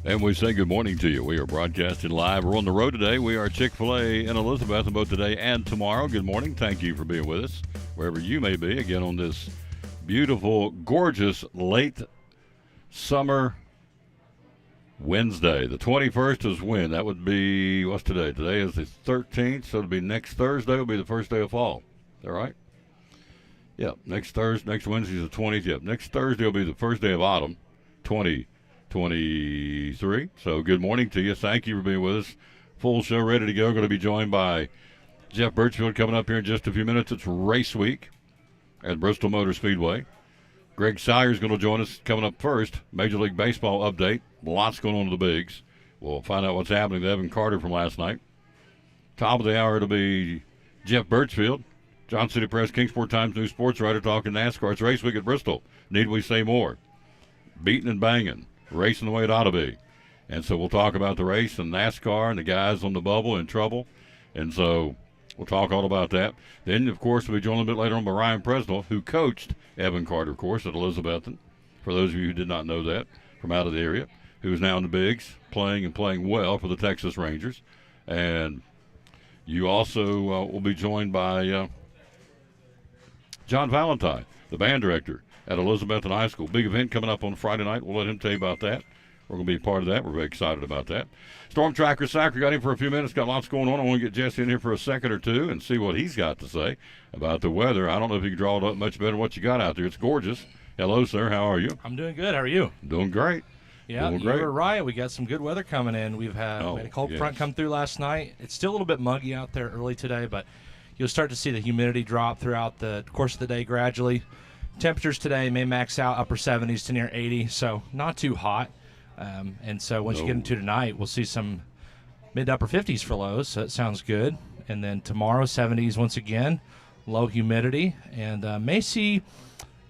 And we say good morning to you. We are broadcasting live. We're on the road today. We are Chick-fil-A in Elizabeth, both today and tomorrow. Good morning. Thank you for being with us, wherever you may be, again on this beautiful, gorgeous, late summer Wednesday. The 21st is when? That would be, what's today? Today is the 13th, so it'll be next Thursday will be the first day of fall. Is that right? Yep. Next Wednesday is the 20th. Yep. Next Thursday will be the first day of autumn, 2023. So good morning to you. Thank you for being with us. Full show ready to go. Going to be joined by Jeff Birchfield coming up here in just a few minutes. It's race week at Bristol Motor Speedway. Greg Sawyer's going to join us coming up first. Major League Baseball update. Lots going on to the bigs. We'll find out what's happening to Evan Carter from last night. Top of the hour, it'll be Jeff Birchfield, Johnson City Press, Kingsport Times News sports writer talking NASCAR. It's race week at Bristol. Need we say more? Beating and banging, racing the way it ought to be. And so we'll talk about the race and NASCAR and the guys on the bubble in trouble. And so we'll talk all about that. Then, of course, we'll be joined a bit later on by Ryan Presnell, who coached Evan Carter, of course, at Elizabethton. For those of you who did not know that, from out of the area, who is now in the bigs, playing well for the Texas Rangers. And you also will be joined by John Valentine, the band director at Elizabethton High School. Big event coming up on Friday night. We'll let him tell you about that. We're going to be a part of that. We're very excited about that. Storm Tracker Sacker got him for a few minutes. Got lots going on. I want to get Jesse in here for a second or two and see what he's got to say about the weather. I don't know if you can draw it up much better than what you got out there. It's gorgeous. Hello, sir. How are you? I'm doing good. How are you? Doing great. Yeah, you were right. We got some good weather coming in. We had a cold front come through last night. It's still a little bit muggy out there early today, but you'll start to see the humidity drop throughout the course of the day gradually. Temperatures today may max out upper 70s to near 80, so not too hot. And so once you get into tonight, we'll see some mid to upper 50s for lows, so that sounds good. And then tomorrow, 70s once again, low humidity, and may see,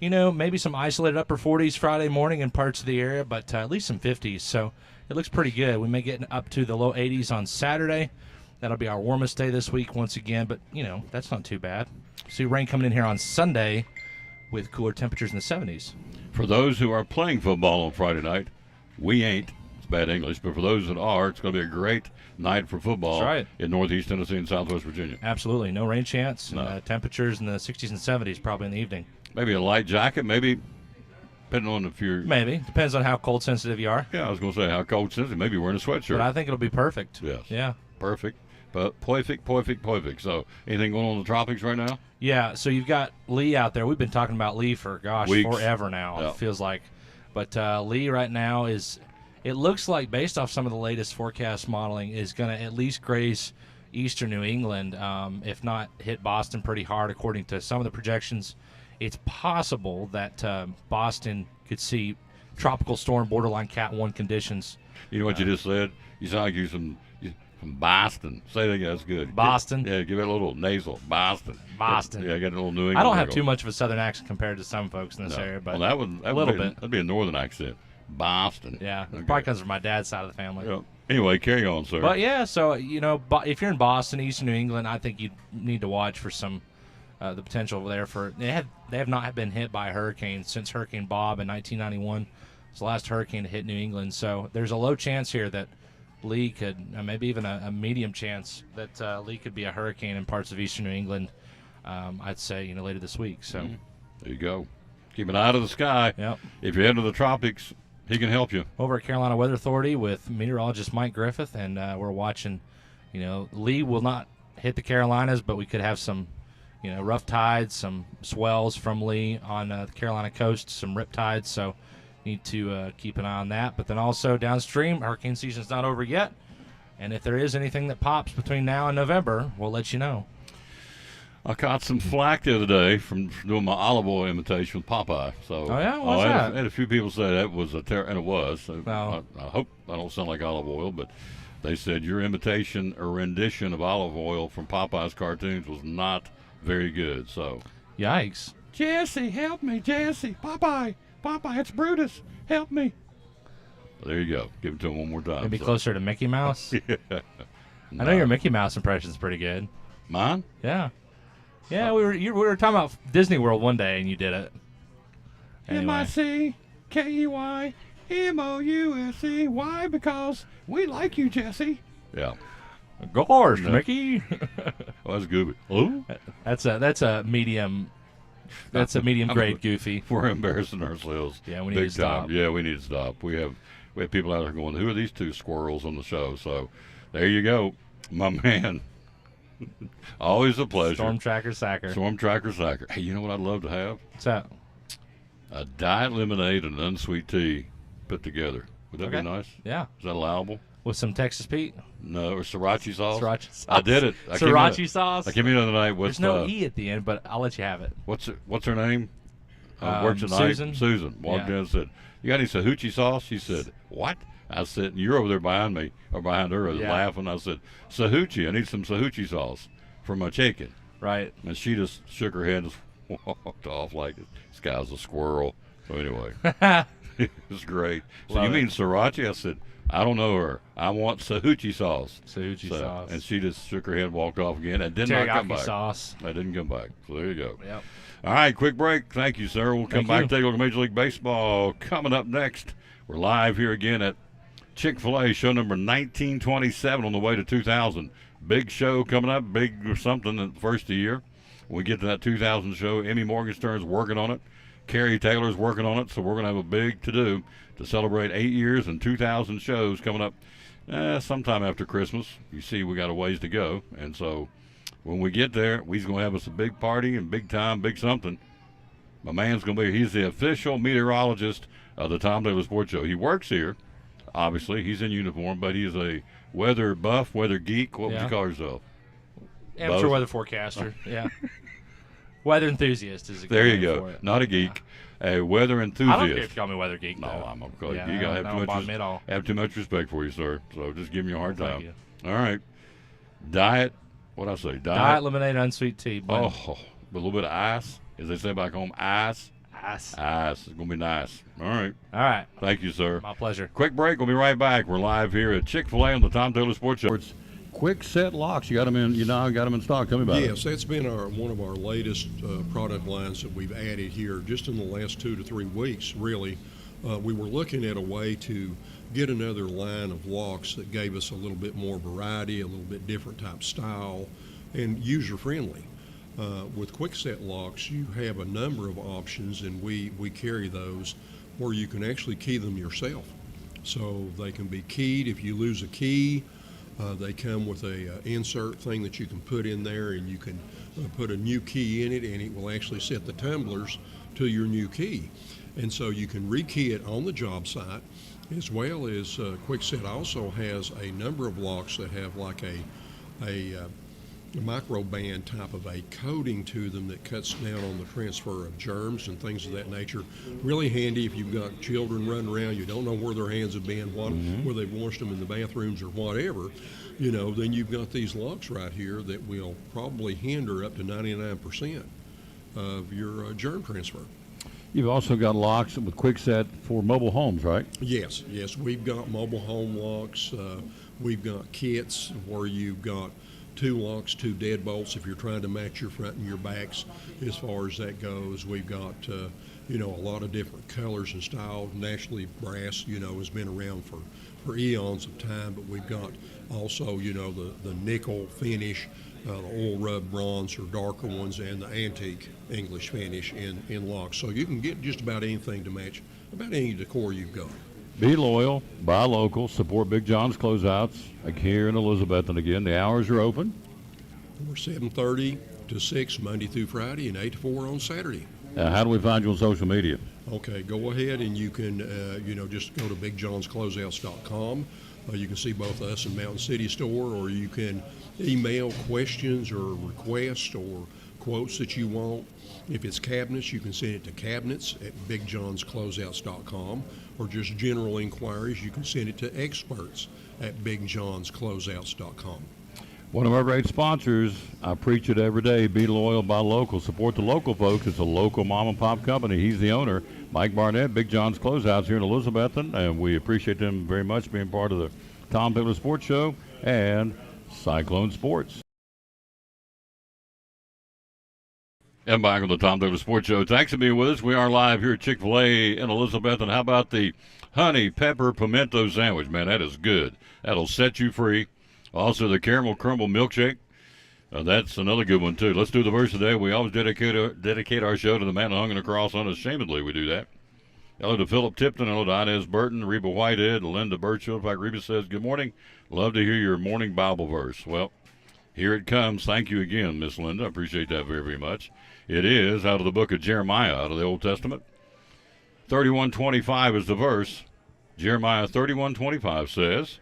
maybe some isolated upper 40s Friday morning in parts of the area, but at least some 50s. So it looks pretty good. We may get up to the low 80s on Saturday. That'll be our warmest day this week once again, but, that's not too bad. See rain coming in here on Sunday with cooler temperatures in the 70s. For those who are playing football on Friday night, we ain't. It's bad English, but for those that are, it's going to be a great night for football in Northeast Tennessee and Southwest Virginia. Absolutely. No rain chance. No. Temperatures in the 60s and 70s probably in the evening. Maybe a light jacket, maybe, depending on if you're... Maybe. Depends on how cold sensitive you are. Yeah, I was going to say how cold sensitive. Maybe wearing a sweatshirt. But I think it'll be perfect. Yes. Yeah. Perfect. But perfect. So anything going on in the tropics right now? Yeah, so you've got Lee out there. We've been talking about Lee for, Weeks. forever now, It feels like. But Lee right now it looks like, based off some of the latest forecast modeling, is going to at least graze eastern New England, if not hit Boston pretty hard, according to some of the projections. It's possible that Boston could see tropical storm borderline Cat 1 conditions. You know what you just said? You sound like you're from Boston. Say that again. That's good. Boston? Give it a little nasal. Boston. Boston. Yeah, get a little New England. I don't have too much of a southern accent compared to some folks in this area, but that would a little bit. That'd be a northern accent. Boston. Yeah, okay. Probably comes from my dad's side of the family. Yeah. Anyway, carry on, sir. But yeah, so if you're in Boston, Eastern New England, I think you need to watch for some the potential there for they have not been hit by a hurricane since Hurricane Bob in 1991. It's the last hurricane to hit New England, so there's a low chance here that Lee could, maybe even a medium chance that Lee could be a hurricane in parts of Eastern New England. I'd say later this week. So there you go. Keep an eye to the sky. Yep. If you're into the tropics, he can help you. Over at Carolina Weather Authority with meteorologist Mike Griffith, and we're watching. Lee will not hit the Carolinas, but we could have some, rough tides, some swells from Lee on the Carolina coast, some rip tides. So need to keep an eye on that. But then also downstream, hurricane season's not over yet, and if there is anything that pops between now and November, we'll let you know. I caught some flack the other day from doing my olive oil imitation with Popeye. So, What's that? I had a few people say that was and it was. So no. I hope I don't sound like olive oil, but they said your imitation or rendition of olive oil from Popeye's cartoons was not very good. So, yikes! Jesse, help me, Jesse! Popeye, it's Brutus, help me! Well, there you go. Give it to him one more time. Maybe closer to Mickey Mouse. Yeah. I know your Mickey Mouse impression's pretty good. Mine? Yeah. Yeah, we were talking about Disney World one day, and you did it. Anyway. MICKEY M-O-U-S-E. Why? Because we like you, Jesse. Yeah. Gosh, Mickey. Oh, that's Goofy. Oh? That's a medium. That's a medium grade Goofy. We're embarrassing ourselves. Yeah, we need to stop. Yeah, we need to stop. We have people out there going, who are these two squirrels on the show? So there you go, my man. Always a pleasure. Storm Tracker Sacker. Hey, you know what I'd love to have? What's that? A diet lemonade and an unsweet tea put together. Would that be nice? Yeah. Is that allowable? With some Texas Pete? No, or sriracha sauce? Sriracha sauce. I did it. Sriracha sauce? I came in the other night with... There's no E at the end, but I'll let you have it. What's her name? Works at night. Susan walked in and said, you got any Sahuchi sauce? She said, what? I said, you're over there behind me, or behind her, laughing. I said, Sahuchi, I need some Sahuchi sauce for my chicken. Right. And she just shook her head and walked off like this guy's a squirrel. So anyway, it was great. So you mean sriracha? I said, I don't know her. I want Sahuchi sauce. Sahuchi sauce. And she just shook her head and walked off again and did not come back. Sauce. I didn't come back. So there you go. Yep. All right, quick break. Thank you, sir. We'll come back and take a look at Major League Baseball. Coming up next, we're live here again at Chick-fil-A, show number 1927 on the way to 2000. Big show coming up, big something in the first of the year. When we get to that 2000 show, Emmy Morgenstern's working on it. Kerry Taylor's working on it, so we're going to have a big to-do to celebrate 8 years and 2,000 shows coming up sometime after Christmas. You see, we got a ways to go, and so when we get there, we's going to have us a big party and big time, big something. My man's going to be, he's the official meteorologist of the Tom Taylor Sports Show. He works here, obviously. He's in uniform, but he's a weather buff, weather geek. What would you call yourself? Amateur weather forecaster, yeah. Weather enthusiast is a good There you name go. for it. Not a geek, a weather enthusiast. I don't care if you call me weather geek. No, though. I'm going to call you. Yeah, You got to have too much respect for you, sir. So just give me a hard time. Thank you. All right. Diet. What'd I say? Diet lemonade, unsweet tea. Oh, a little bit of ice. As they say back home, ice. Ice. It's going to be nice. All right. All right. Thank you, sir. My pleasure. Quick break. We'll be right back. We're live here at Chick-fil-A on the Tom Taylor Sports Show. It's Quick Set Locks. You got them in. You now got them in stock. Tell me about it. Yes, that's been one of our latest product lines that we've added here just in the last 2 to 3 weeks. Really, we were looking at a way to get another line of locks that gave us a little bit more variety, a little bit different type style, and user friendly. With Quick Set Locks, you have a number of options, and we carry those where you can actually key them yourself. So they can be keyed if you lose a key. They come with a insert thing that you can put in there, and you can put a new key in it, and it will actually set the tumblers to your new key. And so you can rekey it on the job site, as well as Quickset also has a number of locks that have like a micro band type of a coating to them that cuts down on the transfer of germs and things of that nature. Really handy if you've got children running around, you don't know where their hands have been, where they've washed them in the bathrooms or whatever, then you've got these locks right here that will probably hinder up to 99% of your germ transfer. You've also got locks with Quickset for mobile homes, right? Yes, we've got mobile home locks. We've got kits where you've got 2 locks, 2 deadbolts if you're trying to match your front and your backs as far as that goes. We've got, a lot of different colors and styles. Naturally, brass, has been around for eons of time, but we've got also, the nickel finish, the oil rub bronze or darker ones, and the antique English finish in locks. So you can get just about anything to match about any decor you've got. Be loyal, buy local, support Big John's Closeouts, like here in Elizabethton again. The hours are open. We're 7:30 to 6 Monday through Friday and 8 to 4 on Saturday. How do we find you on social media? Okay, go ahead and you can, just go to BigJohnsCloseouts.com. You can see both us and Mountain City Store, or you can email questions or requests or quotes that you want. If it's cabinets, you can send it to cabinets@BigJohnsCloseouts.com, or just general inquiries, you can send it to experts@BigJohnsCloseouts.com. One of our great sponsors, I preach it every day, be loyal, buy local, support the local folks. It's a local mom and pop company. He's the owner, Mike Barnett, Big John's Closeouts here in Elizabethton, and we appreciate them very much being part of the Tom Taylor Sports Show and Cyclone Sports. And back on the Tom Douglas Sports Show. Thanks for being with us. We are live here at Chick-fil-A in Elizabeth. And how about the honey pepper pimento sandwich? Man, that is good. That'll set you free. Also, the caramel crumble milkshake. That's another good one, too. Let's do the verse today. We always dedicate our show to the man who hung on the cross. Unashamedly, we do that. Hello to Philip Tipton. Hello to Inez Burton, Reba Whitehead, Linda Birchfield. In fact, Reba says, good morning. Love to hear your morning Bible verse. Well, here it comes. Thank you again, Miss Linda. I appreciate that very, very much. It is out of the book of Jeremiah, out of the Old Testament. 31:25 is the verse. Jeremiah 31:25 says,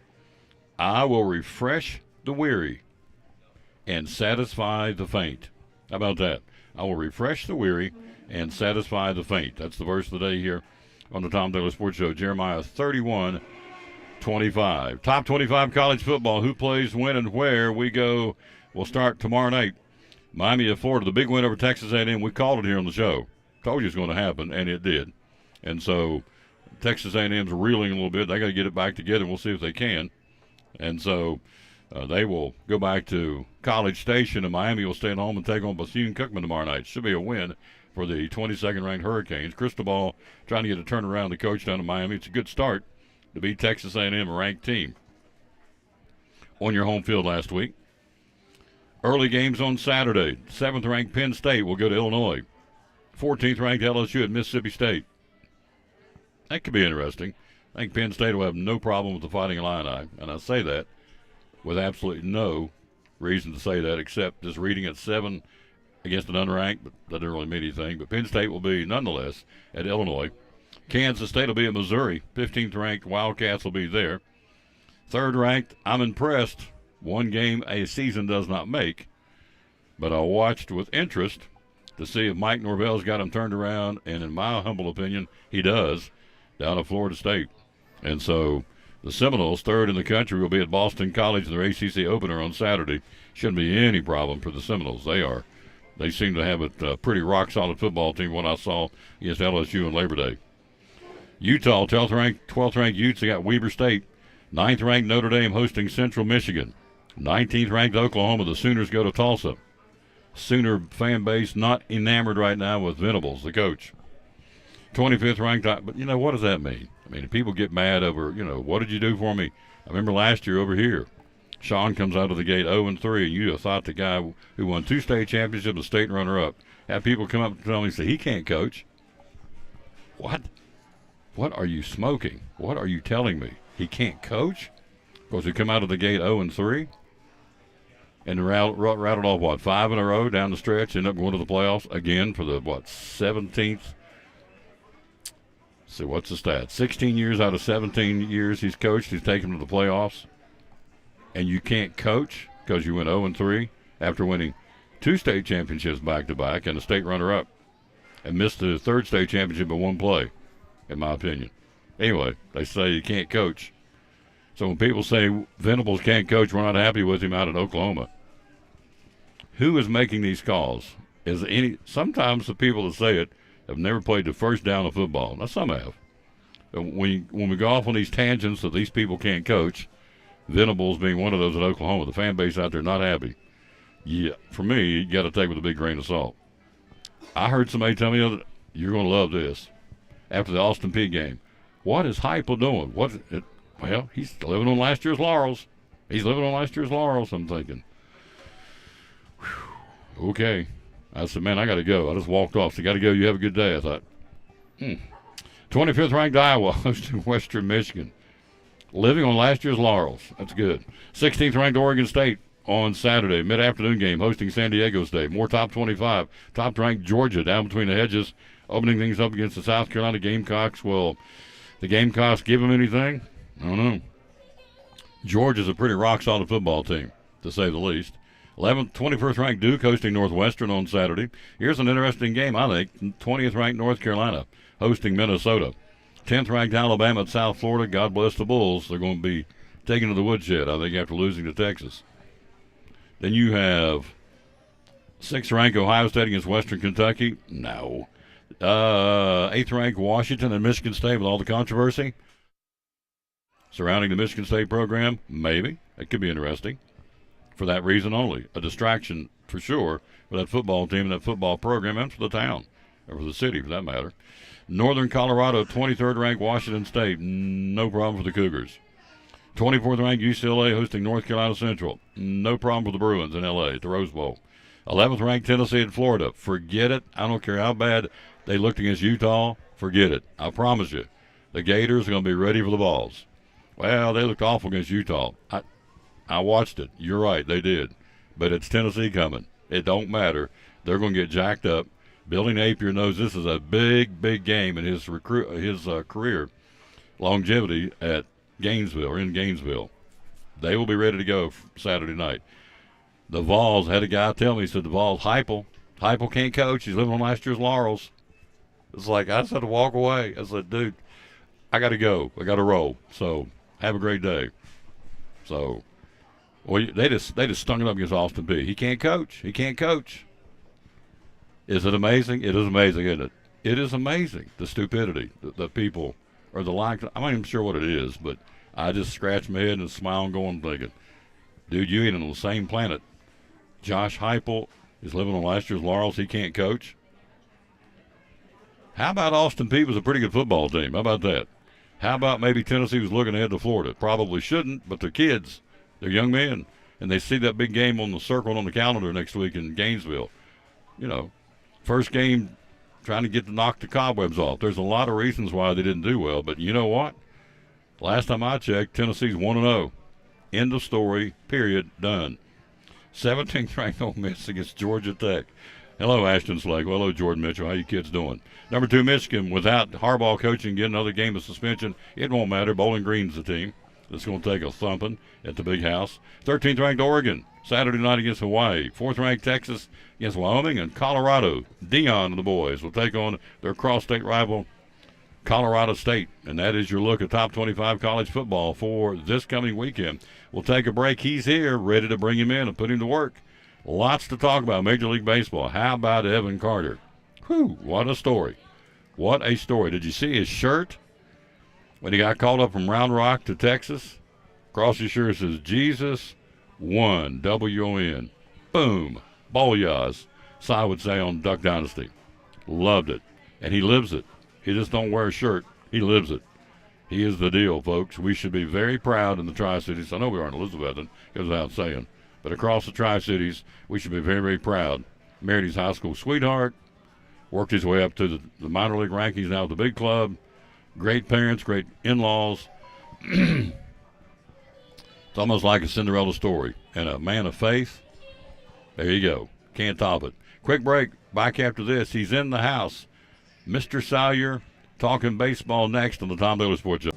I will refresh the weary and satisfy the faint. How about that? I will refresh the weary and satisfy the faint. That's the verse of the day here on the Tom Douglas Sports Show. Jeremiah 31:25. Top 25 college football. Who plays when and where? We'll start tomorrow night. Miami of Florida, the big win over Texas A&M. We called it here on the show. Told you it was going to happen, and it did. And so Texas A&M's reeling a little bit. They got to get it back together. We'll see if they can. And so they will go back to College Station, and Miami will stay at home and take on Bethune-Cookman tomorrow night. Should be a win for the 22nd-ranked Hurricanes. Cristobal trying to get a turnaround, the coach down in Miami. It's a good start to beat Texas A&M, a ranked team, on your home field last week. Early games on Saturday. 7th-ranked Penn State will go to Illinois. 14th-ranked LSU at Mississippi State. That could be interesting. I think Penn State will have no problem with the Fighting Illini, and I say that with absolutely no reason to say that except just reading at 7 against an unranked, but that doesn't really mean anything. But Penn State will be, nonetheless, at Illinois. Kansas State will be at Missouri. 15th-ranked Wildcats will be there. 3rd-ranked, I'm impressed. One game a season does not make, but I watched with interest to see if Mike Norvell's got him turned around, and in my humble opinion, he does, down at Florida State. And so the Seminoles, 3rd in the country, will be at Boston College in their ACC opener on Saturday. Shouldn't be any problem for the Seminoles. They seem to have a pretty rock-solid football team, what I saw against LSU on Labor Day. Utah, 12th-ranked Utes, they got Weber State. 9th-ranked Notre Dame hosting Central Michigan. 19th-ranked Oklahoma, the Sooners go to Tulsa. Sooner fan base not enamored right now with Venables, the coach. 25th-ranked, but, what does that mean? I mean, people get mad over, what did you do for me? I remember last year over here, Sean comes out of the gate 0-3, and you thought the guy who won 2 state championships, the state runner-up, had people come up and tell me, say, he can't coach. What? What are you smoking? What are you telling me? He can't coach? Because he come out of the gate 0-3? And rattled off, 5 in a row down the stretch, end up going to the playoffs again for the, 17th? So what's the stat? 16 years out of 17 years he's coached, he's taken to the playoffs. And you can't coach because you went 0-3 after winning 2 state championships back-to-back and a state runner-up. And missed the 3rd state championship by 1 play, in my opinion. Anyway, they say you can't coach. So when people say Venables can't coach, we're not happy with him out in Oklahoma. Who is making these calls? Sometimes the people that say it have never played the first down of football. Now, some have. When we go off on these tangents that these people can't coach, Venables being one of those at Oklahoma, the fan base out there not happy. Yeah, for me, you got to take it with a big grain of salt. I heard somebody tell me, you're going to love this, after the Austin Peay game. What is Heupel doing? Well, he's living on last year's laurels. I'm thinking, whew, okay. I said, man, I got to go. I just walked off. So, got to go. You have a good day. I thought, 25th ranked Iowa hosting Western Michigan. Living on last year's laurels. That's good. 16th ranked Oregon State on Saturday. Mid-afternoon game hosting San Diego State. More top 25. Top ranked Georgia down between the hedges. Opening things up against the South Carolina Gamecocks. Will the Gamecocks give them anything? I don't know. Georgia's a pretty rock-solid football team, to say the least. 21st ranked Duke hosting Northwestern on Saturday. Here's an interesting game, I think. 20th ranked North Carolina hosting Minnesota. 10th ranked Alabama at South Florida. God bless the Bulls. They're going to be taken to the woodshed, I think, after losing to Texas. Then you have 6th ranked Ohio State against Western Kentucky. No. 8th ranked Washington and Michigan State with all the controversy surrounding the Michigan State program. Maybe. That could be interesting. for that reason only. A distraction for sure for that football team and that football program and for the town, or for the city for that matter. Northern Colorado, 23rd ranked Washington State. No problem for the Cougars. 24th ranked UCLA hosting North Carolina Central. No problem with the Bruins in LA at the Rose Bowl. 11th ranked Tennessee at Florida. Forget it. I don't care how bad they looked against Utah. Forget it. I promise you. The Gators are going to be ready for the balls. Well, they looked awful against Utah. I watched it. You're right, they did. But it's Tennessee coming. It don't matter. They're going to get jacked up. Billy Napier knows this is a big, big game in his career longevity at Gainesville or in Gainesville. They will be ready to go Saturday night. The Vols had a guy tell me, he said the Vols, Heupel can't coach. He's living on last year's laurels. It's like, I just had to walk away. I said, dude, I got to go. I got to roll. So have a great day. So, well, they just stung it up against Austin Peay. He can't coach. He can't coach. Is it amazing? It is amazing, isn't it? It is amazing, the stupidity, the people, or the like. I'm not even sure what it is, but I just scratch my head and smile and go on thinking, dude, you ain't on the same planet. Josh Heupel is living on last year's laurels. He can't coach. How about Austin Peay was a pretty good football team? How about that? How about maybe Tennessee was looking ahead to Florida? Probably shouldn't, but they're kids. They're young men, and they see that big game on the circle on the calendar next week in Gainesville. You know, first game trying to get to knock the cobwebs off. There's a lot of reasons why they didn't do well, but you know what? Last time I checked, Tennessee's 1-0. End of story, period, done. 17th ranked Ole Miss against Georgia Tech. Hello, Ashton Slake. Hello, Jordan Mitchell. How you kids doing? Number 2, Michigan. Without Harbaugh coaching, get another game of suspension. It won't matter. Bowling Green's the team that's going to take a thumping at the big house. 13th ranked Oregon. Saturday night against Hawaii. 4th ranked Texas against Wyoming. And Colorado. Dion and the boys will take on their cross-state rival, Colorado State. And that is your look at top 25 college football for this coming weekend. We'll take a break. He's here, ready to bring him in and put him to work. Lots to talk about Major League Baseball. How about Evan Carter? Whew, what a story. What a story. Did you see his shirt when he got called up from Round Rock to Texas? Across his shirt says, Jesus won, W-O-N. Boom. Booyahs, Cy would say on Duck Dynasty. Loved it. And he lives it. He just don't wear a shirt. He lives it. He is the deal, folks. We should be very proud in the Tri-Cities. I know we aren't Elizabethan, goes without saying. But across the Tri-Cities, we should be very, very proud. Married his high school sweetheart, worked his way up to the minor league rankings, now at the big club. Great parents, great in-laws. It's almost like a Cinderella story. And a man of faith, there you go. Can't top it. Quick break. Back after this. He's in the house. Mr. Salyer talking baseball next on the Tom Bailey Sports Show.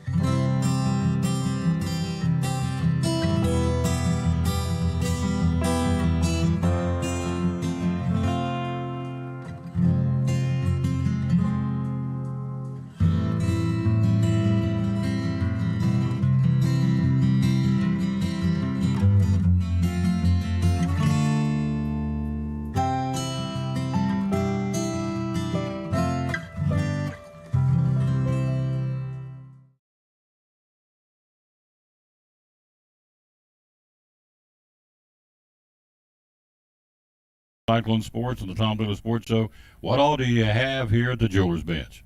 Cyclone Sports and the Tom Bailey Sports Show. What all do you have here at the Jewelers Bench?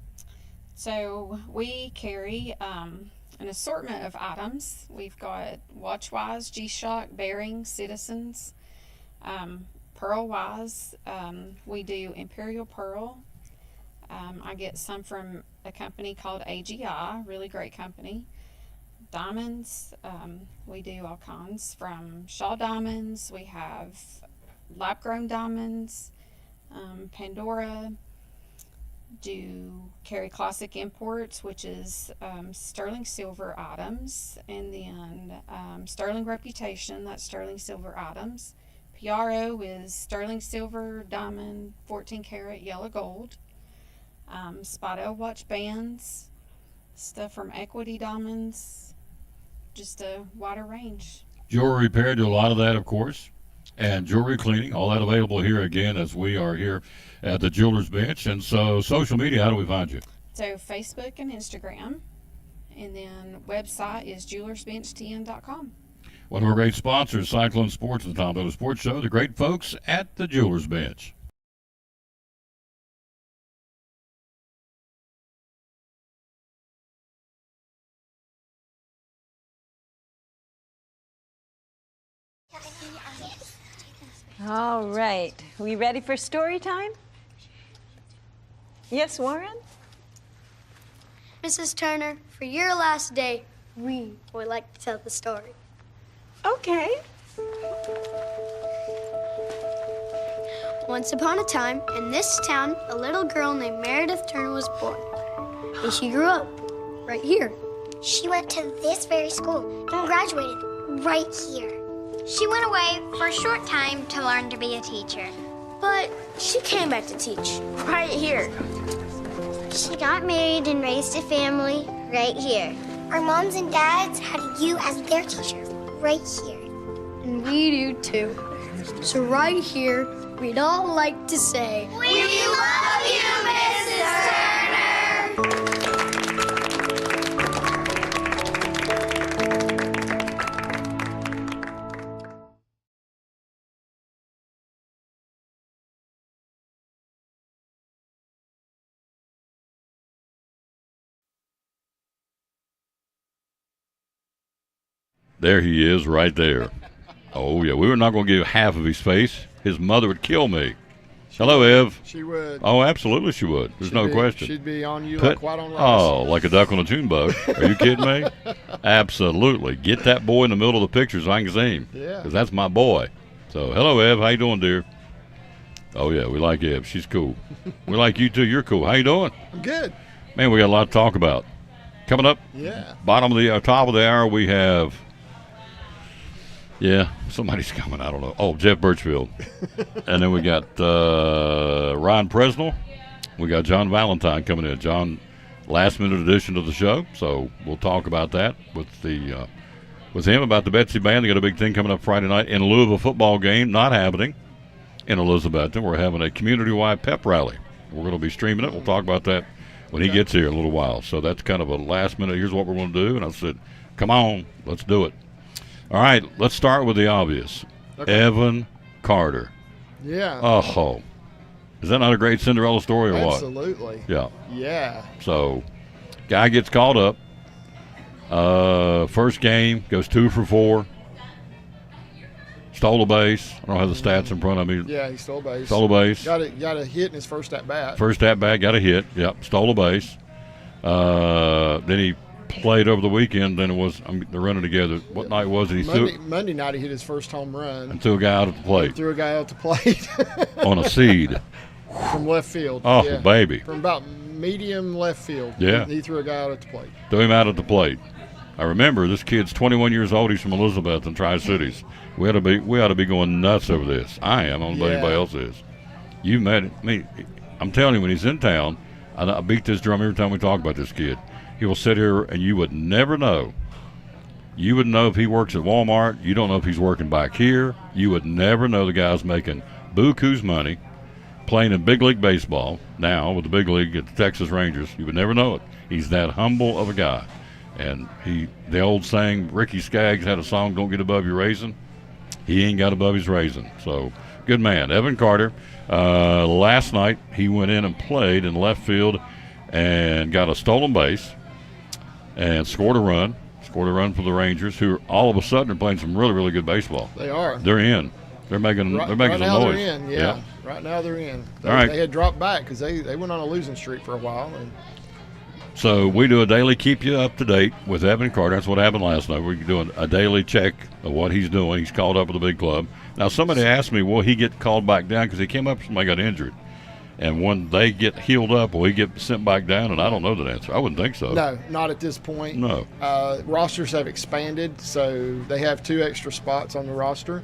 So we carry an assortment of items. We've got Watchwise, G-Shock, Bearing, Citizens, Pearl-Wise. We do Imperial Pearl. I get some from a company called AGI, really great company. Diamonds, we do all kinds from Shaw Diamonds. We have lab-grown diamonds, Pandora, do carry classic imports, which is sterling silver items, and then sterling reputation, that's sterling silver items. PRO is sterling silver, diamond, 14 karat yellow gold. Spidell watch bands, stuff from Equity Diamonds, just a wider range. Jewelry repair, do a lot of that, of course. And jewelry cleaning, all that available here again as we are here at the Jewelers Bench. And so social media, how do we find you? So Facebook and Instagram. And then website is jewelersbenchtn.com. One of our great sponsors, Cyclone Sports, the Tom Dillon Sports Show, the great folks at the Jewelers Bench. All right. We ready for story time? Yes, Warren? Mrs. Turner, for your last day, we would like to tell the story. Okay. Once upon a time, in this town, a little girl named Meredith Turner was born. And she grew up right here. She went to this very school and graduated right here. She went away for a short time to learn to be a teacher. But she came back to teach right here. She got married and raised a family right here. Our moms and dads had you as their teacher right here. And we do too. So right here, we'd all like to say, We love you, Mrs. Turner! There he is right there. Oh, yeah. We were not going to give half of his face. His mother would kill me. Hello, Ev. She would. Oh, absolutely she would. There's no question. She'd be on you like white on rice. Oh, like a duck on a June bug. Are you kidding me? Absolutely. Get that boy in the middle of the picture so I can see him. Yeah. Because that's my boy. So, hello, Ev. How you doing, dear? Oh, yeah. We like Ev. She's cool. We like you, too. You're cool. How you doing? I'm good. Man, we got a lot to talk about. Coming up, Yeah. bottom of the top of the hour, we have... Yeah, somebody's coming. I don't know. Oh, Jeff Birchfield. And then we got Ryan Presnell. We got John Valentine coming in. John, last-minute addition to the show. So we'll talk about that with him, about the Betsy Band. They got a big thing coming up Friday night in lieu of a football game not happening in Elizabethton. We're having a community-wide pep rally. We're going to be streaming it. We'll talk about that when he gets here in a little while. So that's kind of a last-minute, here's what we're going to do. And I said, come on, let's do it. All right, let's start with the obvious. Okay. Evan Carter. Yeah. Oh, is that not a great Cinderella story or what? Absolutely. Yeah. Yeah. So, guy gets called up. First game, goes 2 for 4. Stole a base. I don't have the stats in front of me. Yeah, he stole a base. Stole a base. Got a hit in his first at bat. First at bat, got a hit. Yep, stole a base. Then he played over the weekend. Then they're running together. What night was it? Monday night he hit his first home run. And threw a guy out at the plate. Threw a guy out the plate. On a seed. From left field. Oh, yeah. baby. From about medium left field. Yeah. He threw a guy out at the plate. Threw him out at the plate. I remember this kid's 21 years old. He's from Elizabeth and Tri-Cities. We ought to be going nuts over this. I am. I don't know if anybody else is. You met me. I'm telling you, when he's in town, I beat this drum every time we talk about this kid. He will sit here and you would never know. You would know if he works at Walmart. You don't know if he's working back here. You would never know the guy's making buku's money, playing in big league baseball now with the big league at the Texas Rangers. You would never know it. He's that humble of a guy. And the old saying, Ricky Skaggs had a song, "Don't get above your raisin." He ain't got above his raisin. So, good man. Evan Carter, last night he went in and played in left field and got a stolen base and scored a run for the Rangers, who all of a sudden are playing some really, really good baseball. They are. They're in. They're making Right some now noise. they're in, yeah. Right now they're in. All right. They had dropped back because they went on a losing streak for a while. And So we do a daily keep you up to date with Evan Carter. That's what happened last night. We're doing a daily check of what he's doing. He's called up with the big club. Now, somebody asked me, will he get called back down? Because he came up, somebody got injured. And when they get healed up, will he get sent back down? And I don't know that answer. I wouldn't think so. no, not at this point. No. Rosters have expanded, so they have 2 extra spots on the roster.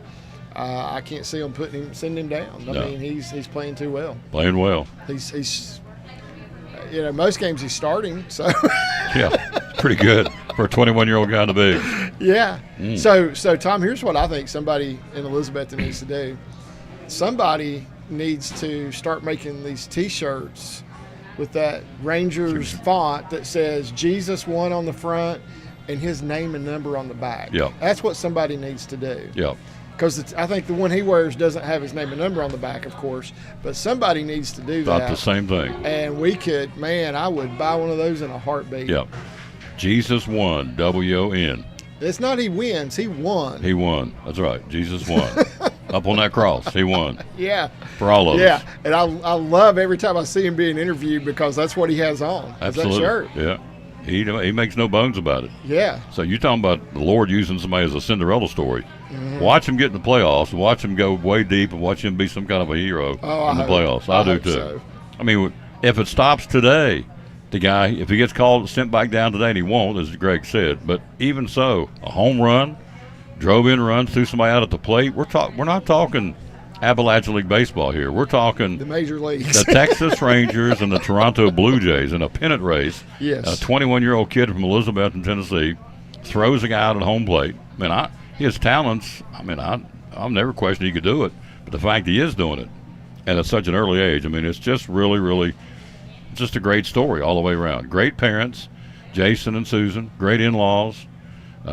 I can't see them sending him down. I mean, he's playing too well. Playing well. He's most games he's starting, so Yeah, it's pretty good for a 21-year-old guy in the bigs. yeah. So Tom, here's what I think somebody in Elizabeth needs to do. Somebody needs to start making these T-shirts with that Rangers font that says Jesus won on the front and his name and number on the back. Yeah. That's what somebody needs to do. Yeah. Because I think the one he wears doesn't have his name and number on the back, of course, but somebody needs to do that. Thought the same thing. And we could, man, I would buy one of those in a heartbeat. Yeah. Jesus won, W-O-N. It's not he wins, he won. He won. That's right. Jesus won. Up on that cross, he won. Yeah. For all of us. Yeah, and I love every time I see him being interviewed because that's what he has on. Absolutely. That shirt. Yeah. He makes no bones about it. Yeah. So you're talking about the Lord using somebody as a Cinderella story. Mm-hmm. Watch him get in the playoffs. Watch him go way deep and watch him be some kind of a hero in the playoffs. I do too. So. I mean, if it stops today, the guy, if he gets called, sent back down today, and he won't, as Greg said, but even so, a home run, drove in runs, threw somebody out at the plate. We're not talking Appalachian League baseball here. We're talking the major leagues. The Texas Rangers and the Toronto Blue Jays in a pennant race. Yes. A 21-year-old kid from Elizabeth in Tennessee throws a guy out at home plate. I mean, his talents, I'll never question he could do it, but the fact he is doing it, and at such an early age, I mean, it's just really, really just a great story all the way around. Great parents, Jason and Susan, great in-laws,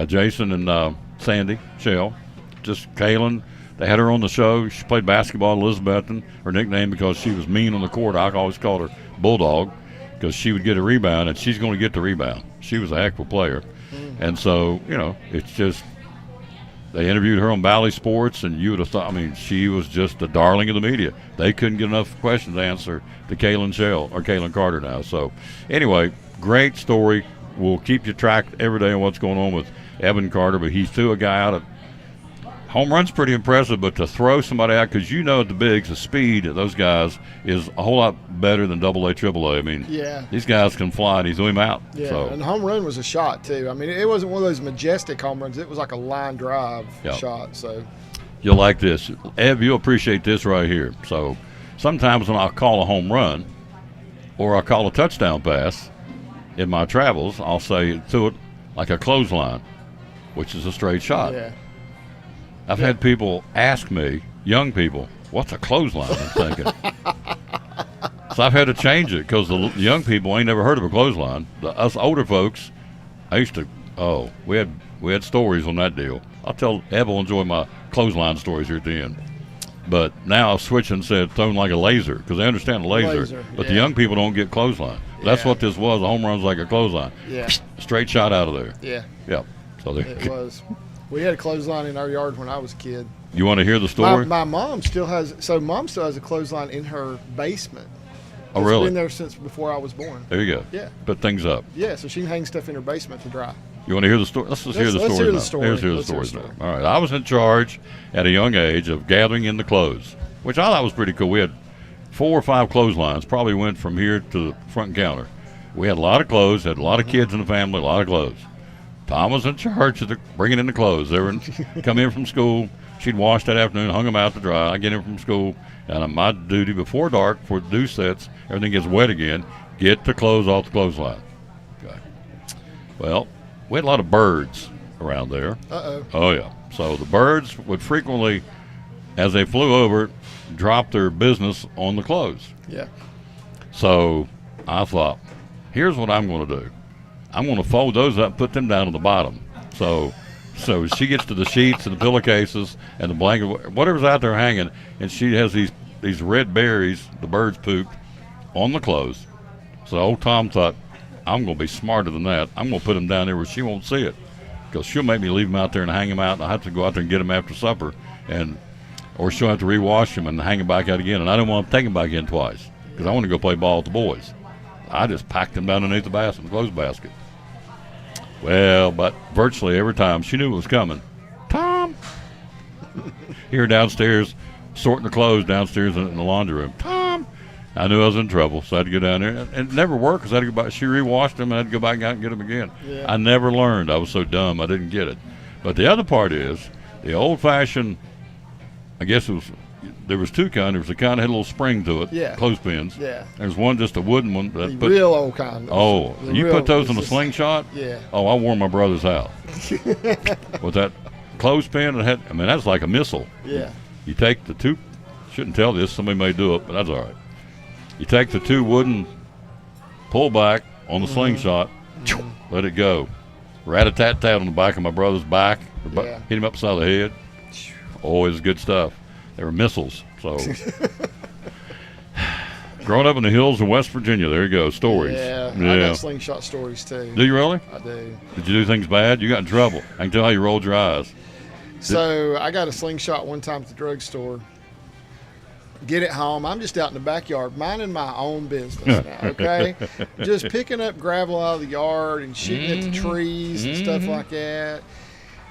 Jason and Sandy, Shell, just Kaylin. They had her on the show. She played basketball at Elizabethton. Her nickname, because she was mean on the court, I always called her Bulldog, because she would get a rebound, and she's going to get the rebound. She was a heck of a player. And so, it's just, they interviewed her on Bally Sports, and you would have thought, she was just the darling of the media. They couldn't get enough questions to answer to Kaylin Carter now. So, anyway, great story. We'll keep you tracked every day on what's going on with Evan Carter, but he threw a guy out at home run's pretty impressive, but to throw somebody out, because at the bigs, the speed of those guys is a whole lot better than AA, AAA. These guys can fly, and he threw him out. Yeah, so. And the home run was a shot, too. It wasn't one of those majestic home runs. It was like a line drive shot. So You'll like this. Ev, you'll appreciate this right here. So sometimes when I'll call a home run or I'll call a touchdown pass in my travels, I'll say to it like a clothesline, which is a straight shot. Yeah. I've had people ask me, young people, what's a clothesline? I'm thinking. So I've had to change it because the young people ain't never heard of a clothesline. Us older folks, I used to, we had stories on that deal. I'll tell Ev will enjoy my clothesline stories here at the end. But now I've switched and said thrown like a laser, because they understand a laser. But the young people don't get clothesline. That's what this was. A home run's like a clothesline. Yeah. Straight shot out of there. Yeah. Yeah. So it was. We had a clothesline in our yard when I was a kid. You want to hear the story? My mom still has. So mom still has a clothesline in her basement. Oh, really? It's been there since before I was born. There you go. Yeah. Put things up. Yeah, so she can hang stuff in her basement to dry. You want to hear the story? Let's hear the story. Hear the story. Here's the story. All right. I was in charge at a young age of gathering in the clothes, which I thought was pretty cool. We had 4 or 5 clotheslines, probably went from here to the front counter. We had a lot of clothes, had a lot of kids in the family, a lot of clothes. Tom was in charge of bringing in the clothes. They would come in from school. She'd wash that afternoon, hung them out to dry. I get in from school, and my duty before dark, before the dew sets, everything gets wet again, get the clothes off the clothesline. Okay. Well, we had a lot of birds around there. Uh-oh. Oh, yeah. So the birds would frequently, as they flew over, drop their business on the clothes. Yeah. So I thought, here's what I'm going to do. I'm going to fold those up, put them down on the bottom. So she gets to the sheets and the pillowcases and the blanket, whatever's out there hanging, and she has these red berries, the birds pooped, on the clothes. So old Tom thought, I'm going to be smarter than that. I'm going to put them down there where she won't see it, because she'll make me leave them out there and hang them out, and I have to go out there and get them after supper, or she'll have to rewash them and hang them back out again. And I didn't want to take them back in twice, because I want to go play ball with the boys. I just packed them down underneath the clothes basket. Well, but virtually every time she knew it was coming. Tom! Here downstairs, sorting the clothes downstairs in the laundry room. Tom! I knew I was in trouble, so I had to go down there. And it never worked, because I had to go back. She rewashed them, and I had to go back out and get them again. Yeah. I never learned. I was so dumb, I didn't get it. But the other part is, the old-fashioned, I guess there was 2 kinds. There was a kind that had a little spring to it, yeah. clothespins. Yeah. There's one just a wooden one. Real old kind. Oh, you put those in a slingshot? Yeah. Oh, I wore my brother's out. With that clothespin, that's like a missile. Yeah. You take the 2, shouldn't tell this, somebody may do it, but that's all right. You take the 2 wooden pull back on the slingshot, let it go. rat-a-tat-tat on the back of my brother's back. Yeah. Hit him upside the head. Oh, it was good stuff. They were missiles. So, growing up in the hills of West Virginia, there you go. Stories. Yeah. I got slingshot stories too. Do you really? I do. Did you do things bad? You got in trouble. I can tell how you rolled your eyes. So I got a slingshot one time at the drugstore. Get it home. I'm just out in the backyard minding my own business now, okay? Just picking up gravel out of the yard and shooting at the trees and stuff like that.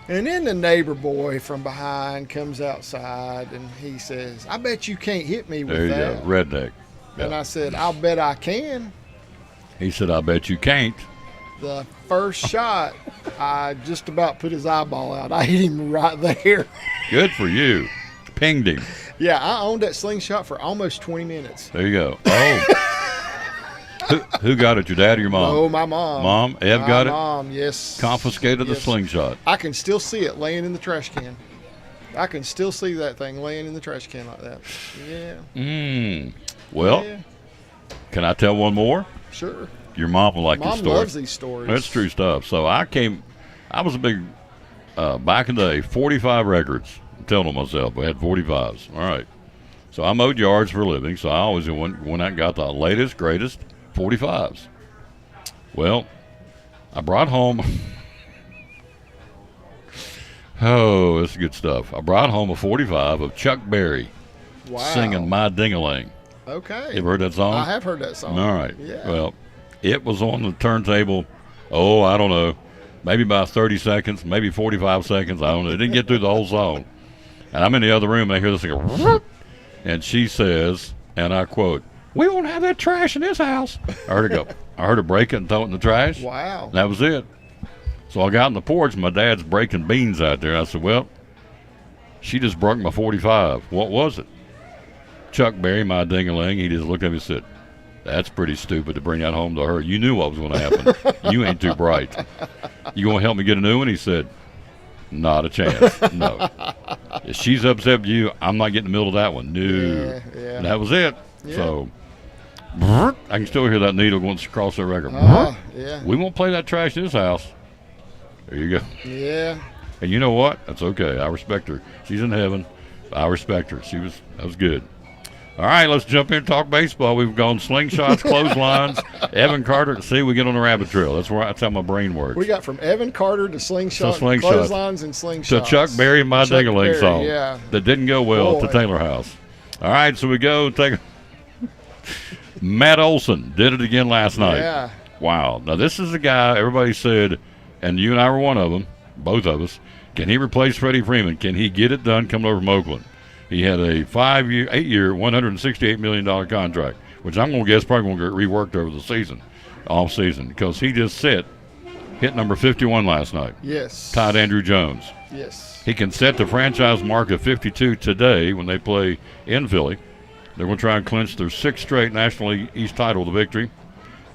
And then the neighbor boy from behind comes outside and he says, I bet you can't hit me with There you that. go. Redneck. And I said, I'll bet I can. He said, I bet you can't. The first shot, I just about put his eyeball out. I hit him right there. Good for you. Pinged him. Yeah, I owned that slingshot for almost 20 minutes. There you go. Oh. who got it, your dad or your mom? Oh, my mom. Mom? Ev got it? Mom, yes. Confiscated the Yes. slingshot. I can still see it laying in the trash can. I can still see that thing laying in the trash can like that. Yeah. Well, Yeah, can I tell one more? sure. Your mom will like Mom this story. loves these stories. That's true stuff. So I was a big, back in the day, 45 records. I'm telling myself, we had 45s. All right. So I mowed yards for a living, so I always went out and got the latest, greatest 45s. Well, I brought home, oh, this is good stuff. I brought home a 45 of Chuck Berry Wow. singing My Ding-a-Ling. Okay. You ever heard that song? I have heard that song. All right. Yeah. Well, it was on the turntable, I don't know, maybe about 30 seconds, maybe 45 seconds. I don't know. It didn't get through the whole song. And I'm in the other room, and I hear this thing go, whoop, and she says, and I quote, "We won't have that trash in this house." I heard her break it and throw it in the trash. Wow. And that was it. So I got on the porch, and my dad's breaking beans out there. I said, well, she just broke my 45. What was it? Chuck Berry, My Ding-a-ling. He just looked at me and said, that's pretty stupid to bring that home to her. You knew what was going to happen. You ain't too bright. You going to help me get a new one? He said, not a chance. No. If she's upset with you, I'm not getting in the middle of that one. No. Yeah. And that was it. Yeah. So I can still hear that needle going across the record. Yeah. We won't play that trash in this house. There you go. Yeah. And you know what? That's okay. I respect her. She's in heaven. I respect her. That was good. All right, let's jump in and talk baseball. We've gone slingshots, clotheslines, Evan Carter. See, we get on the rabbit trail. That's how my brain works. We got from Evan Carter to slingshot, slingshot. clotheslines and slingshots. To Chuck Berry and My Chuck Ding-a-ling Berry, song. yeah. That didn't go well Boy. at the Taylor house. All right, so we go take Matt Olson did it again last night. Yeah. Wow. Now, this is a guy everybody said, and you and I were one of them, both of us, can he replace Freddie Freeman? Can he get it done coming over from Oakland? He had a 8-year, $168 million contract, which I'm going to guess probably going to get reworked over the season, off season, because he just hit number 51 last night. Yes. Tied Andrew Jones. Yes. He can set the franchise mark of 52 today when they play in Philly. They're going to try and clinch their 6th straight National League East title with a victory.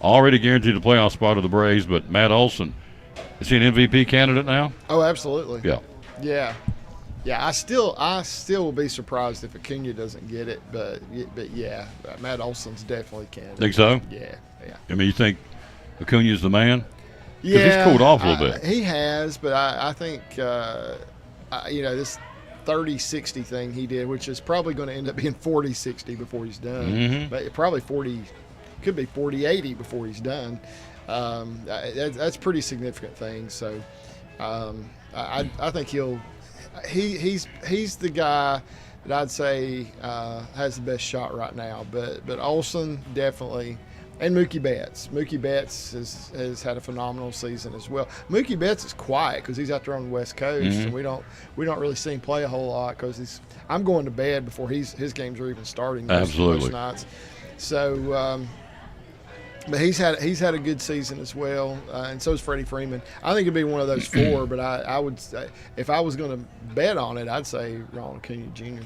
Already guaranteed the playoff spot of the Braves, but Matt Olson, is he an MVP candidate now? Oh, absolutely. Yeah. Yeah. Yeah, I still will be surprised if Acuna doesn't get it, but yeah, Matt Olson's definitely candidate. Think so? Yeah. I mean, you think Acuna's the man? 'Cause Yeah, he's cooled off a little bit. He has, but I think this 30-60 thing he did, which is probably going to end up being 40-60 before he's done. Mm-hmm. But probably 40, could be 40-80 before he's done. That's pretty significant thing. So I think he's the guy that I'd say has the best shot right now. But Olson definitely, and Mookie Betts. Mookie Betts has had a phenomenal season as well. Mookie Betts is quiet because he's out there on the West Coast, and we don't really see him play a whole lot because I'm going to bed before his games are even starting. Absolutely. Most nights. So. But he's had a good season as well, and so is Freddie Freeman. I think it'd be one of those four, but I would say, if I was going to bet on it, I'd say Ronald Acuna Jr.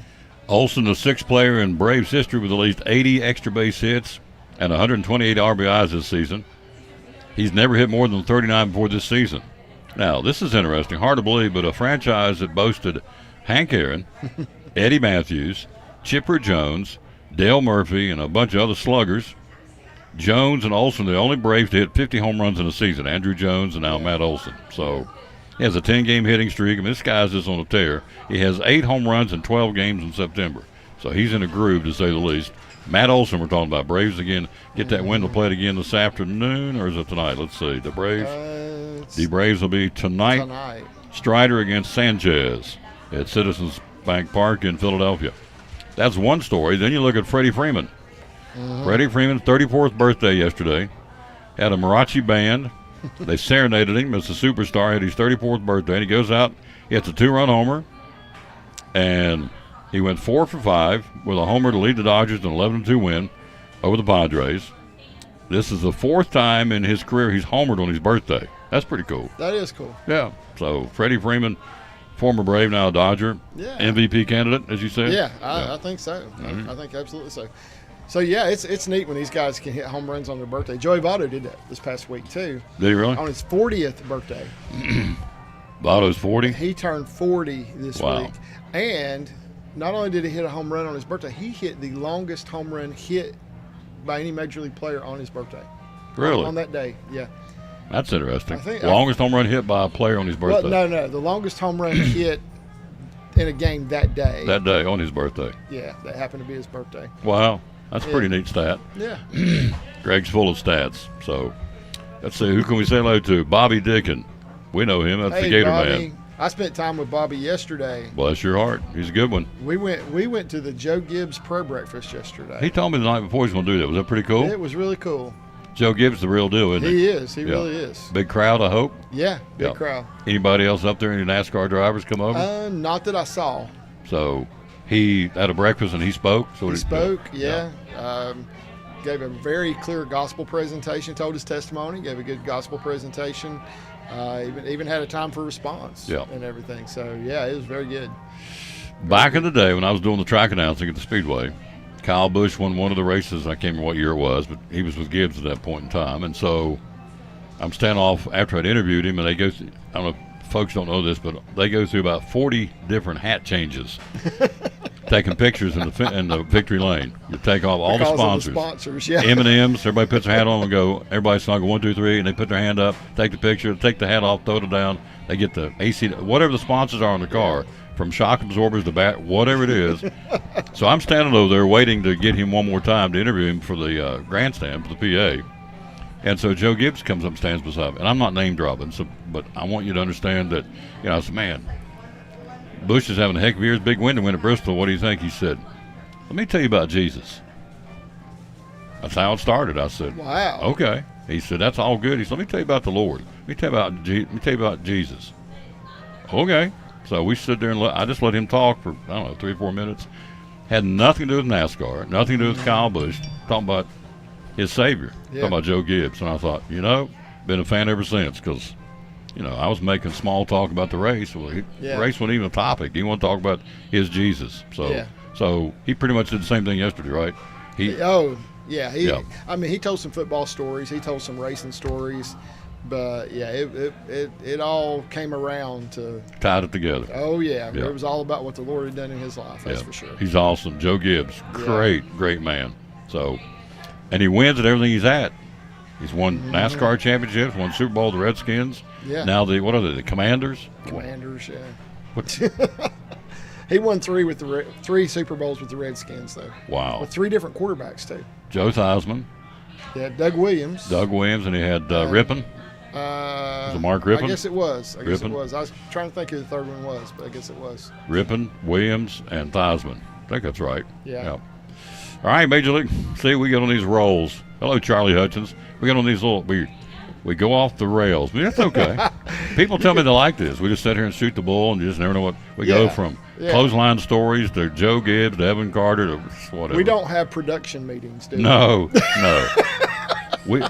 Olson, the 6th player in Braves history with at least 80 extra base hits and 128 RBIs this season. He's never hit more than 39 before this season. Now, this is interesting. Hard to believe, but a franchise that boasted Hank Aaron, Eddie Matthews, Chipper Jones, Dale Murphy, and a bunch of other sluggers Jones and Olsen, the only Braves to hit 50 home runs in a season. Andrew Jones and now Matt Olsen. So he has a 10-game hitting streak. I mean, this guy's just on a tear. He has 8 home runs in 12 games in September. So he's in a groove, to say the least. Matt Olsen, we're talking about. Braves again. Get that win to play it again this afternoon, or is it tonight? Let's see. The Braves will be tonight. Strider against Sanchez at Citizens Bank Park in Philadelphia. That's one story. Then you look at Freddie Freeman. Freddie Freeman's 34th birthday yesterday. Had a mariachi band. They serenaded him as a superstar. Had his 34th birthday. And he goes out, hits a 2-run homer, and he went 4 for 5 with a homer to lead the Dodgers to an 11-2 win over the Padres. This is the 4th time in his career he's homered on his birthday. That's pretty cool. That is cool. Yeah. So Freddie Freeman, former Brave, now a Dodger. Yeah. MVP candidate, as you said. Yeah, I think so. I think absolutely so. So, yeah, it's neat when these guys can hit home runs on their birthday. Joey Votto did that this past week, too. Did he really? On his 40th birthday. Votto's 40? He turned 40 this Wow. week. And not only did he hit a home run on his birthday, he hit the longest home run hit by any Major League player on his birthday. Really? On that day, yeah. That's interesting. I think- Longest home run hit by a player on his birthday. Well, no. The longest home run hit in a game that day. That day, on his birthday. Yeah, that happened to be his birthday. Wow. That's a pretty neat stat. Yeah. Greg's full of stats. So, let's see. Who can we say hello to? Bobby Dickin. We know him. That's the Gator Bobby. Man. I spent time with Bobby yesterday. Bless your heart. He's a good one. We went to the Joe Gibbs Pro Breakfast yesterday. He told me the night before he was going to do that. Was that pretty cool? It was really cool. Joe Gibbs the real deal, isn't he? He is. He really is. Big crowd, I hope. Yeah, big Yeah. crowd. Anybody else up there? Any NASCAR drivers come over? Not that I saw. So he had a breakfast and he spoke. So He spoke, yeah. Gave a very clear gospel presentation, told his testimony, gave a good gospel presentation. Even had a time for response and everything. So, yeah, it was very good. Back in the day when I was doing the track announcing at the Speedway, Kyle Busch won one of the races. I can't remember what year it was, but he was with Gibbs at that point in time. And so I'm standing off after I'd interviewed him, and they go through, I don't know if folks don't know this, but they go through about 40 different hat changes, taking pictures in the victory lane. You take off all Because the of sponsors. the sponsors, yeah. M&M's, everybody puts their hat on and go, everybody snuggle 1, 2, 3, and they put their hand up, take the picture, take the hat off, throw it down. They get the AC, whatever the sponsors are on the car, from shock absorbers to bat, whatever it is. So I'm standing over there waiting to get him one more time to interview him for the grandstand, for the PA. And so Joe Gibbs comes up and stands beside me. And I'm not name dropping, but I want you to understand that, I said, man, Bush is having a heck of a year. Big win to win at Bristol. What do you think? He said, let me tell you about Jesus. That's how it started. I said, Wow. Okay. He said, that's all good. He said, let me tell you about the Lord. Let me tell you about Jesus. Okay. So we stood there and I just let him talk for, 3 or 4 minutes. Had nothing to do with NASCAR, nothing to do with Kyle Busch, talking about his Savior, talking about Joe Gibbs. And I thought, been a fan ever since because, I was making small talk about the race. Well, the race wasn't even a topic. He wanted to talk about his Jesus. So he pretty much did the same thing yesterday, right? He told some football stories. He told some racing stories. But, it all came around to... Tied it together. Oh, yeah. It was all about what the Lord had done in his life, that's for sure. He's awesome. Joe Gibbs, great man. So, and he wins at everything he's at. He's won NASCAR championships, won Super Bowl with the Redskins. Yeah. Now what are they, the Commanders? Commanders, yeah. What? He won 3 Super Bowls with the Redskins, though. Wow. With 3 different quarterbacks, too. Joe Theismann. Yeah, Doug Williams. And he had Rippon. Was it Mark Rippon? I guess it was. I Rippon? was trying to think who the third one was, but I guess it was. Rippon, Williams, and Theismann. I think that's right. Yeah. All right, Major League. See, we get on these rolls. Hello, Charlie Hutchins. We get on these we go off the rails. But that's okay. People tell me they like this. We just sit here and shoot the bull and you just never know what we go from. Clothesline stories to Joe Gibbs to Evan Carter to whatever. We don't have production meetings, do we? No.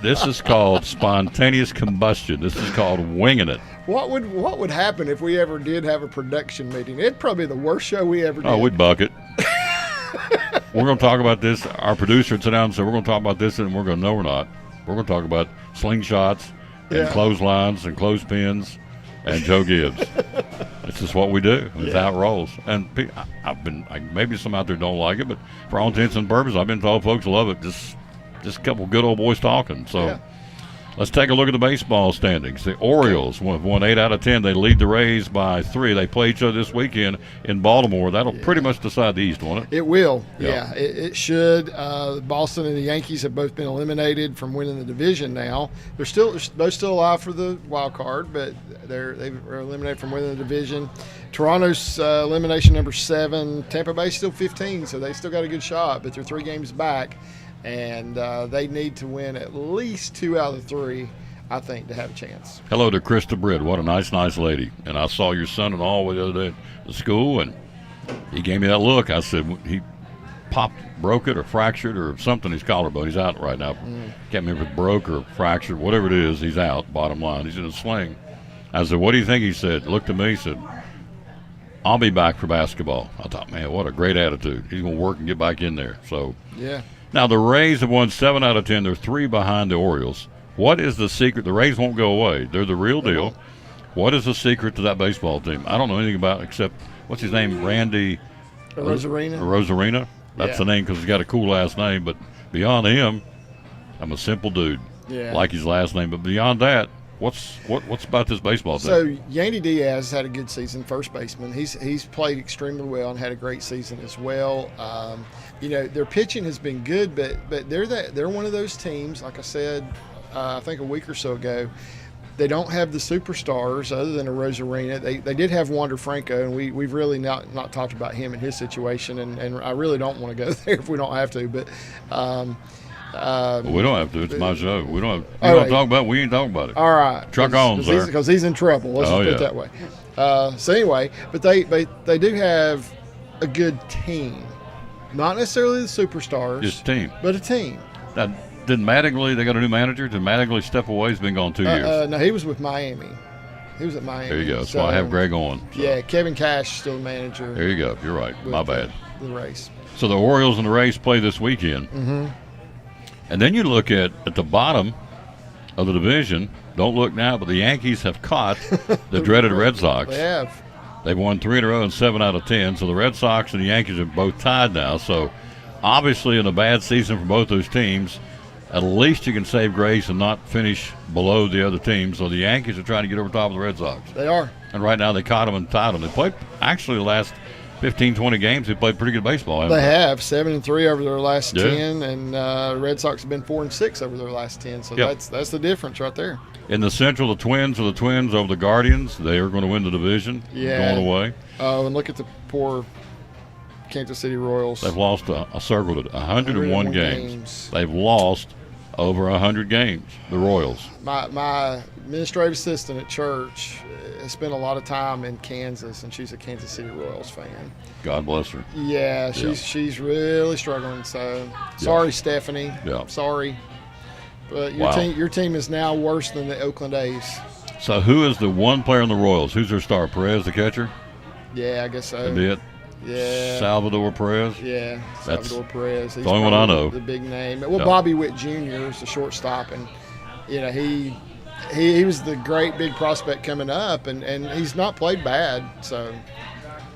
This is called spontaneous combustion. This is called winging it. What would happen if we ever did have a production meeting? It'd probably be the worst show we ever did. Oh, we'd bucket. We're going to talk about this. Our producer would sit down and say, we're going to talk about this, and we're going to, no, we're not. We're going to talk about slingshots and clotheslines and clothespins and Joe Gibbs. It's just what we do. It's how it rolls. And maybe some out there don't like it, but for all intents and purposes, I've been told folks love it. Just just a couple good old boys talking. So. Yeah. Let's take a look at the baseball standings. The Orioles have won 8 out of 10. They lead the Rays by 3. They play each other this weekend in Baltimore. That'll pretty much decide the East, won't it? It will. Yeah. It should. Boston and the Yankees have both been eliminated from winning the division now. They're both still alive for the wild card, but they were eliminated from winning the division. Toronto's elimination number 7. Tampa Bay's still 15, so they still got a good shot, but they're 3 games back. And they need to win at least 2 out of 3, I think, to have a chance. Hello to Krista Britt. What a nice lady. And I saw your son-in-law the other day at school, and he gave me that look. I said he broke it or fractured or something. His collarbone. He's out right now. Can't remember if it broke or fractured. Whatever it is, he's out, bottom line. He's in a sling. I said, what do you think? He said, looked at me, he said, I'll be back for basketball. I thought, man, what a great attitude. He's going to work and get back in there. So, yeah. Now, the Rays have won 7 out of 10. They're 3 behind the Orioles. What is the secret? The Rays won't go away. They're the real deal. What is the secret to that baseball team? I don't know anything about it except, what's his name, Randy Rosarina. Rosarina? That's the name because he's got a cool last name. But beyond him, I'm a simple dude. Yeah. Like his last name. But beyond that, what's about this baseball team? So Yandy Diaz had a good season, first baseman. He's played extremely well and had a great season as well. Their pitching has been good, but they're one of those teams. Like I said, I think a week or so ago, they don't have the superstars other than a Rosarina. They did have Wander Franco, and we've really not talked about him and his situation, and I really don't want to go there if we don't have to, but. We don't have to. It's my show. We don't have. You want to talk about it? We ain't talking about it. All right. Truck on, sir. Because he's in trouble. Let's just put it that way. So anyway, but they do have a good team. Not necessarily the superstars. Just a team. But a team. Now, did Mattingly, they got a new manager? Did Mattingly step away? He's been gone 2 years. No, he was with Miami. He was at Miami. There you go. That's why I have Greg on. So. Yeah, Kevin Cash still the manager. There you go. You're right. My bad. The race. So the Orioles and the Rays play this weekend. Mm-hmm. And then you look at the bottom of the division. Don't look now, but the Yankees have caught the dreaded Red Sox. They have. They've won 3 in a row and 7 out of 10. So the Red Sox and the Yankees are both tied now. So obviously in a bad season for both those teams, at least you can save grace and not finish below the other teams. So the Yankees are trying to get over top of the Red Sox. They are. And right now they caught them and tied them. They played actually the last 15, 20 games. They played pretty good baseball. They have 7-3 over their last 10, and Red Sox have been 4-6 over their last 10. So that's the difference right there. In the Central, the Twins over the Guardians. They are going to win the division. Yeah. Going away. Oh, and look at the poor Kansas City Royals. They've lost a circle to 101 games. They've lost over 100 games, the Royals. My administrative assistant at church has spent a lot of time in Kansas, and she's a Kansas City Royals fan. God bless her. Yeah, she's really struggling. So sorry, Stephanie. Yeah. Sorry. But your team is now worse than the Oakland A's. So who is the one player in the Royals? Who's their star? Perez, the catcher? Yeah, I guess so. That'd be it? Yeah. Salvador Perez? Yeah, Salvador Perez. He's the only one I know. The big name. Well, Bobby Witt Jr. is the shortstop, and he was the great big prospect coming up, and he's not played bad. So,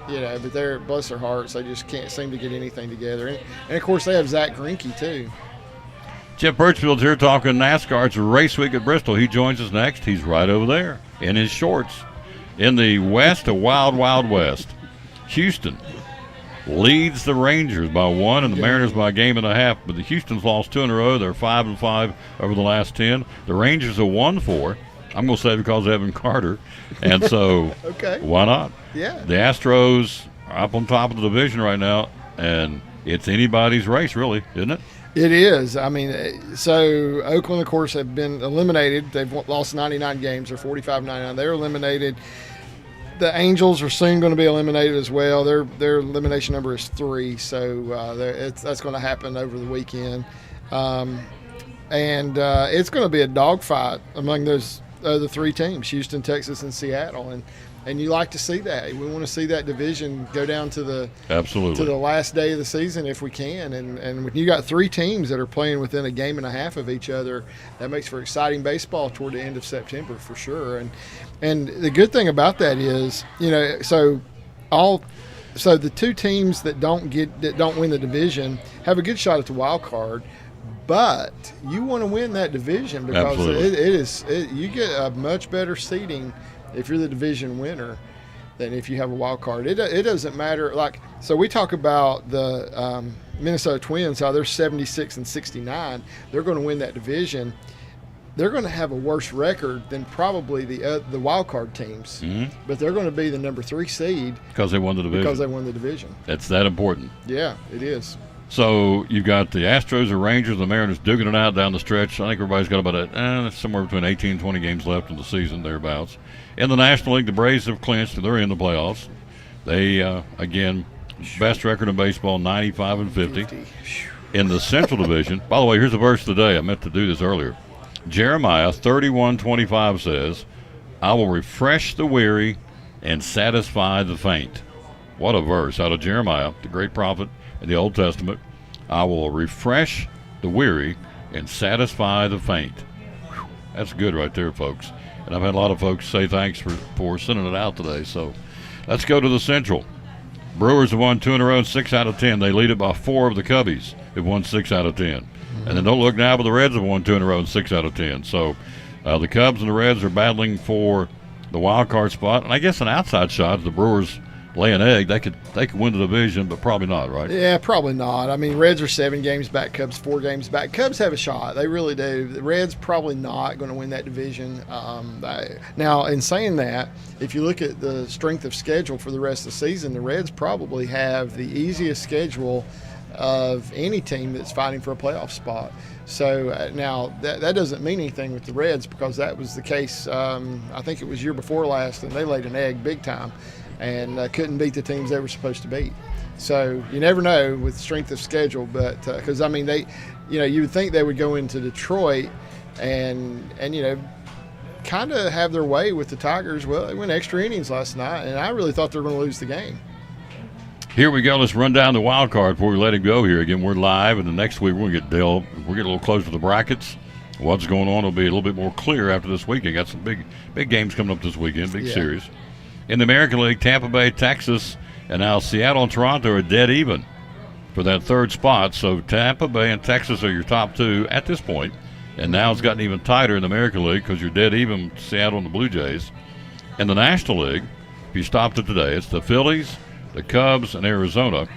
but they're, bless their hearts, they just can't seem to get anything together. And of course, they have Zach Greinke too. Jeff Birchfield's here talking NASCAR. It's a race week at Bristol. He joins us next. He's right over there in his shorts. In the West, a wild, wild West. Houston leads the Rangers by 1 and the Mariners by a game and a half. But the Houston's lost 2 in a row. They're 5-5 over the last 10. The Rangers are 1-4. I'm going to say because of Evan Carter. And so why not? Yeah. The Astros are up on top of the division right now, and it's anybody's race, really, isn't it? It is. I mean, so Oakland, of course, have been eliminated. They've lost 99 games. They're 45-99. They're eliminated. The Angels are soon going to be eliminated as well. Their elimination number is 3, so that's going to happen over the weekend. And it's going to be a dogfight among those other 3 teams, Houston, Texas, and Seattle. And you like to see that. We want to see that division go down to the last day of the season if we can. And when you got 3 teams that are playing within a game and a half of each other, that makes for exciting baseball toward the end of September for sure. And the good thing about that is, so the 2 teams that don't win the division have a good shot at the wild card. But you want to win that division because you get a much better seeding if you're the division winner than if you have a wild card. It doesn't matter. So we talk about the Minnesota Twins, how they're 76 and 69. They're going to win that division. They're going to have a worse record than probably the wild card teams, but they're going to be the number 3 seed because they won the division. It's that important. Yeah, it is. So you've got the Astros, the Rangers, the Mariners duking it out down the stretch. I think everybody's got about somewhere between 18 and 20 games left in the season, thereabouts. In the National League, the Braves have clinched, and they're in the playoffs. They, again, best record in baseball, 95 and 50. In the Central Division, by the way, here's the verse of the day. I meant to do this earlier. Jeremiah 31:25 says, I will refresh the weary and satisfy the faint. What a verse out of Jeremiah, the great prophet in the Old Testament. I will refresh the weary and satisfy the faint. Whew, that's good right there, folks. And I've had a lot of folks say thanks for sending it out today. So let's go to the Central. Brewers have won 2 in a row, 6 out of 10. They lead it by 4 of the Cubbies have won 6 out of 10. And then don't look now, but the Reds have won 2 in a row and 6 out of 10. So the Cubs and the Reds are battling for the wild card spot. And I guess an outside shot, if the Brewers lay an egg, they could win the division, but probably not, right? Yeah, probably not. I mean, Reds are 7 games back, Cubs 4 games back. Cubs have a shot. They really do. The Reds probably not going to win that division. Now, in saying that, if you look at the strength of schedule for the rest of the season, the Reds probably have the easiest schedule of any team that's fighting for a playoff spot. So now that doesn't mean anything with the Reds because that was the case, I think it was year before last, and they laid an egg big time and couldn't beat the teams they were supposed to beat. So you never know with strength of schedule, but because, I mean, you would think they would go into Detroit and kind of have their way with the Tigers. Well, they went extra innings last night, and I really thought they were going to lose the game. Here we go. Let's run down the wild card before we let it go here. Again, we're live, and the next week we're going to get a little closer to the brackets. What's going on will be a little bit more clear after this weekend. Got some big games coming up this weekend, big series. In the American League, Tampa Bay, Texas, and now Seattle and Toronto are dead even for that 3rd spot. So Tampa Bay and Texas are your top 2 at this point. And now it's gotten even tighter in the American League because you're dead even with Seattle and the Blue Jays. In the National League, if you stopped it today, it's the Phillies, the Cubs, and Arizona.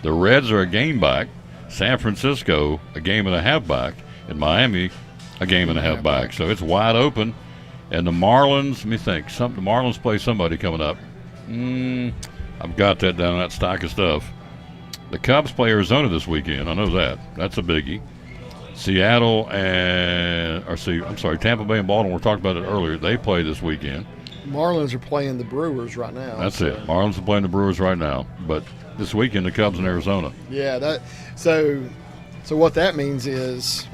The Reds are a game back. San Francisco, a game and a half back. And Miami, a game and a half back. So it's wide open. And the Marlins, let me think. The Marlins play somebody coming up. I've got that down in that stack of stuff. The Cubs play Arizona this weekend. I know that. That's a biggie. Tampa Bay and Baltimore, we talked about it earlier. They play this weekend. Marlins are playing the Brewers right now. That's it. Marlins are playing the Brewers right now. But this weekend, the Cubs in Arizona. Yeah, so what that means is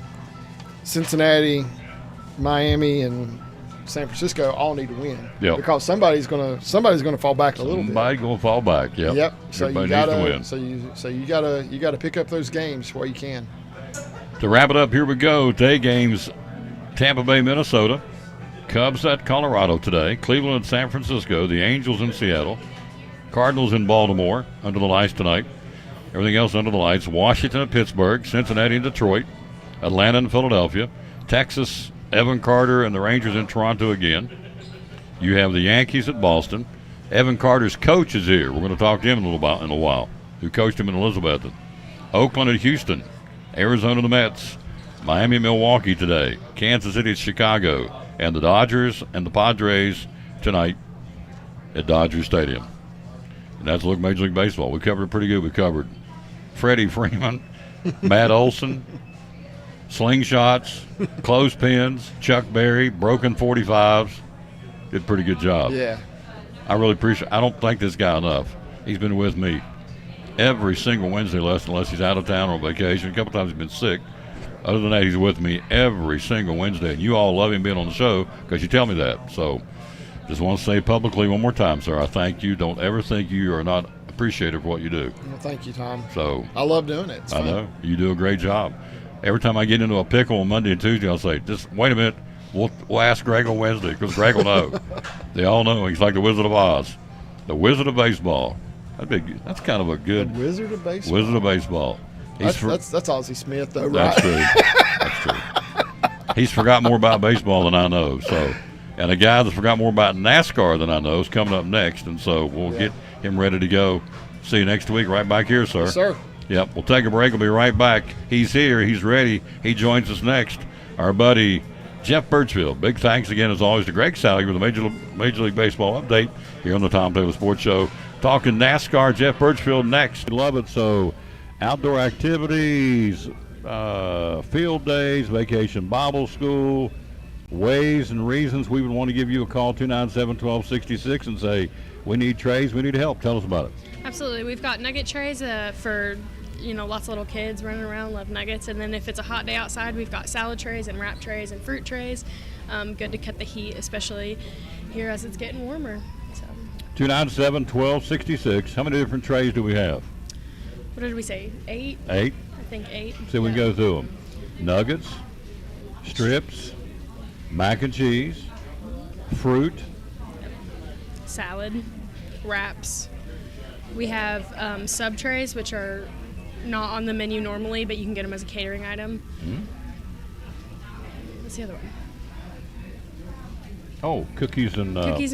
Cincinnati, Miami, and San Francisco all need to win. Yep. Because somebody's gonna fall back a little bit. Somebody's gonna fall back. Yep. Yep. So everybody needs to win. So you gotta pick up those games while you can. To wrap it up, here we go. Day games: Tampa Bay, Minnesota. Cubs at Colorado today. Cleveland and San Francisco. The Angels in Seattle. Cardinals in Baltimore under the lights tonight. Everything else under the lights. Washington at Pittsburgh. Cincinnati and Detroit. Atlanta and Philadelphia. Texas, Evan Carter and the Rangers in Toronto again. You have the Yankees at Boston. Evan Carter's coach is here. We're going to talk to him in a while. Who coached him in Elizabethton. Oakland at Houston. Arizona the Mets. Miami, Milwaukee today. Kansas City at Chicago. And the Dodgers and the Padres tonight at Dodger Stadium. And that's a look at Major League Baseball. We covered it pretty good. We covered Freddie Freeman, Matt Olson, slingshots, clothespins, Chuck Berry, broken 45s. Did a pretty good job. Yeah. I really appreciate it. I don't thank this guy enough. He's been with me every single Wednesday unless he's out of town or on vacation. A couple times he's been sick. Other than that, he's with me every single Wednesday. And you all love him being on the show because you tell me that. So just want to say publicly one more time, sir, I thank you. Don't ever think you are not appreciative for what you do. Well, thank you, Tom. So I love doing it. It's fun. I know. You do a great job. Every time I get into a pickle on Monday and Tuesday, I'll say, just wait a minute. We'll ask Greg on Wednesday because Greg will know. They all know. He's like the Wizard of Oz. The Wizard of Baseball. That's kind of a good. The Wizard of Baseball. Wizard of Baseball. That's Ozzie Smith, though, right? That's true. He's forgot more about baseball than I know. So, and a guy that's forgot more about NASCAR than I know is coming up next, and so we'll get him ready to go. See you next week right back here, sir. Yes, sir. Yep, we'll take a break. We'll be right back. He's here. He's ready. He joins us next. Our buddy Jeff Birchfield. Big thanks again, as always, to Greg Sally with the Major League Baseball update here on the Tom Taylor Sports Show. Talking NASCAR, Jeff Birchfield next. Love it. So, outdoor activities, field days, vacation Bible school, ways and reasons. We would want to give you a call, 297-1266, and say, we need trays, we need help. Tell us about it. Absolutely. We've got nugget trays for, lots of little kids running around, love nuggets. And then if it's a hot day outside, we've got salad trays and wrap trays and fruit trays. Good to cut the heat, especially here as it's getting warmer. So. 297-1266. How many different trays do we have? What did we say? 8? 8. I think 8. So we go through them. Nuggets, strips, mac and cheese, fruit, salad, wraps. We have sub trays, which are not on the menu normally, but you can get them as a catering item. Mm-hmm. What's the other one? Oh, cookies and brownies. Cookies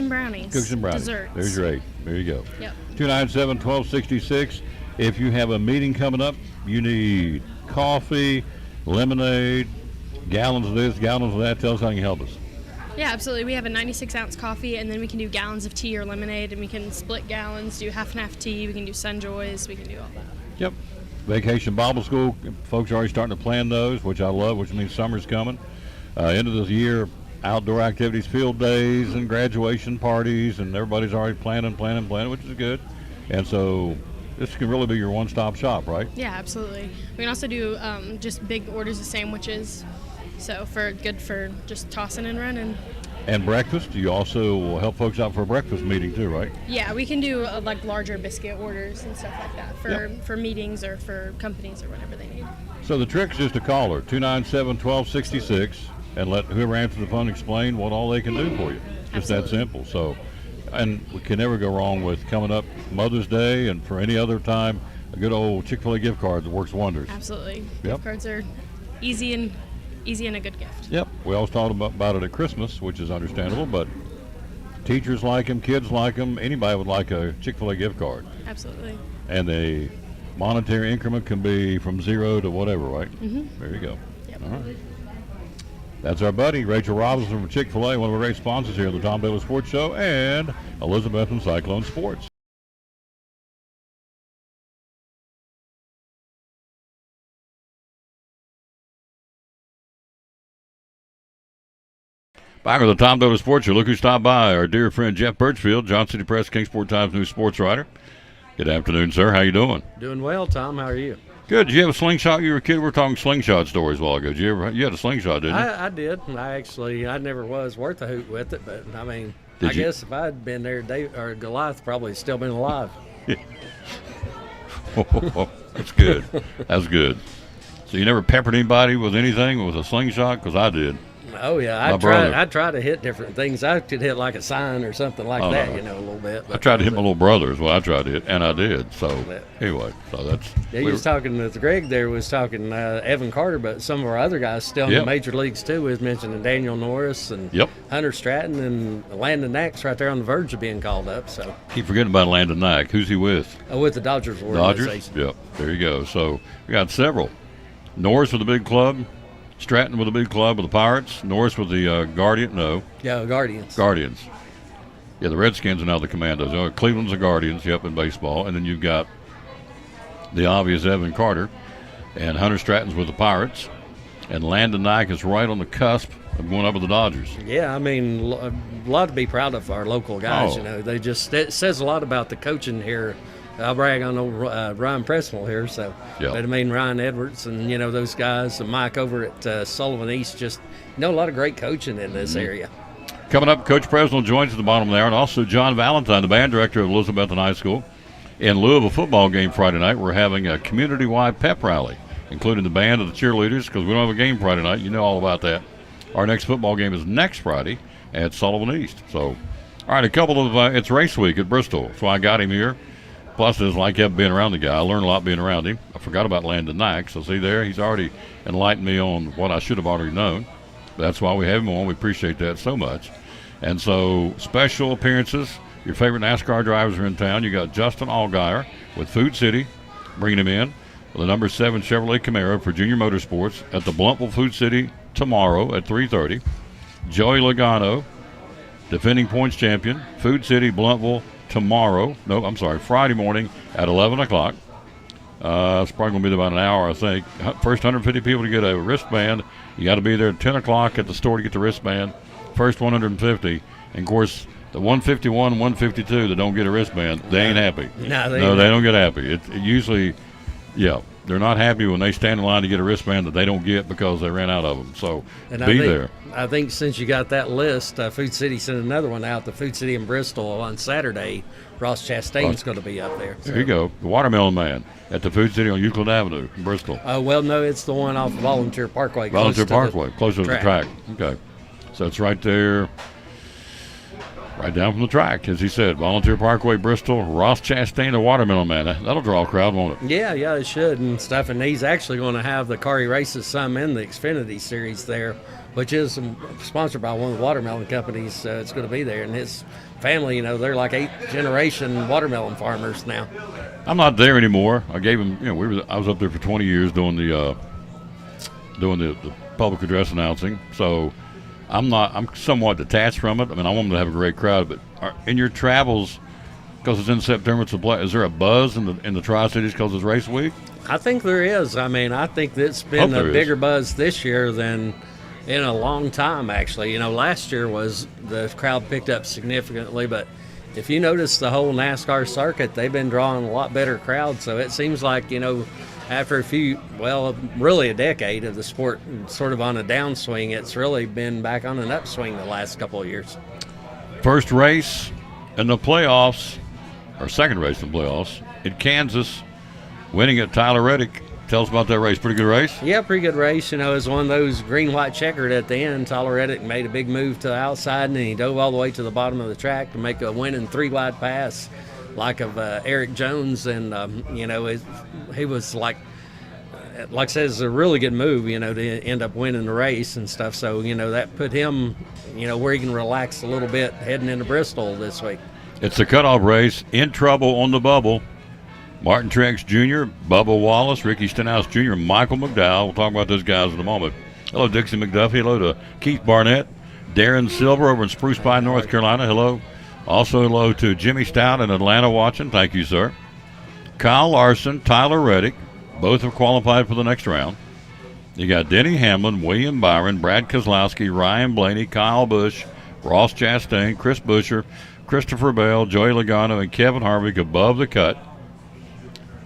and brownies. Desserts. There's your 8. There you go. Yep. 297-1266. If you have a meeting coming up, you need coffee, lemonade, gallons of this, gallons of that. Tell us how you can help us. Yeah, absolutely. We have a 96-ounce coffee, and then we can do gallons of tea or lemonade, and we can split gallons, do half and half tea. We can do Sunjoys. We can do all that. Yep. Vacation Bible School. Folks are already starting to plan those, which I love, which means summer's coming. End of the year, outdoor activities, field days, and graduation parties, and everybody's already planning, which is good. And so this can really be your one-stop shop, right? Yeah, absolutely. We can also do just big orders of sandwiches. So good for just tossing and running. And breakfast, you also help folks out for a breakfast meeting too, right? Yeah, we can do larger biscuit orders and stuff like that for meetings or for companies or whatever they need. So the trick's just to call her, 297-1266, and let whoever answers the phone explain what all they can do for you. Just that simple. So, and we can never go wrong with coming up Mother's Day and for any other time, a good old Chick-fil-A gift card that works wonders. Absolutely. Yep. Gift cards are easy and a good gift. Yep. We always talk about it at Christmas, which is understandable, but teachers like them, kids like them, anybody would like a Chick-fil-A gift card. Absolutely. And the monetary increment can be from 0 to whatever, right? Mm-hmm. There you go. Yep. All right. That's our buddy, Rachel Robinson from Chick-fil-A, one of our great sponsors here at the Tom Taylor Sports Show, and Elizabeth and Cyclone Sports. Back with the Tom Taylor Sports Show. Look who stopped by, our dear friend Jeff Birchfield, Johnson City Press, Kingsport Times News sports writer. Good afternoon, sir. How you doing? Doing well, Tom. How are you? Good. Did you have a slingshot when you were a kid? We were talking slingshot stories a while ago. You had a slingshot, didn't you? I did. I never was worth a hoot with it, but I mean, guess if I'd been there, Goliath probably still been alive. That's good. That's good. So you never peppered anybody with anything with a slingshot? Because I did. Oh yeah, I tried to hit different things. I could hit like a sign or something like that, a little bit. But I tried to hit my little brother is what I tried to hit, and I did. So anyway, so that's. Yeah, he was talking with Greg. There was talking Evan Carter, but some of our other guys still in the major leagues too. Was mentioning Daniel Norris and Hunter Stratton and Landon Knack's right there on the verge of being called up. So keep forgetting about Landon Knack. Who's he with? With the Dodgers organization. Dodgers. Yep. There you go. So we got several. Norris with a big club. Stratton with a big club with the Pirates. Norris with the Guardians. Guardians. Yeah, the Redskins are now the Commandos. Cleveland's the Guardians, in baseball. And then you've got the obvious Evan Carter. And Hunter Stratton's with the Pirates. And Landon Knack is right on the cusp of going up with the Dodgers. Yeah, I mean, a lot to be proud of our local guys. They just, it says a lot about the coaching here. I'll brag on old Ryan Presswell here. So, but I mean, Ryan Edwards and, those guys, and Mike over at Sullivan East, just, a lot of great coaching in this area. Coming up, Coach Presnell joins at the bottom there, and also John Valentine, the band director of Elizabethton High School. In lieu of a football game Friday night, we're having a community-wide pep rally, including the band of the cheerleaders, because we don't have a game Friday night. You know all about that. Our next football game is next Friday at Sullivan East. So, all right, a couple of it's race week at Bristol, so I got him here. Plus, it's like I've been around the guy. I learned a lot being around him. I forgot about Landon Knack. So, see there, he's already enlightened me on what I should have already known. That's why we have him on. We appreciate that so much. And so special appearances. Your favorite NASCAR drivers are in town. You got Justin Allgaier with Food City, bringing him in with the number 7 Chevrolet Camaro for Junior Motorsports at the Blountville Food City tomorrow at 3:30. Joey Logano, defending points champion, Food City, Blountville tomorrow. No, I'm sorry, Friday morning at 11 o'clock. It's probably going to be about an hour, I think. First 150 people to get a wristband. You got to be there at 10 o'clock at the store to get the wristband. First 150. And, of course, the 151, 152 that don't get a wristband, they ain't happy. No, they don't get happy. It usually, they're not happy when they stand in line to get a wristband that they don't get because they ran out of them. So there. I think since you got that list, Food City sent another one out. The Food City in Bristol on Saturday. Ross Chastain's going to be up there. So. There you go. The Watermelon Man at the Food City on Euclid Avenue in Bristol. Well, no, it's the one off Volunteer Parkway. Volunteer Parkway, closer to the track. Okay. So it's right there. Right down from the track, as he said, Volunteer Parkway, Bristol, Ross Chastain, the Watermelon Man. That'll draw a crowd, won't it? Yeah, it should and stuff. And he's actually going to have the car he races some in the Xfinity Series there, which is sponsored by one of the watermelon companies. It's going to be there. And his family, they're like 8th-generation watermelon farmers now. I'm not there anymore. I gave him, I was up there for 20 years doing the public address announcing. So I'm somewhat detached from it. I mean, I want them to have a great crowd, but in your travels, because it's in September, is there a buzz in the Tri-Cities because it's race week? I think there is. I mean, I think it's been a bigger buzz this year than in a long time, actually. Last year the crowd picked up significantly, but if you notice the whole NASCAR circuit, they've been drawing a lot better crowds. So it seems like, after really a decade of the sport sort of on a downswing, it's really been back on an upswing the last couple of years. First race in the playoffs, or second race in the playoffs, in Kansas, winning at Tyler Reddick. Tell us about that race. Pretty good race? Yeah, pretty good race. It was one of those green-white checkered at the end. Tyler Reddick made a big move to the outside, and he dove all the way to the bottom of the track to make a winning 3-wide pass like of Eric Jones. And, he was like I said, it's a really good move, to end up winning the race and stuff. So, that put him, where he can relax a little bit heading into Bristol this week. It's the cutoff race. In trouble on the bubble. Martin Truex Jr., Bubba Wallace, Ricky Stenhouse Jr., Michael McDowell. We'll talk about those guys in a moment. Hello, Dixie McDuffie. Hello to Keith Barnett. Darren Silver over in Spruce Pine, North Carolina. Hello. Also hello to Jimmy Stout in Atlanta watching. Thank you, sir. Kyle Larson, Tyler Reddick. Both have qualified for the next round. You got Denny Hamlin, William Byron, Brad Keselowski, Ryan Blaney, Kyle Busch, Ross Chastain, Chris Buescher, Christopher Bell, Joey Logano, and Kevin Harvick above the cut.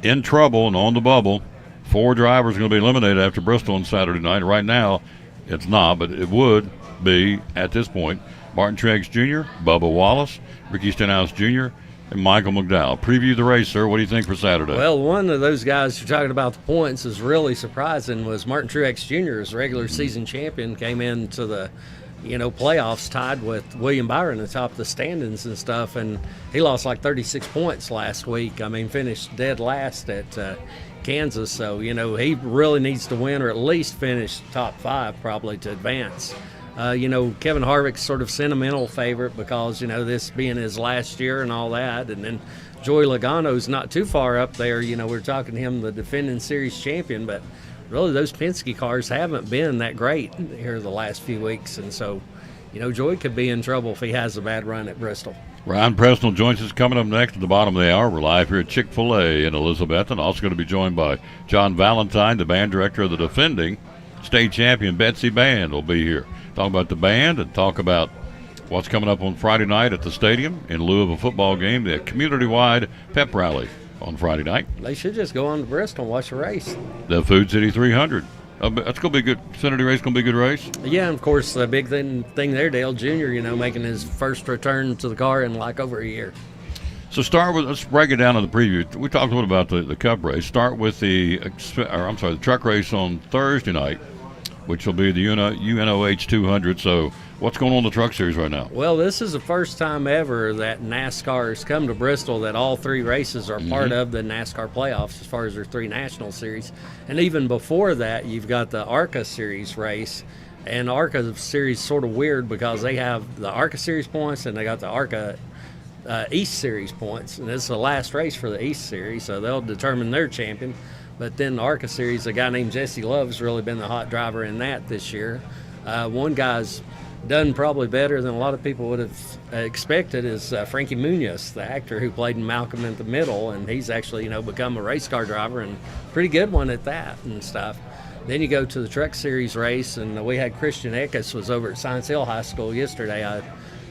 In trouble and on the bubble. 4 drivers are going to be eliminated after Bristol on Saturday night. Right now, it's not, but it would be at this point. Martin Truex Jr., Bubba Wallace, Ricky Stenhouse Jr., and Michael McDowell. Preview the race, sir. What do you think for Saturday? Well, one of those guys you're talking about the points is really surprising was Martin Truex Jr. as regular season champion, came into the playoffs tied with William Byron atop the standings and stuff, and he lost like 36 points last week. I mean, finished dead last at Kansas, so he really needs to win or at least finish top 5 probably to advance. Kevin Harvick's sort of sentimental favorite because, this being his last year and all that. And then Joey Logano's not too far up there. We're talking him the defending series champion, but really those Penske cars haven't been that great here the last few weeks. And so, Joey could be in trouble if he has a bad run at Bristol. Ryan Presnell joins us coming up next at the bottom of the hour. We're live here at Chick-fil-A in Elizabethton. Also going to be joined by John Valentine, the band director of the defending state champion Betsy Band will be here. Talk about the band and talk about what's coming up on Friday night at the stadium in lieu of a football game, the community-wide pep rally on Friday night. They should just go on to Bristol and watch the race. The Food City 300. That's going to be good. Xfinity race going to be a good race. Yeah, and of course, the big thing there, Dale Jr., making his first return to the car in like over a year. So let's break it down in the preview. We talked a little about the Cup race. Start with the truck race on Thursday night, which will be the UNOH 200. So what's going on in the truck series right now? Well, this is the first time ever that NASCAR has come to Bristol that all 3 races are part of the NASCAR playoffs as far as their 3 national series. And even before that, you've got the ARCA series race. And ARCA series sort of weird because they have the ARCA series points and they got the ARCA East Series points, and this is the last race for the East Series, so they'll determine their champion. But then the ARCA Series, a guy named Jesse Love's really been the hot driver in that this year. One guy's done probably better than a lot of people would have expected is Frankie Munoz, the actor who played Malcolm in the Middle, and he's actually, become a race car driver and pretty good one at that and stuff. Then you go to the Truck Series race, and we had Christian Eckes was over at Science Hill High School yesterday. I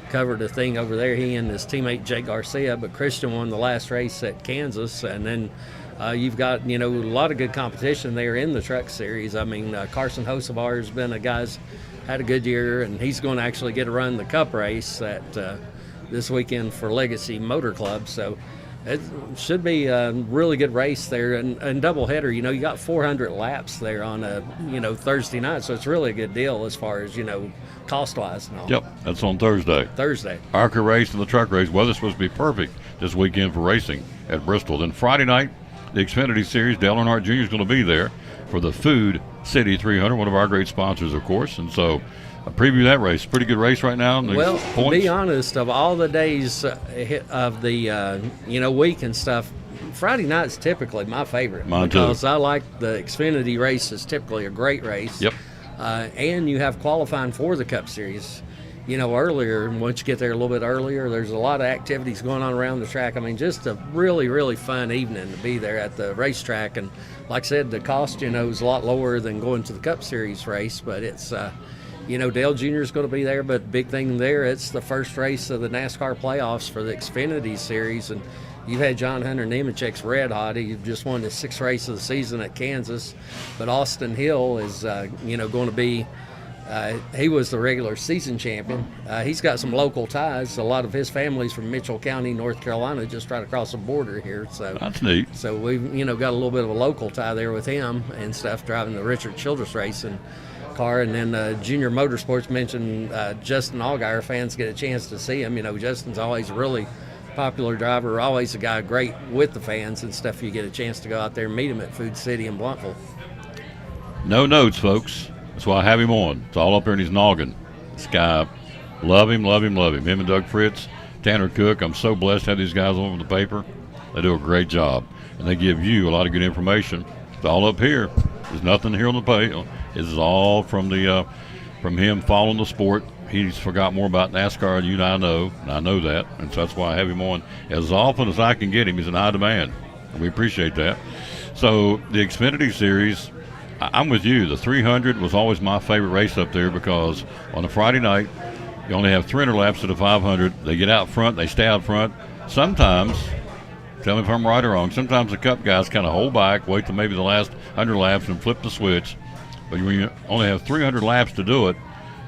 covered a thing over there, he and his teammate Jake Garcia, but Christian won the last race at Kansas. And then you've got, a lot of good competition there in the Truck Series. I mean, Carson Hocevar has been a guy's had a good year, and he's going to actually get to run the Cup race at this weekend for Legacy Motor Club. So it should be a really good race there, and doubleheader. You got 400 laps there on a Thursday night, so it's really a good deal as far as cost-wise and all. Yep, that's on Thursday. ARCA race and the truck race. Weather's supposed to be perfect this weekend for racing at Bristol. Then Friday night, the Xfinity Series. Dale Earnhardt Jr. is going to be there for the Food City 300, one of our great sponsors, of course. And so, preview that race. Pretty good race right now. Well, to be honest, of all the days of the week and stuff, Friday night's typically my favorite. Mine because too. I like the Xfinity race. Is typically a great race. Yep. And you have qualifying for the Cup Series. Earlier, once you get there a little bit earlier, there's a lot of activities going on around the track. I mean, just a really, really fun evening to be there at the racetrack. And like I said, the cost, is a lot lower than going to the Cup Series race, but it's, Dale Jr. is going to be there, but big thing there, it's the first race of the NASCAR playoffs for the Xfinity Series. And you've had John Hunter Nemechek's red hot. He just won his 6th race of the season at Kansas. But Austin Hill is, going to be, he was the regular season champion. He's got some local ties. A lot of his family's from Mitchell County, North Carolina, just right across the border here. So that's neat. So we've, got a little bit of a local tie there with him and stuff, driving the Richard Childress racing car. And then Junior Motorsports mentioned Justin Allgaier. Fans get a chance to see him. Justin's always a really popular driver, always a guy great with the fans and stuff. You get a chance to go out there and meet him at Food City in Blountville. No notes, folks. That's why I have him on. It's all up there in his noggin. This guy, love him, love him, love him. Him and Doug Fritz, Tanner Cook. I'm so blessed to have these guys on the paper. They do a great job. And they give you a lot of good information. It's all up here. There's nothing here on the page. This is all from from him following the sport. He's forgot more about NASCAR than you and I know, and I know that. And so that's why I have him on as often as I can get him. He's in high demand. And we appreciate that. So the Xfinity Series, I'm with you. The 300 was always my favorite race up there because on a Friday night, you only have 300 laps to the 500. They get out front. They stay out front. Sometimes, tell me if I'm right or wrong, sometimes the Cup guys kind of hold back, wait till maybe the last 100 laps and flip the switch. But when you only have 300 laps to do it,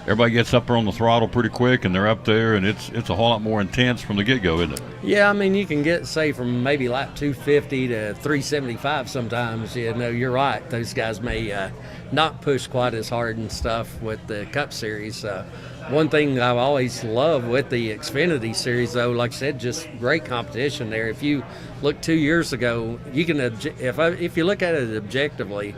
everybody gets up there on the throttle pretty quick, and they're up there, and it's a whole lot more intense from the get-go, isn't it? Yeah, I mean, you can get, say, from maybe lap 250 to 375 sometimes. You're right. Those guys may not push quite as hard and stuff with the Cup Series. One thing I've always loved with the Xfinity Series, though, like I said, just great competition there. If you look 2 years ago, you can if you look at it objectively,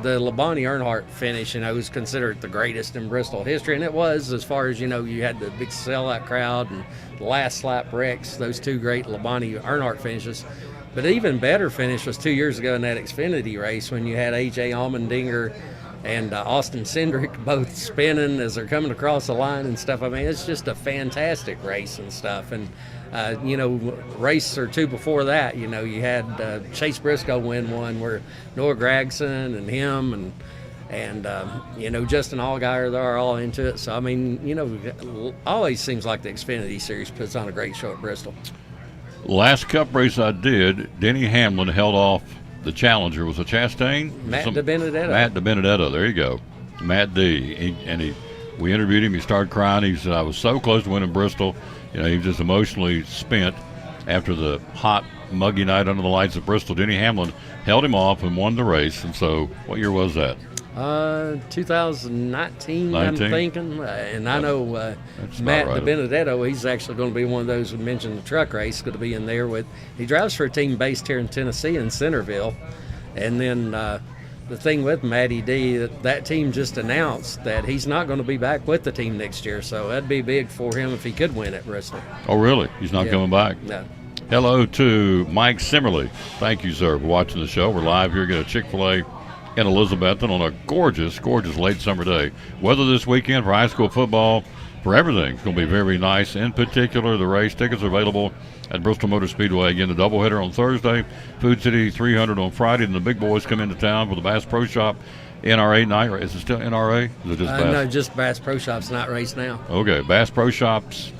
the Labonte Earnhardt finish, was considered the greatest in Bristol history, and it was, as far as, you had the big sellout crowd and the last lap wrecks, those two great Labonte Earnhardt finishes. But an even better finish was 2 years ago in that Xfinity race when you had A.J. Allmendinger and Austin Cindric both spinning as they're coming across the line and stuff. I mean, it's just a fantastic race and stuff. And race or two before that, you had Chase Briscoe win one where Noah Gragson and him and Justin Allgaier, they're all into it. So, I mean, always seems like the Xfinity Series puts on a great show at Bristol. Last Cup race I did, Denny Hamlin held off the challenger. Was it Chastain? Matt DiBenedetto. Matt DiBenedetto, there you go. Matt D. We interviewed him. He started crying. He said, I was so close to winning Bristol. He was just emotionally spent after the hot, muggy night under the lights of Bristol. Denny Hamlin held him off and won the race. And so, what year was that? 2019, I'm thinking. And I know Matt DiBenedetto, he's actually going to be one of those who mentioned the truck race, going to be in there with. He drives for a team based here in Tennessee in Centerville. And then the thing with Matty D, that team just announced that he's not going to be back with the team next year. So that'd be big for him if he could win at Bristol. Oh, really? He's not coming back? No. Hello to Mike Simmerly. Thank you, sir, for watching the show. We're live here at Chick-fil-A in Elizabethton on a gorgeous, gorgeous late summer day. Weather this weekend for high school football, for everything, it's going to be very nice. In particular, the race tickets are available at Bristol Motor Speedway. Again, the doubleheader on Thursday, Food City 300 on Friday, and the big boys come into town for the Bass Pro Shop NRA night race. Is it still NRA? Is it just Bass? No, just Bass Pro Shop's night race now. Okay, Bass Pro Shops.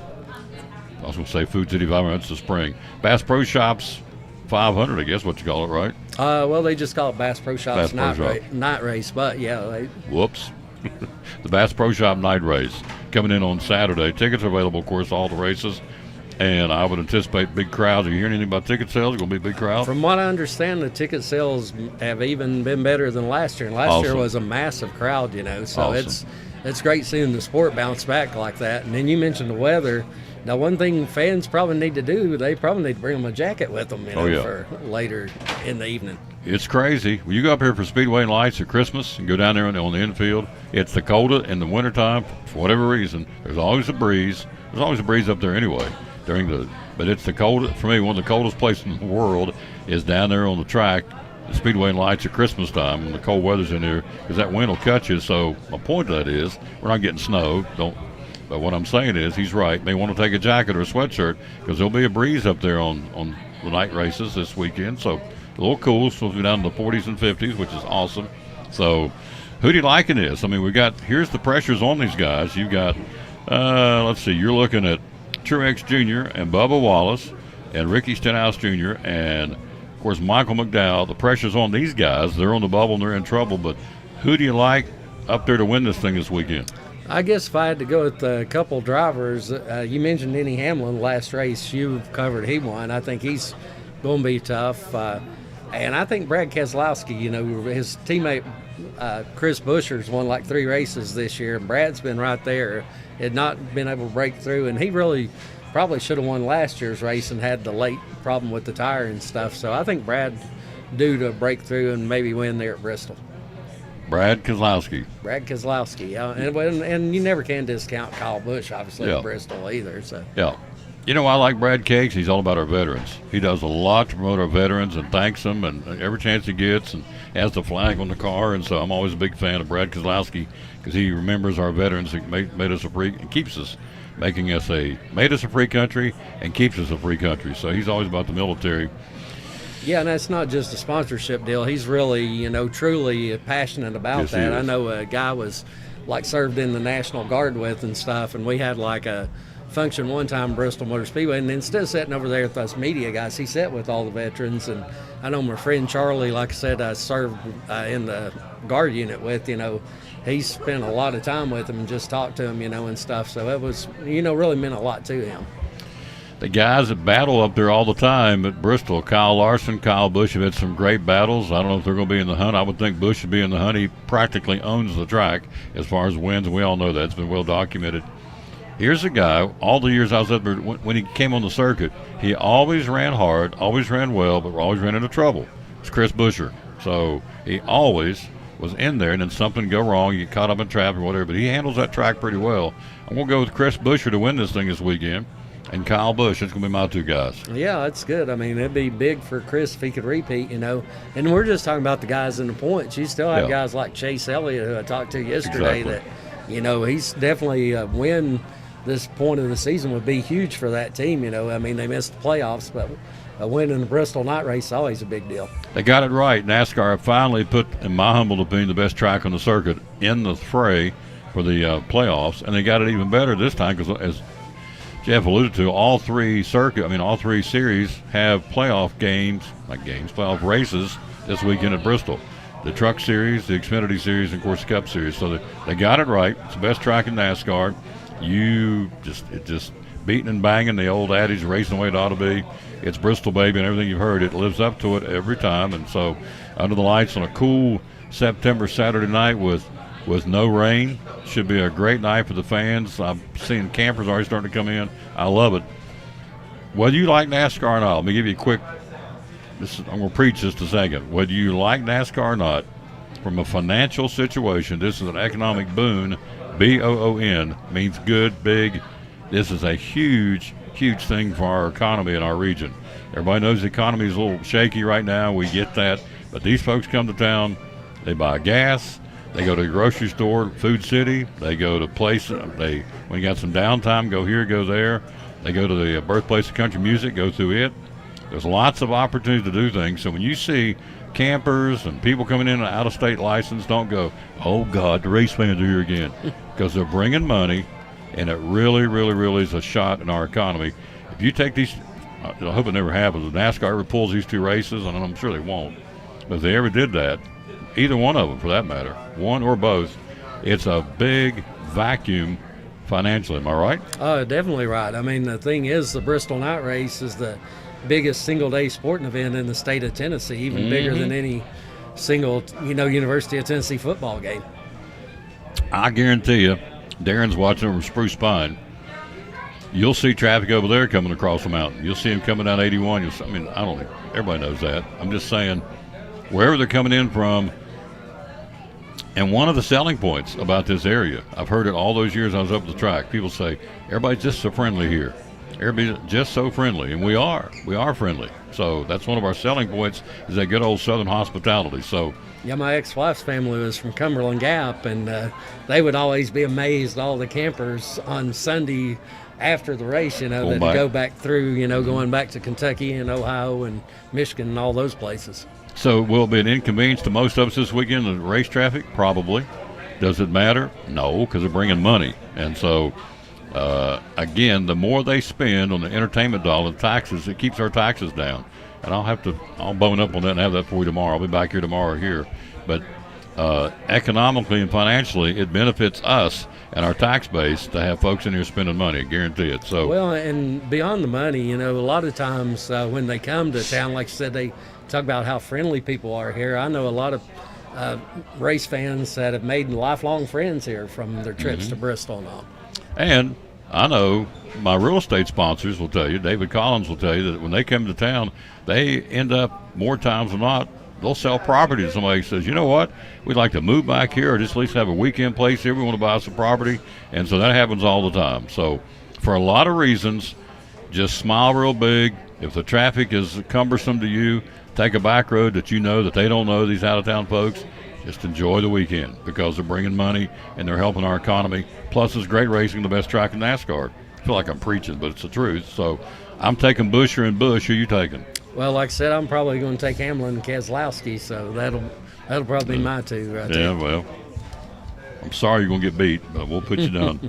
I was going to say Food City 500. That's the spring. Bass Pro Shops 500, I guess what you call it, right? Well, they just call it Bass Pro Shops Bass night race, but yeah. Whoops. The Bass Pro Shop night race coming in on Saturday. Tickets are available, of course, all the races. And I would anticipate big crowds. Are you hearing anything about ticket sales? Going to be a big crowd? From what I understand, the ticket sales have even been better than last year. And last year was a massive crowd, So it's great seeing the sport bounce back like that. And then you mentioned the weather. Now, one thing fans probably need to do, they probably need to bring them a jacket with them, for later in the evening. It's crazy. When you go up here for Speedway and Lights at Christmas and go down there on the infield, it's the coldest in the wintertime. For whatever reason, there's always a breeze. There's always a breeze up there anyway. But it's the coldest, for me, one of the coldest places in the world is down there on the track, the Speedway and Lights at Christmas time when the cold weather's in there, because that wind will cut you. So my point of that is we're not getting snow. But what I'm saying is he's right. May want to take a jacket or a sweatshirt because there'll be a breeze up there on the night races this weekend. So a little cool. So we'll be down in the 40s and 50s, which is awesome. So who do you like in this? I mean, here's the pressures on these guys. You've got, let's see, you're looking at Truex Jr. and Bubba Wallace and Ricky Stenhouse Jr. and, of course, Michael McDowell. The pressure's on these guys. They're on the bubble and they're in trouble. But who do you like up there to win this thing this weekend? I guess if I had to go with a couple drivers, you mentioned Denny Hamlin last race. You've covered he won. I think he's going to be tough. And I think Brad Keselowski, his teammate Chris Buescher's won like 3 races this year. And Brad's been right there, had not been able to break through. And he really probably should have won last year's race and had the late problem with the tire and stuff. So I think Brad due to break through and maybe win there at Bristol. Brad Keselowski, and you never can discount Kyle Busch, obviously, at Bristol either. So yeah, I like Brad Cakes. He's all about our veterans. He does a lot to promote our veterans and thanks them, and every chance he gets, and has the flag on the car. And so I'm always a big fan of Brad Keselowski because he remembers our veterans that made us a free and keeps us, made us a free country and keeps us a free country. So he's always about the military. Yeah, and that's not just a sponsorship deal. He's really, truly passionate about that. I know a guy was served in the National Guard with and stuff, and we had a function one time in Bristol Motor Speedway, and instead of sitting over there with us media guys, he sat with all the veterans. And I know my friend Charlie, like I said, I served in the Guard unit with, he spent a lot of time with him and just talked to him, and stuff. So it was, really meant a lot to him. The guys that battle up there all the time at Bristol, Kyle Larson, Kyle Busch, have had some great battles. I don't know if they're going to be in the hunt. I would think Busch should be in the hunt. He practically owns the track as far as wins, and we all know that. It's been well documented. Here's a guy, all the years I was up there, when he came on the circuit, he always ran hard, always ran well, but always ran into trouble. It's Chris Buescher. So he always was in there, and then something go wrong, you get caught up in traffic or whatever, but he handles that track pretty well. I'm going to go with Chris Buescher to win this thing this weekend. And Kyle Busch, it's going to be my 2 guys. Yeah, that's good. I mean, it'd be big for Chris if he could repeat, And we're just talking about the guys in the points. You still have guys like Chase Elliott, who I talked to yesterday, that, he's definitely a win this point of the season would be huge for that team. I mean, they missed the playoffs, but a win in the Bristol night race is always a big deal. They got it right. NASCAR finally put, in my humble opinion, the best track on the circuit in the fray for the playoffs, and they got it even better this time because, as Jeff alluded to, all 3 series have playoff playoff races this weekend at Bristol. The Truck Series, the Xfinity Series, and of course the Cup Series. So they got it right. It's the best track in NASCAR. It just beating and banging, the old adage, racing the way it ought to be. It's Bristol, baby, and everything you've heard, it lives up to it every time. And so under the lights on a cool September Saturday night with no rain, should be a great night for the fans. I'm seeing campers already starting to come in. I love it. Whether you like NASCAR or not, let me give you a quick, I'm going to preach just a second. Whether you like NASCAR or not, from a financial situation. This is an economic boon. B-O-O-N means good, big. This is a huge, huge thing for our economy in our region. Everybody knows the economy is a little shaky right now. We get that. But these folks come to town. They buy gas. They go to the grocery store, Food City. They go to places. When you got some downtime, go here, go there. They go to the birthplace of country music, go through it. There's lots of opportunities to do things. So when you see campers and people coming in out of state license, don't go, oh God, the race fans are here again, because they're bringing money, and it really, really, really is a shot in our economy. If you take these, I hope it never happens, if NASCAR ever pulls these two races, and I'm sure they won't, but if they ever did that, either one of them for that matter, one or both, it's a big vacuum financially. Am I right? Oh, definitely right. I mean, the thing is, the Bristol Night Race is the biggest single-day sporting event in the state of Tennessee, even bigger than any single, University of Tennessee football game. I guarantee you, Darren's watching over Spruce Pine. You'll see traffic over there coming across the mountain. You'll see him coming down 81. I don't think everybody knows that. I'm just saying, wherever they're coming in from. And one of the selling points about this area, I've heard it all those years I was up at the track. People say, everybody's just so friendly here. Everybody's just so friendly. And we are friendly. So that's one of our selling points, is that good old Southern hospitality. So yeah, my ex-wife's family was from Cumberland Gap, and they would always be amazed, all the campers on Sunday after the race, that go back through, going back to Kentucky and Ohio and Michigan and all those places. So will it be an inconvenience to most of us this weekend, the race traffic? Probably. Does it matter? No, because they're bringing money. And so, again, the more they spend on the entertainment dollar, the taxes, it keeps our taxes down. And I'll bone up on that and have that for you tomorrow. I'll be back here tomorrow here. But economically and financially, it benefits us and our tax base to have folks in here spending money. I guarantee it. So well, and beyond the money, a lot of times when they come to town, like I said, they talk about how friendly people are here. I know a lot of race fans that have made lifelong friends here from their trips to Bristol and all. And I know my real estate sponsors will tell you, David Collins will tell you, that when they come to town, they end up more times than not, they'll sell property to somebody who says, you know what, we'd like to move back here or just at least have a weekend place here. We want to buy some property. And so that happens all the time. So for a lot of reasons, just smile real big. If the traffic is cumbersome to you, take a back road that that they don't know, these out-of-town folks. Just enjoy the weekend, because they're bringing money and they're helping our economy. Plus, it's great racing, the best track in NASCAR. I feel like I'm preaching, but it's the truth. So I'm taking Busher and Bush. Who are you taking? Well, like I said, I'm probably going to take Hamlin and Keselowski, so that'll probably be my two right there. Yeah, well, I'm sorry you're going to get beat, but we'll put you down.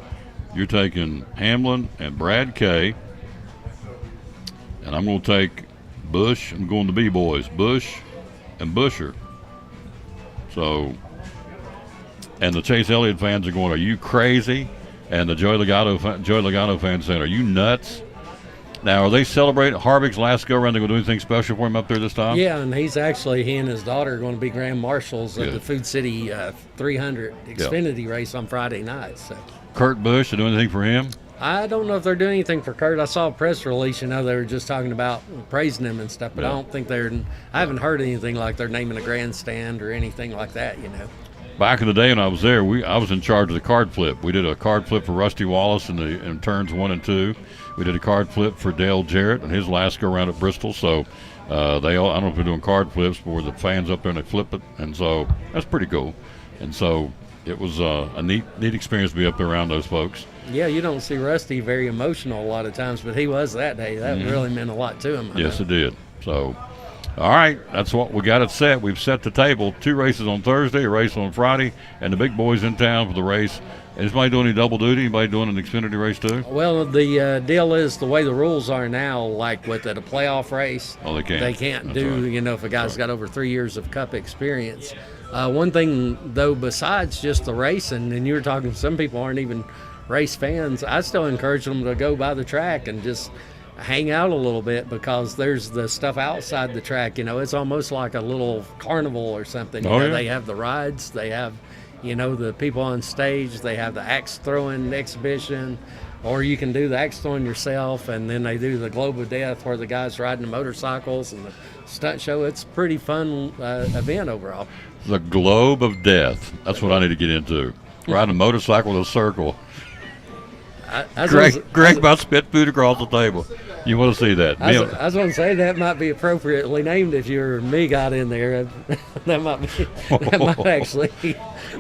You're taking Hamlin and Brad Kay, and I'm going to take Bush. I'm going to B-Boys, Bush and Busher. So, and the Chase Elliott fans are going, are you crazy? And the Joey Logano fans saying, are you nuts? Now, are they celebrating Harvick's last go-around? They're going to do anything special for him up there this time? Yeah, and he and his daughter are going to be grand marshals at the Food City 300 Xfinity race on Friday night. So, Kurt Busch, to do anything for him? I don't know if they're doing anything for Kurt. I saw a press release, they were just talking about praising him and stuff, but I don't think I haven't heard anything like they're naming a grandstand or anything like that, Back in the day when I was there, I was in charge of the card flip. We did a card flip for Rusty Wallace in turns 1 and 2. We did a card flip for Dale Jarrett in his last go-around at Bristol. So I don't know if they're doing card flips, but where the fans up there and they flip it. And so that's pretty cool. And so it was a neat experience to be up there around those folks. Yeah, you don't see Rusty very emotional a lot of times, but he was that day. That really meant a lot to him. Yes, it did. So, all right, that's what we got it set. We've set the table. 2 races on Thursday, a race on Friday, and the big boys in town for the race. Is anybody doing any double duty? Anybody doing an Xfinity race too? Well, the deal is, the way the rules are now, like with a playoff race, they can't do, if a guy's got over 3 years of Cup experience. One thing, though, besides just the racing, and you were talking, some people aren't even race fans, I still encourage them to go by the track and just hang out a little bit, because there's the stuff outside the track. It's almost like a little carnival or something. They have the rides, they have the people on stage, they have the axe throwing exhibition, or you can do the Axstone yourself, and then they do the Globe of Death where the guys riding the motorcycles and the stunt show. It's a pretty fun event overall. The Globe of Death. That's what I need to get into. Riding a motorcycle in a circle. Greg about spit food across the table. You want to see that? I was going to say that might be appropriately named if your me got in there. that might actually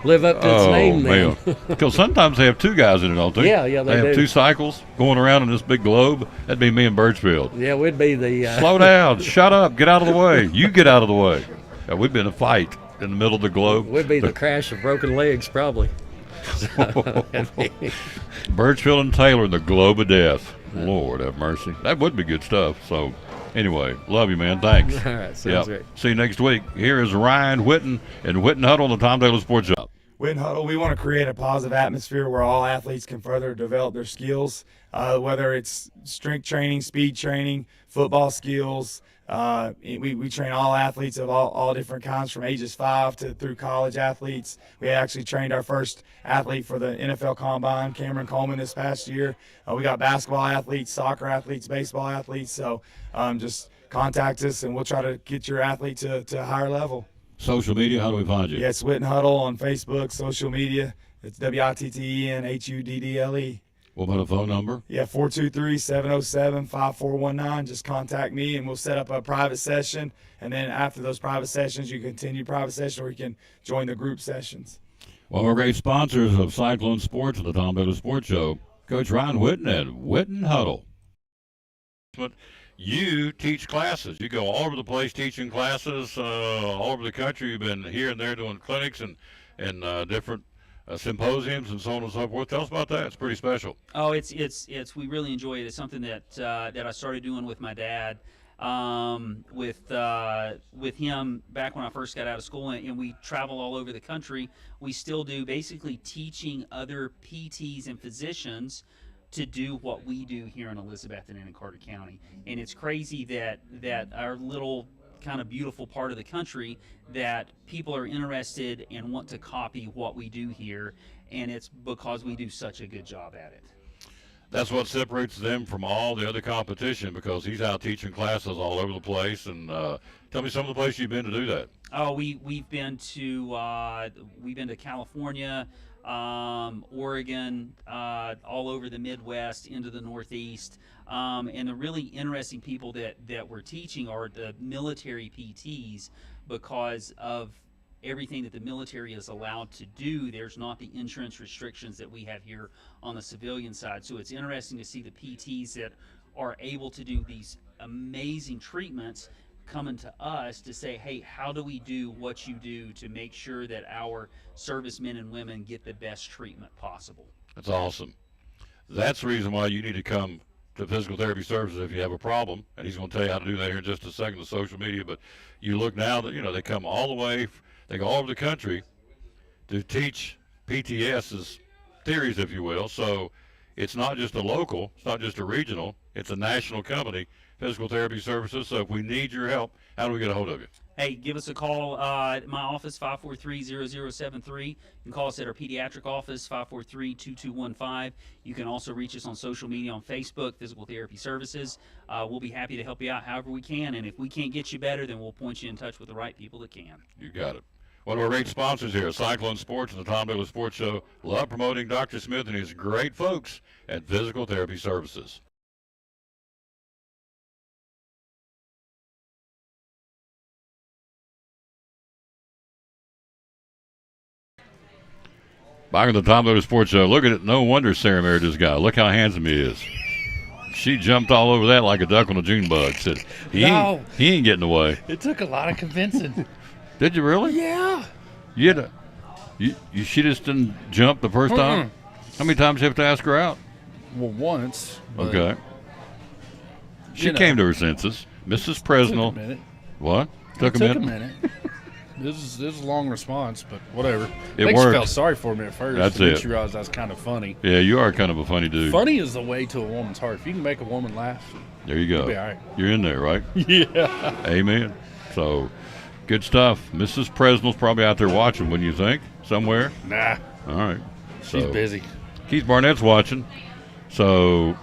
live up to its name then. Because sometimes they have two guys in it, don't they? Yeah, they have do. Two cycles going around in this big globe. That'd be me and Birchfield. Yeah, we'd be the. Slow down! Shut up! Get out of the way! You get out of the way! Yeah, we'd be in a fight in the middle of the globe. We'd be the crash of broken legs, probably. Birchfield and Taylor in the Globe of Death. Lord have mercy. That would be good stuff. So, anyway, love you, man. Thanks. All right, sounds great. See you next week. Here is Ryan Whitten and Whitten Huddle on the Tom Taylor Sports Show. Whitten Huddle, we want to create a positive atmosphere where all athletes can further develop their skills, whether it's strength training, speed training, football skills. We train all athletes of all different kinds from ages 5 through college athletes. We actually trained our first athlete for the NFL Combine, Cameron Coleman, this past year. We got basketball athletes, soccer athletes, baseball athletes. So just contact us, and we'll try to get your athlete to a higher level. Social media, how do we find you? Yeah, it's Whitten Huddle on Facebook, social media. It's WITTENHUDDLE. What about a phone number? Yeah, 423-707-5419. Just contact me, and we'll set up a private session. And then after those private sessions, you continue private session, or you can join the group sessions. Well, we're great sponsors of Cyclone Sports and the Tom Taylor Sports Show. Coach Ryan Whitten at Whitten Huddle. But you teach classes. You go all over the place teaching classes, all over the country. You've been here and there doing clinics and different symposiums and so on and so forth. Tell us about that. It's pretty special. Oh, it's we really enjoy it. It's something that I started doing with my dad, with him back when I first got out of school, and we travel all over the country. We still do, basically teaching other PTs and physicians to do what we do here in Elizabethton and in Carter County. And it's crazy that our little kind of beautiful part of the country, that people are interested and want to copy what we do here, and it's because we do such a good job at it. That's what separates them from all the other competition, because he's out teaching classes all over the place. And tell me some of the places you've been to do that. Oh, we've been to California, Oregon, all over the Midwest, into the Northeast. And the really interesting people that we're teaching are the military PTs, because of everything that the military is allowed to do. There's not the insurance restrictions that we have here on the civilian side. So it's interesting to see the PTs that are able to do these amazing treatments coming to us to say, hey, how do we do what you do to make sure that our servicemen and women get the best treatment possible? That's awesome. That's the reason why you need to come to Physical Therapy Services if you have a problem, and he's going to tell you how to do that here in just a second, the social media. But you look now that, they come all the way, they go all over the country to teach PTS's theories, if you will. So it's not just a local, it's not just a regional, it's a national company, Physical Therapy Services. So if we need your help, how do we get a hold of you? Hey, give us a call at my office, 543-0073. You can call us at our pediatric office, 543-2215. You can also reach us on social media on Facebook, Physical Therapy Services. We'll be happy to help you out however we can, and if we can't get you better, then we'll point you in touch with the right people that can. You got it. One of our great sponsors here, Cyclone Sports and the Tom Taylor Sports Show. Love promoting Dr. Smith and his great folks at Physical Therapy Services. Back on the Tom Taylor Sports Show. Look at it. No wonder Sarah married this guy. Look how handsome he is. She jumped all over that like a duck on a June bug. Said, he ain't getting away. It took a lot of convincing. Did you really? Yeah. She just didn't jump the first time? How many times did you have to ask her out? Well, once. Okay. She came to her senses. Mrs. Presnell. Took a minute. What? Took a minute. This is a long response, but whatever. It Makes worked. you felt sorry for me at first. That's it. Makes you realize I was kind of funny. Yeah, you are kind of a funny dude. Funny is the way to a woman's heart. If you can make a woman laugh, there you go. You'll be all right. You're in there, right? Yeah. Amen. So, good stuff. Mrs. Presnell's probably out there watching, wouldn't you think? Somewhere? Nah. All right. She's busy. Keith Barnett's watching. So,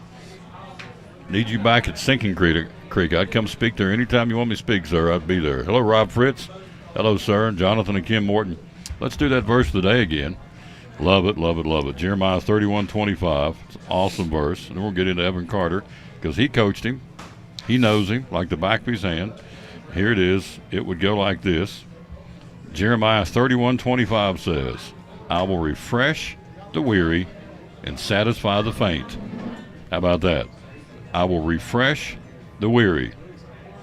need you back at Sinking Creek. I'd come speak there anytime you want me to speak, sir. I'd be there. Hello, Rob Fritz. Hello, sir. Jonathan and Kim Morton. Let's do that verse of the day again. Love it, love it, love it. Jeremiah 31:25. It's an awesome verse. And then we'll get into Evan Carter because he coached him. He knows him like the back of his hand. Here it is. It would go like this. Jeremiah 31:25 says, I will refresh the weary and satisfy the faint. How about that? I will refresh the weary,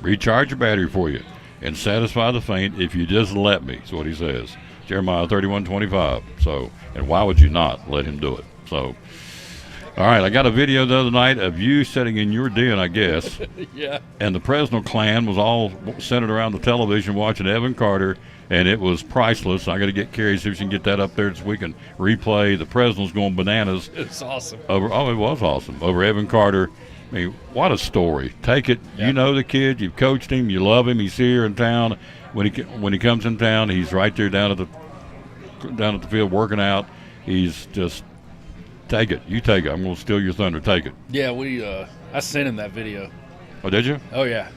recharge your battery for you, and satisfy the faint if you just let me. That's what he says. Jeremiah 31:25. So, and why would you not let him do it? So, all right, I got a video the other night of you sitting in your den, I guess. Yeah. And the Presnell clan was all centered around the television watching Evan Carter, and it was priceless. I got to get Carrie, see if she can get that up there so we can replay. The Presnell's going bananas. It's awesome. It was awesome. Over Evan Carter. I mean, what a story. Take it. Yeah. You know the kid. You've coached him. You love him. He's here in town. When he comes in town, he's right there down at the field working out. He's just take it. You take it. I'm going to steal your thunder. Take it. Yeah, I sent him that video. Oh, did you? Oh yeah,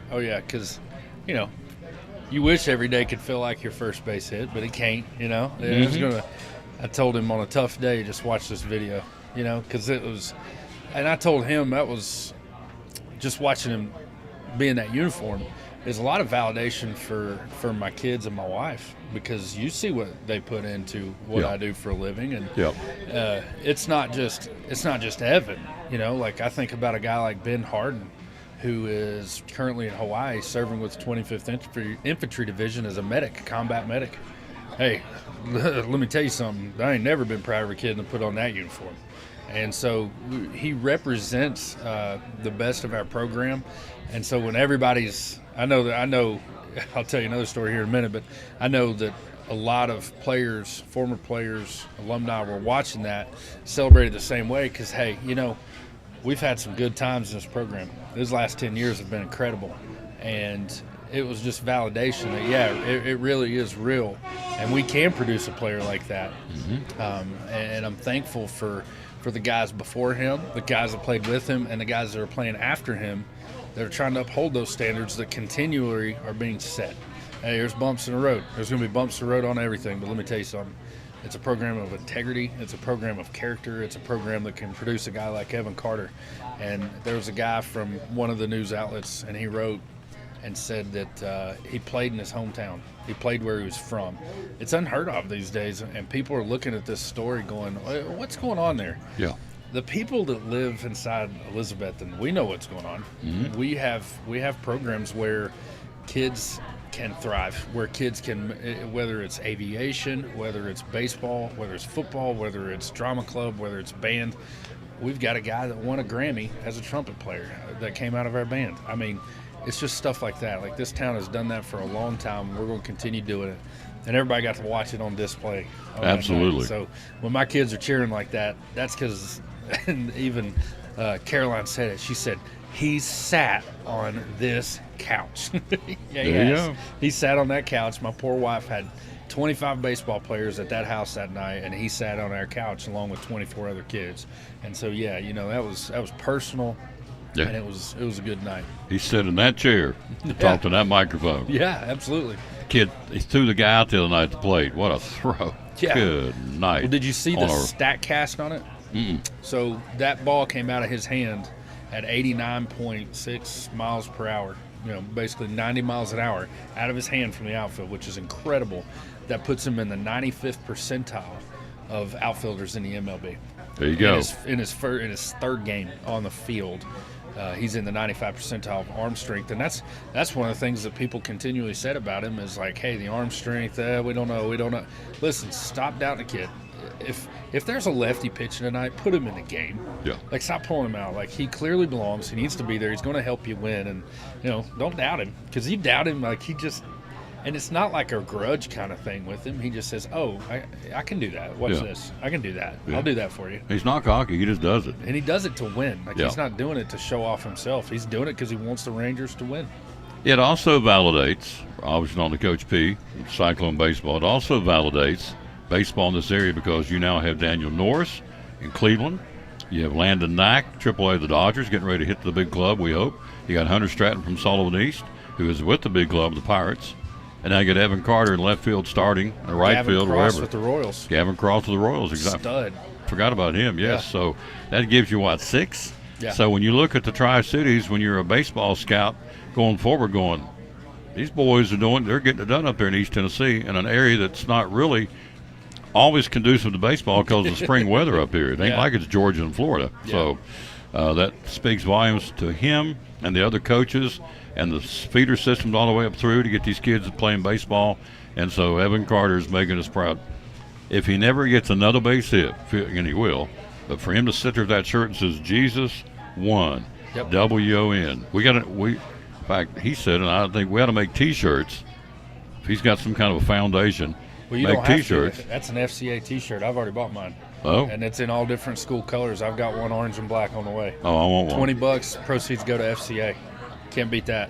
because you wish every day could feel like your first base hit, but it can't. Mm-hmm. I told him on a tough day, just watch this video. Because it was. And I told him that was just watching him be in that uniform is a lot of validation for my kids and my wife, because you see what they put into what I do for a living, and it's not just Evan. Like I think about a guy like Ben Harden, who is currently in Hawaii serving with the 25th Infantry Division as a medic, combat medic. Hey, let me tell you something. I ain't never been proud of a kid to put on that uniform. And so he represents the best of our program. And so when everybody's – I know I'll tell you another story here in a minute, but I know that a lot of players, former players, alumni were watching that, celebrated the same way because, hey, we've had some good times in this program. These last 10 years have been incredible. And it was just validation that, it really is real. And we can produce a player like that. Mm-hmm. And I'm thankful for the guys before him, the guys that played with him, and the guys that are playing after him that are trying to uphold those standards that continually are being set. Hey, there's bumps in the road. There's going to be bumps in the road on everything, but let me tell you something. It's a program of integrity. It's a program of character. It's a program that can produce a guy like Evan Carter. And there was a guy from one of the news outlets, and he wrote and said that he played in his hometown. He played where he was from. It's unheard of these days, and people are looking at this story going, what's going on there? Yeah. The people that live inside Elizabethton, we know what's going on. Mm-hmm. We have programs where kids can thrive, where kids can, whether it's aviation, whether it's baseball, whether it's football, whether it's drama club, whether it's band. We've got a guy that won a Grammy as a trumpet player that came out of our band. I mean, it's just stuff like that. Like, this town has done that for a long time. We're going to continue doing it. And everybody got to watch it on display. Absolutely. So when my kids are cheering like that, that's because, and even Caroline said it, she said, he sat on this couch. Yeah, there you go. He sat on that couch. My poor wife had 25 baseball players at that house that night, and he sat on our couch along with 24 other kids. And so, that was personal. Yeah. And it was a good night. He sat in that chair to talk to that microphone. Yeah, absolutely. Kid, he threw the guy out the other night at the plate. What a throw. Yeah. Good night. Well, did you see the stat cast on it? Mm-mm. So that ball came out of his hand at 89.6 miles per hour, basically 90 miles an hour out of his hand from the outfield, which is incredible. That puts him in the 95th percentile of outfielders in the MLB. There you go. In his third game on the field. He's in the 95th percentile of arm strength, and that's one of the things that people continually said about him is like, hey, the arm strength, we don't know. Listen, stop doubting the kid. If there's a lefty pitching tonight, put him in the game. Yeah. Like, stop pulling him out. Like, he clearly belongs. He needs to be there. He's going to help you win, and don't doubt him, because you doubt him, like he just. And it's not like a grudge kind of thing with him. He just says, oh, I can do that. Watch this. I can do that. Yeah. I'll do that for you. He's not cocky. He just does it. And he does it to win. Like, he's not doing it to show off himself. He's doing it because he wants the Rangers to win. It also validates, obviously on the Coach P, Cyclone baseball, it also validates baseball in this area because you now have Daniel Norris in Cleveland. You have Landon Knack, AAA of the Dodgers, getting ready to hit the big club, we hope. You got Hunter Stratton from Sullivan East, who is with the big club, the Pirates. And now you got Evan Carter in left field starting, or right Gavin field, Cross wherever. with the Royals. Gavin Cross with the Royals, exactly. Stud. Forgot about him, yes. Yeah. So that gives you, what, 6? Yeah. So when you look at the Tri-Cities, when you're a baseball scout going forward, going, these boys they're getting it done up there in East Tennessee in an area that's not really always conducive to baseball because of the spring weather up here. It ain't like it's Georgia and Florida. Yeah. So that speaks volumes to him and the other coaches and the feeder systems all the way up through to get these kids playing baseball. And so Evan Carter is making us proud. If he never gets another base hit, and he will, but for him to sit there with that shirt and says, Jesus won, yep. W-O-N. In fact, he said, and I think we ought to make T-shirts. If he's got some kind of a foundation, well, you make don't have T-shirts. To. That's an FCA T-shirt. I've already bought mine. Oh. And it's in all different school colors. I've got one orange and black on the way. Oh, I want one. $20. Proceeds go to FCA. Can't beat that.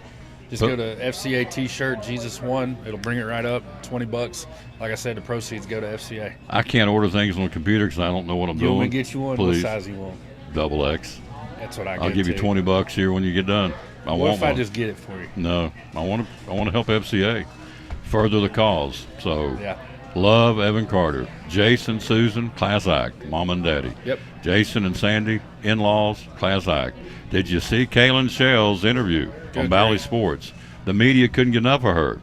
Just go to FCA T-shirt, Jesus won. It'll bring it right up. $20. Like I said, the proceeds go to FCA. I can't order things on the computer because I don't know what I'm doing. You want me to get you one? Please. What size you want? XX. That's what I get. I'll give you $20 here when you get done. What if I just get it for you? No, I want to help FCA further the cause. So yeah. Love Evan Carter, Jason, Susan, class act, mom and daddy. Yep. Jason and Sandy, in-laws, class act. Did you see Kaylin Shell's interview on Bally Sports? The media couldn't get enough of her.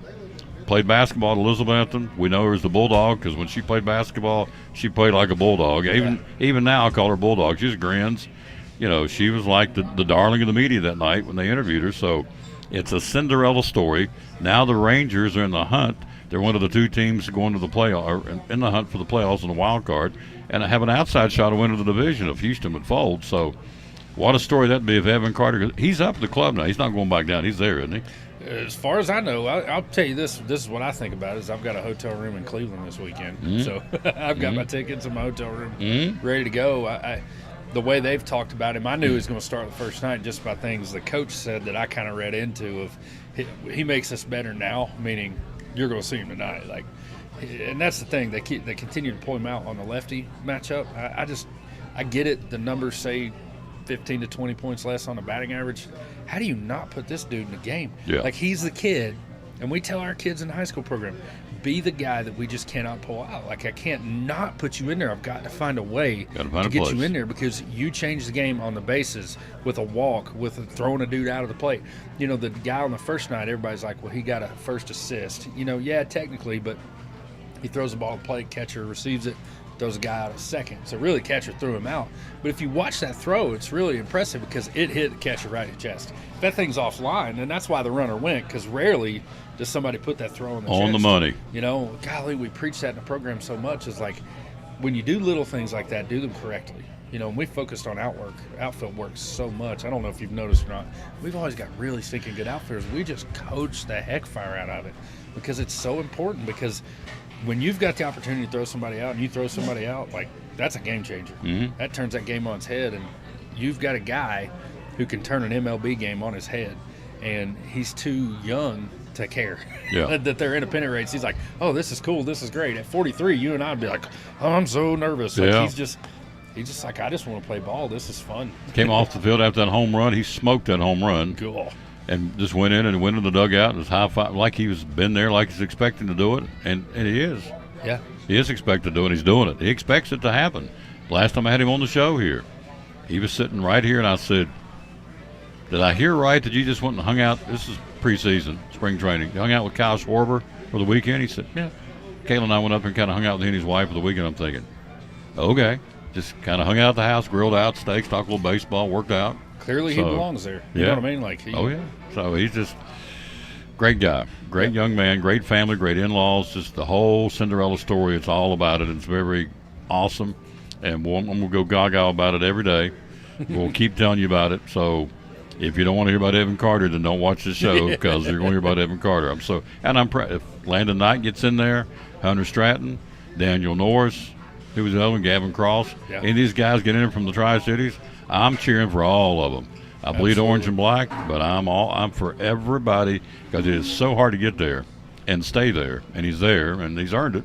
Played basketball at Elizabethton. We know her as the Bulldog because when she played basketball, she played like a Bulldog. Even now, I call her Bulldog. She just grins. You know, she was like the darling of the media that night when they interviewed her. So it's a Cinderella story. Now the Rangers are in the hunt. They're one of the two teams going to the playoff, or in the hunt for the playoffs in the wild card, and have an outside shot of winning the division if Houston would fold. So what a story that'd be if Evan Carter. He's up at the club now. He's not going back down. He's there, isn't he? As far as I know, I'll tell you this. This is what I think about it, is I've got a hotel room in Cleveland this weekend. Mm-hmm. So I've got my tickets in my hotel room ready to go. The way they've talked about him, I knew he was going to start the first night just by things the coach said that I kind of read into. Of he makes us better now, meaning you're going to see him tonight. Like, and that's the thing. They continue to pull him out on the lefty matchup. I get it. The numbers say 15 to 20 points less on the batting average. How do you not put this dude in the game? Yeah. Like, he's the kid, and we tell our kids in the high school program, be the guy that we just cannot pull out. Like, I can't not put you in there. I've got to find a way to get you in there because you change the game on the bases with a walk, with throwing a dude out of the plate. You know, the guy on the first night, everybody's like, well, he got a first assist. You know, yeah, technically, but he throws the ball to the plate, catcher receives it, throws a guy out of second. So really, catcher threw him out. But if you watch that throw, it's really impressive because it hit the catcher right in the chest. If that thing's offline, and that's why the runner went, because rarely does somebody put that throw in the chest. On the money. You know, golly, we preach that in the program so much. Is like, when you do little things like that, do them correctly. You know, and we focused on outfield work so much. I don't know if you've noticed or not. We've always got really stinking good outfielders. We just coach the heck fire out of it because it's so important. Because when you've got the opportunity to throw somebody out and you throw somebody out, like, that's a game changer. Mm-hmm. That turns that game on its head, and you've got a guy who can turn an MLB game on his head, and he's too young to care that they're independent rates. He's like, oh, this is cool, this is great. At 43, you and I'd be like, oh, I'm so nervous. Like, he's just like, I just want to play ball. This is fun. Came off the field after that home run. He smoked that home run. Cool. And just went in and went in the dugout and was high five like he was been there, like he's expecting to do it, and he is. Yeah. He is expected to do it. He's doing it. He expects it to happen. Last time I had him on the show here, he was sitting right here, and I said, did I hear right that you just went and hung out? This is preseason, spring training. You hung out with Kyle Schwarber for the weekend? He said, yeah. Kayla and I went up and kind of hung out with him and his wife for the weekend. I'm thinking, okay. Just kind of hung out at the house, grilled out steaks, talked a little baseball, worked out. Clearly he belongs there. You know what I mean? Like, So he's just great guy, great young man, great family, great in-laws. Just the whole Cinderella story. It's all about it. It's very awesome, and I'm going to go gaga about it every day. We'll keep telling you about it. So if you don't want to hear about Evan Carter, then don't watch the show because you're going to hear about Evan Carter. If Landon Knight gets in there, Hunter Stratton, Daniel Norris, who was the other one, Gavin Cross, any of these guys get in from the Tri-Cities, I'm cheering for all of them. I bleed orange and black, but I'm for everybody because it is so hard to get there and stay there, and he's there, and he's earned it.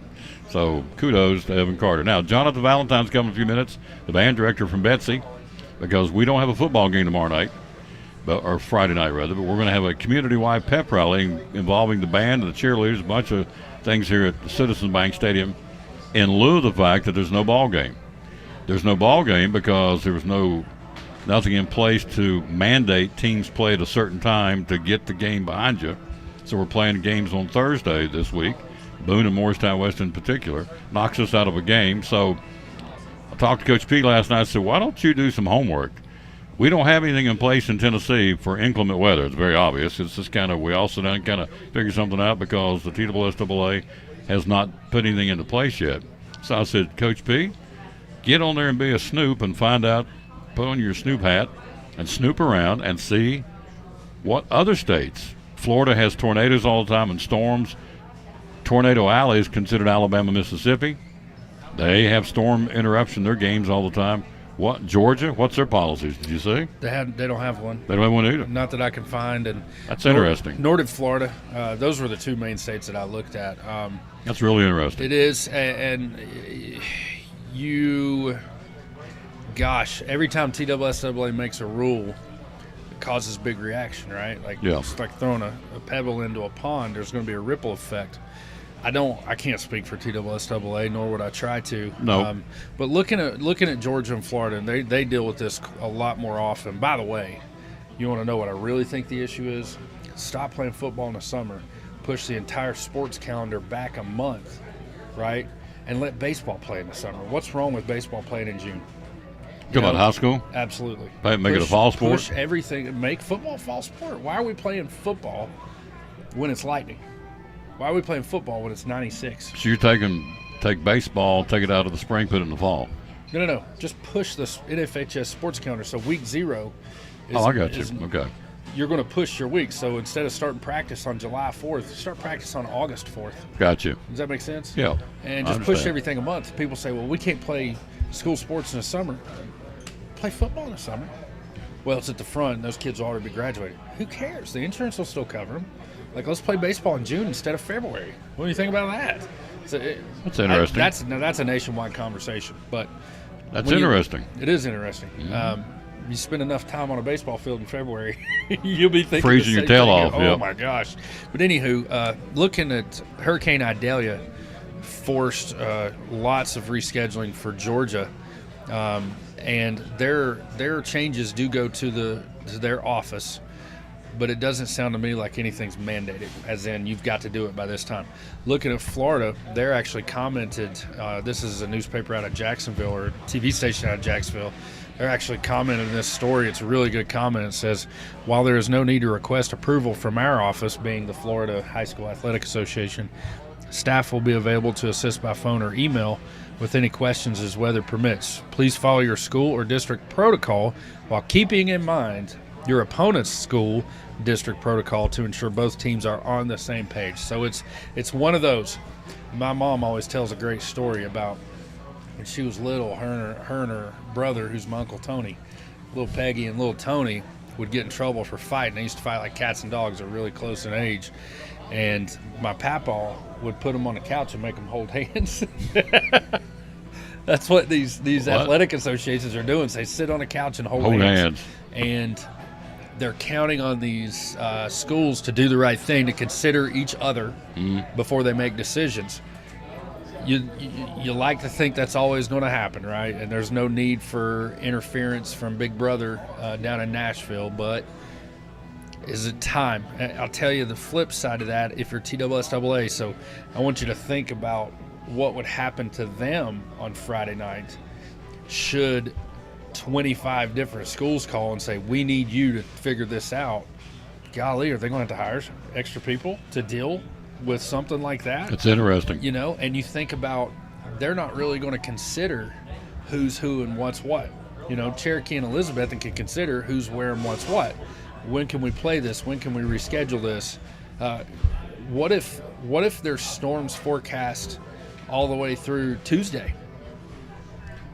So kudos to Evan Carter. Now, Jonathan Valentine's coming in a few minutes, the band director from Betsy. because we don't have a football game tomorrow night, or Friday night rather, but we're going to have a community-wide pep rally involving the band and the cheerleaders, a bunch of things here at the Citizens Bank Stadium, in lieu of the fact that there's no ball game. There's no ball game because there was nothing in place to mandate teams play at a certain time to get the game behind you. So we're playing games on Thursday this week. Boone and Morristown West in particular knocks us out of a game. So I talked to Coach P last night and said, why don't you do some homework? We don't have anything in place in Tennessee for inclement weather. It's very obvious. It's just we all sit down and kind of figure something out because the TSSAA has not put anything into place yet. So I said, Coach P, get on there and be a snoop and find out, put on your snoop hat and snoop around and see what other states. Florida has tornadoes all the time and storms. Tornado Alley is considered Alabama, Mississippi. They have storm interruption, their games all the time. What, Georgia? What's their policies? Did you see? They don't have one. They don't have one either. Not that I can find. And that's interesting. Nor did Florida. Those were the two main states that I looked at. That's really interesting. It is, and gosh, every time TSSAA makes a rule, it causes big reaction, right? Like it's like throwing a pebble into a pond. There's going to be a ripple effect. I can't speak for TSSAA, nor would I try to. No. But looking at Georgia and Florida, and they deal with this a lot more often. By the way, you want to know what I really think the issue is? Stop playing football in the summer, push the entire sports calendar back a month, right? And let baseball play in the summer. What's wrong with baseball playing in June? Come on, high school? Absolutely. Make it a fall sport? Push everything. Make football a fall sport. Why are we playing football when it's lightning? Why are we playing football when it's 96? So you're take baseball, take it out of the spring, put it in the fall. No. Just push the NFHS sports calendar. So week 0 is, I got you. Okay. You're going to push your week. So instead of starting practice on July 4th, start practice on August 4th. Got you. Does that make sense? Yeah. And just push everything a month. People say, well, we can't play school sports in the summer. Play football in the summer. Well, it's at the front, and those kids will already be graduated. Who cares? The insurance will still cover them. Like, let's play baseball in June instead of February. What do you think about that? That's interesting. That's a nationwide conversation, but that's interesting. It is interesting. Mm-hmm. You spend enough time on a baseball field in February, you'll be thinking freezing your tail off. Oh my gosh! But anywho, looking at Hurricane Idalia, forced lots of rescheduling for Georgia, and their changes do go to their office. But it doesn't sound to me like anything's mandated, as in you've got to do it by this time. Looking at Florida, they're actually commented, this is a newspaper out of Jacksonville, or a TV station out of Jacksonville. They're actually commenting this story. It's a really good comment. It says, while there is no need to request approval from our office, being the Florida High School Athletic Association, staff will be available to assist by phone or email with any questions as weather permits. Please follow your school or district protocol while keeping in mind your opponent's school district protocol to ensure both teams are on the same page. So it's one of those. My mom always tells a great story about when she was little, her and her brother, who's my Uncle Tony, little Peggy and little Tony, would get in trouble for fighting. They used to fight like cats and dogs. They're really close in age. And my papa would put them on the couch and make them hold hands. That's what these athletic associations are doing. So they sit on a couch and hold hands. And they're counting on these schools to do the right thing, to consider each other before they make decisions. You like to think that's always going to happen, right? And there's no need for interference from Big Brother down in Nashville, but is it time? I'll tell you the flip side of that if you're TSSAA. So I want you to think about what would happen to them on Friday night should 25 different schools call and say, we need you to figure this out. Golly, are they going to have to hire extra people to deal with something like that? It's interesting. You know, and you think about, they're not really going to consider who's who and what's what. You know, Cherokee and Elizabeth can consider who's where and what's what. When can we play this? When can we reschedule this? What if there's storms forecast all the way through Tuesday?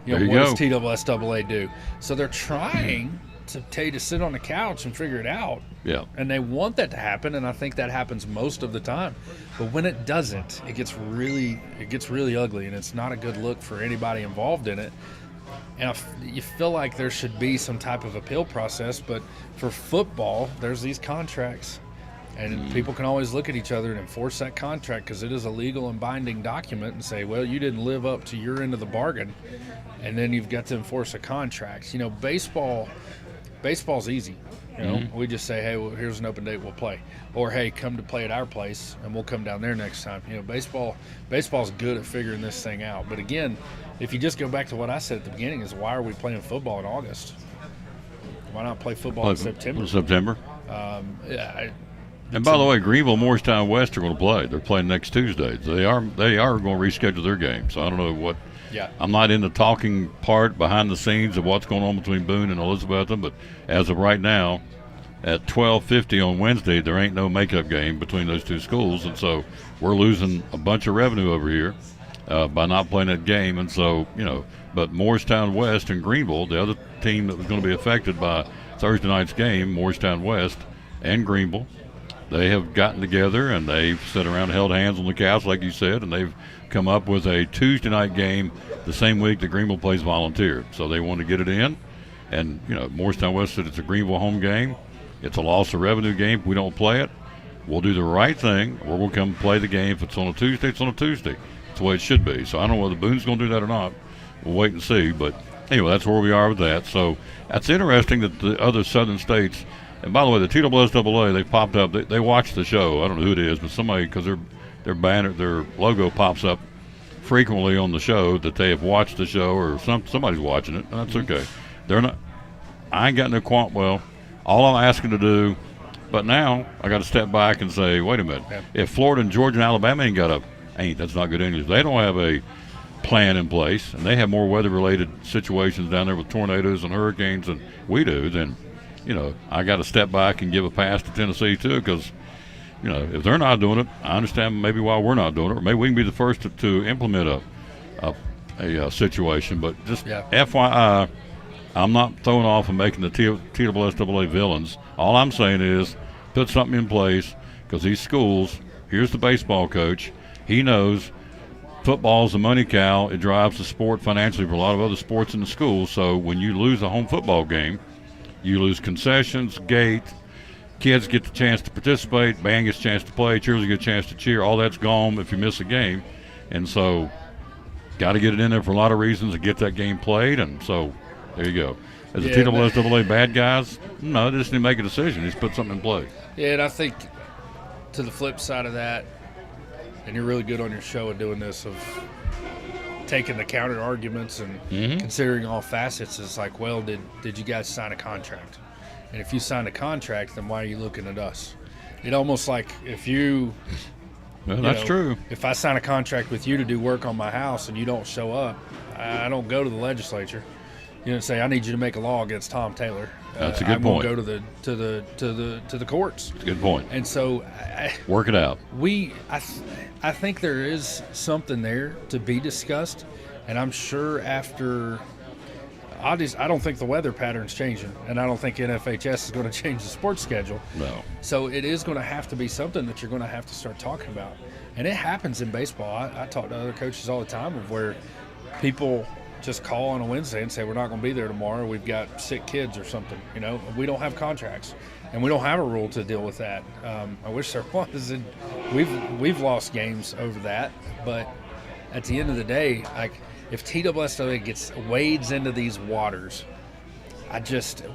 You know, what does TSSAA do? So they're trying to tell you to sit on the couch and figure it out. Yeah. And they want that to happen, and I think that happens most of the time. But when it doesn't, it gets really ugly, and it's not a good look for anybody involved in it. And you feel like there should be some type of appeal process, but for football, there's these contracts. And people can always look at each other and enforce that contract because it is a legal and binding document and say, well, you didn't live up to your end of the bargain. And then you've got to enforce a contract. You know, baseball's easy. You know, we just say, hey, well, here's an open date, we'll play. Or, hey, come to play at our place, and we'll come down there next time. You know, baseball's good at figuring this thing out. But, again, if you just go back to what I said at the beginning is why are we playing football in August? Why not play football in September? And by the way, Greenville, Morristown West are going to play. They're playing next Tuesday. They are going to reschedule their game. So I don't know what. Yeah. I'm not in the talking part behind the scenes of what's going on between Boone and Elizabethton, but as of right now, at 12:50 on Wednesday, there ain't no makeup game between those two schools, and so we're losing a bunch of revenue over here by not playing that game. And so, you know, but Morristown West and Greenville, the other team that was going to be affected by Thursday night's game, Morristown West and Greenville, they have gotten together and they've sat around and held hands on the couch, like you said, and they've come up with a Tuesday night game the same week that Greenville plays Volunteer. So they want to get it in. And, you know, Morristown West said it's a Greenville home game. It's a loss of revenue game if we don't play it. We'll do the right thing, or we'll come play the game. If it's on a Tuesday, it's on a Tuesday. It's the way it should be. So I don't know whether Boone's going to do that or not. We'll wait and see. But anyway, that's where we are with that. So that's interesting that the other southern states – and by the way, the TSSAA, they popped up. They watched the show. I don't know who it is, but somebody, because their banner, their logo pops up frequently on the show that they have watched the show, or somebody's watching it. And that's okay. They're not. I ain't got no quant. Well, all I'm asking to do, but now I got to step back and say, wait a minute. Yeah. If Florida and Georgia and Alabama that's not good English. They don't have a plan in place, and they have more weather-related situations down there with tornadoes and hurricanes than we do. Then, you know, I got to step back and give a pass to Tennessee too, because, you know, if they're not doing it, I understand maybe why we're not doing it, or maybe we can be the first to implement a situation. But just FYI, I'm not throwing off and making the TSSAA villains. All I'm saying is put something in place, because these schools, here's the baseball coach, he knows football's a money cow. It drives the sport financially for a lot of other sports in the schools. So when you lose a home football game, you lose concessions, gate, kids get the chance to participate, band gets a chance to play, cheerleaders get a chance to cheer. All that's gone if you miss a game. And so got to get it in there for a lot of reasons to get that game played. And so there you go. As the TSSAA bad guys, no, they just need to make a decision. Just put something in play. Yeah, and I think to the flip side of that, and you're really good on your show at doing this, of taking the counter arguments and considering all facets, is like, well, did you guys sign a contract? And if you signed a contract, then why are you looking at us? It almost like if that's true. If I sign a contract with you to do work on my house and you don't show up, I don't go to the legislature, and say I need you to make a law against Tom Taylor. That's a good point. I won't go to the courts. That's a good point. And so work it out. I think there is something there to be discussed, and I'm sure after I don't think the weather pattern's changing, and I don't think NFHS is going to change the sports schedule. No. So it is going to have to be something that you're going to have to start talking about. And it happens in baseball. I talk to other coaches all the time of where people just call on a Wednesday and say, we're not going to be there tomorrow. We've got sick kids or something. We don't have contracts, and we don't have a rule to deal with that. I wish there was. And we've lost games over that, but at the end of the day, like, if TSSAA wades into these waters,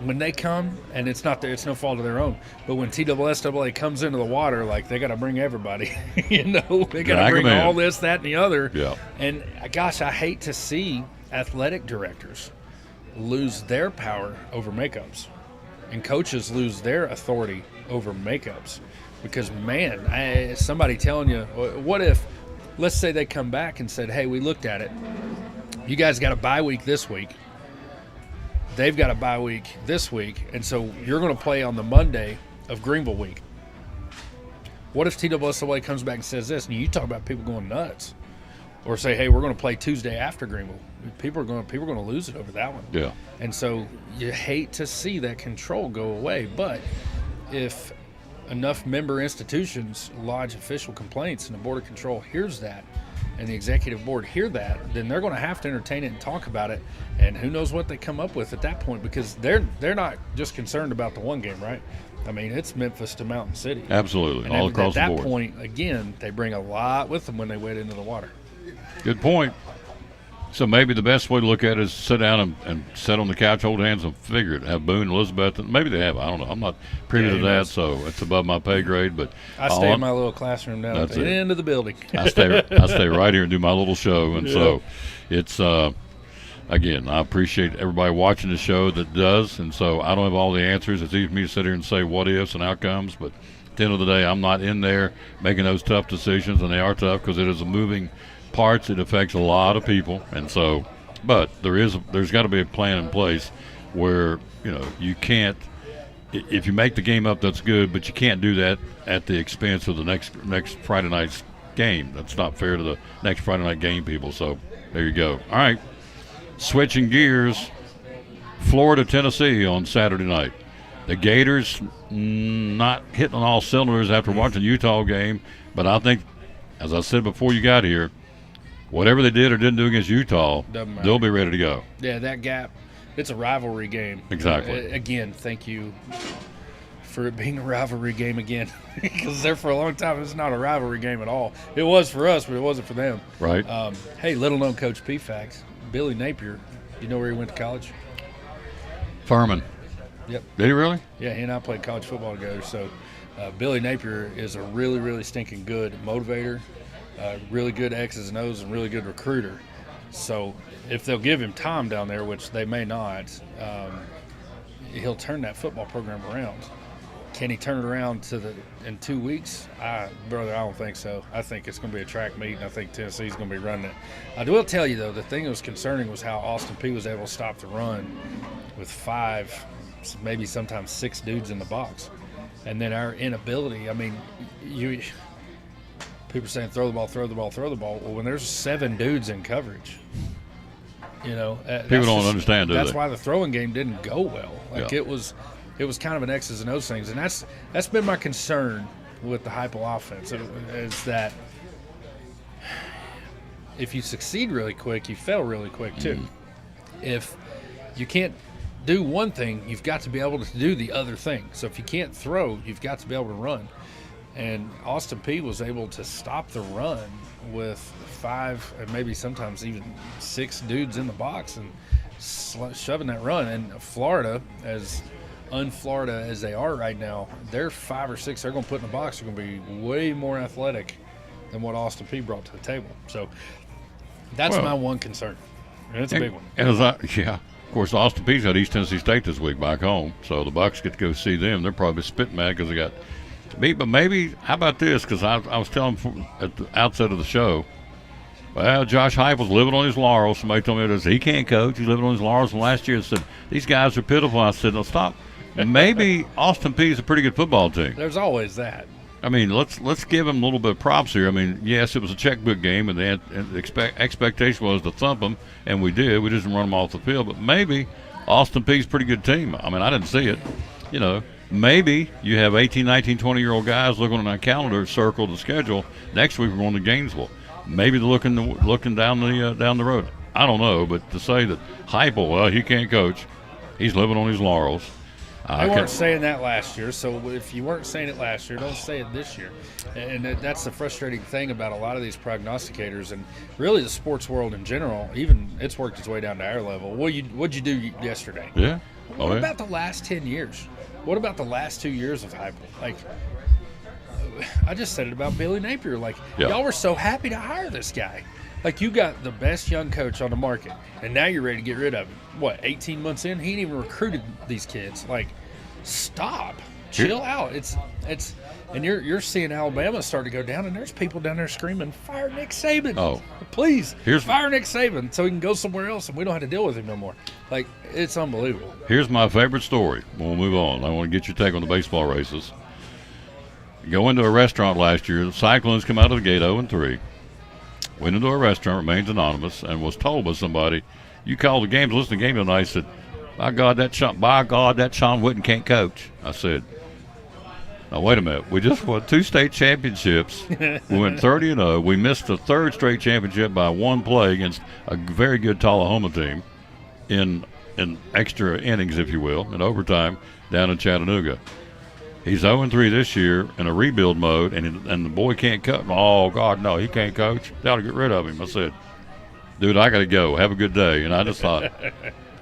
when they come, and it's no fault of their own, but when TSSAA comes into the water, like, they got to bring everybody, they got to bring all this, that, and the other. Yeah. And gosh, I hate to see athletic directors lose their power over makeups, and coaches lose their authority over makeups, because somebody telling you, what if, let's say they come back and said, hey, we looked at it. You guys got a bye week this week. They've got a bye week this week, and so you're going to play on the Monday of Greenville week. What if TSSAA comes back and says this, and you talk about people going nuts, or say, hey, we're going to play Tuesday after Greenville? People are going to lose it over that one. Yeah. And so you hate to see that control go away, but if enough member institutions lodge official complaints and the Board of Control hears that, and the executive board hear that, then they're going to have to entertain it and talk about it. And who knows what they come up with at that point, because they're not just concerned about the one game, right? I mean, it's Memphis to Mountain City. Absolutely, and all across the board. At that point, again, they bring a lot with them when they wade into the water. Good point. So maybe the best way to look at it is sit down and sit on the couch, hold hands, and figure it. Have Boone, Elizabeth, and maybe they have. I don't know. I'm not privy to that, so it's above my pay grade. But I stay in my little classroom down at the end of the building. I stay right here and do my little show, and so it's again, I appreciate everybody watching the show that does, and so I don't have all the answers. It's easy for me to sit here and say what ifs and outcomes, but at the end of the day, I'm not in there making those tough decisions, and they are tough because it is a moving parts. It affects a lot of people, and so, but there's got to be a plan in place where you can't. If you make the game up, that's good, but you can't do that at the expense of the next Friday night's game. That's not fair to the next Friday night game people. So there you go. All right, switching gears, Florida, Tennessee on Saturday night. The Gators not hitting on all cylinders after watching the Utah game, but I think, as I said before you got here, whatever they did or didn't do against Utah, they'll be ready to go. Yeah, that gap, it's a rivalry game. Exactly. Again, thank you for it being a rivalry game again, because there for a long time it's not a rivalry game at all. It was for us, but it wasn't for them. Right. Hey, little-known Coach PFAX, Billy Napier, you know where he went to college? Furman. Yep. Did he really? Yeah, he and I played college football together. So Billy Napier is a really, really stinking good motivator, really good X's and O's, and really good recruiter. So if they'll give him time down there, which they may not, he'll turn that football program around. Can he turn it around in 2 weeks? Brother, I don't think so. I think it's going to be a track meet, and I think Tennessee's going to be running it. I will tell you, though, the thing that was concerning was how Austin Peay was able to stop the run with 5, maybe sometimes 6 dudes in the box. And then our inability, I mean, people are saying throw the ball, throw the ball, throw the ball. Well, when there's 7 dudes in coverage, people don't understand, do they? That's why the throwing game didn't go well. It was kind of an X's and O's things, and that's been my concern with the Heupel offense. Is that if you succeed really quick, you fail really quick too. If you can't do one thing, you've got to be able to do the other thing. So if you can't throw, you've got to be able to run. And Austin Peay was able to stop the run with 5 and maybe sometimes even 6 dudes in the box and shoving that run. And Florida, as un-Florida as they are right now, they're 5 or 6 they're going to put in the box are going to be way more athletic than what Austin Peay brought to the table. So that's my one concern. And it's a big one. And of course, Austin Peay's got East Tennessee State this week back home, so the Bucs get to go see them. They're probably spitting mad because they got beat. But maybe, how about this? Because I was telling them at the outset of the show, well, Josh Heupel's living on his laurels. Somebody told me this. He can't coach. He's living on his laurels. And last year, I said, these guys are pitiful. I said, no, stop. Maybe Austin Peay is a pretty good football team. There's always that. I mean, let's give him a little bit of props here. I mean, yes, it was a checkbook game, and the expectation was to thump them, and we did. We just didn't run them off the field. But maybe Austin Peay's a pretty good team. I mean, I didn't see it. Maybe you have 18, 19, 20-year-old guys looking on our calendar, circle the schedule. Next week we're going to Gainesville. Maybe they're looking down the road. I don't know, but to say that Heupel, well, he can't coach. He's living on his laurels. They weren't saying that last year, so if you weren't saying it last year, don't say it this year. And that's the frustrating thing about a lot of these prognosticators and really the sports world in general. Even it's worked its way down to our level. What'd you do yesterday? Yeah. What about the last 10 years? What about the last 2 years of Heupel? Like, I just said it about Billy Napier. Like, y'all were so happy to hire this guy. Like, you got the best young coach on the market, and now you're ready to get rid of him. What, 18 months in? He ain't even recruited these kids. Like, stop. Chill out. It's and you're seeing Alabama start to go down, and there's people down there screaming, fire Nick Saban. Oh. Please, fire Nick Saban so he can go somewhere else and we don't have to deal with him no more. Like, it's unbelievable. Here's my favorite story. We'll move on. I want to get your take on the baseball races. Go into a restaurant last year. The Cyclones come out of the gate 0-3. Went into a restaurant, remains anonymous, and was told by somebody, you called the games, listen to the game tonight. I said, by God, that Sean Witten can't coach. I said, Now, wait a minute. We just won 2 state championships. We went 30-0. We missed the 3rd straight championship by 1 play against a very good Tullahoma team in extra innings, if you will, in overtime down in Chattanooga. He's 0-3 this year in a rebuild mode, and the boy can't coach. Oh, God, no, he can't coach. They ought to get rid of him. I said, dude, I got to go. Have a good day. And I just thought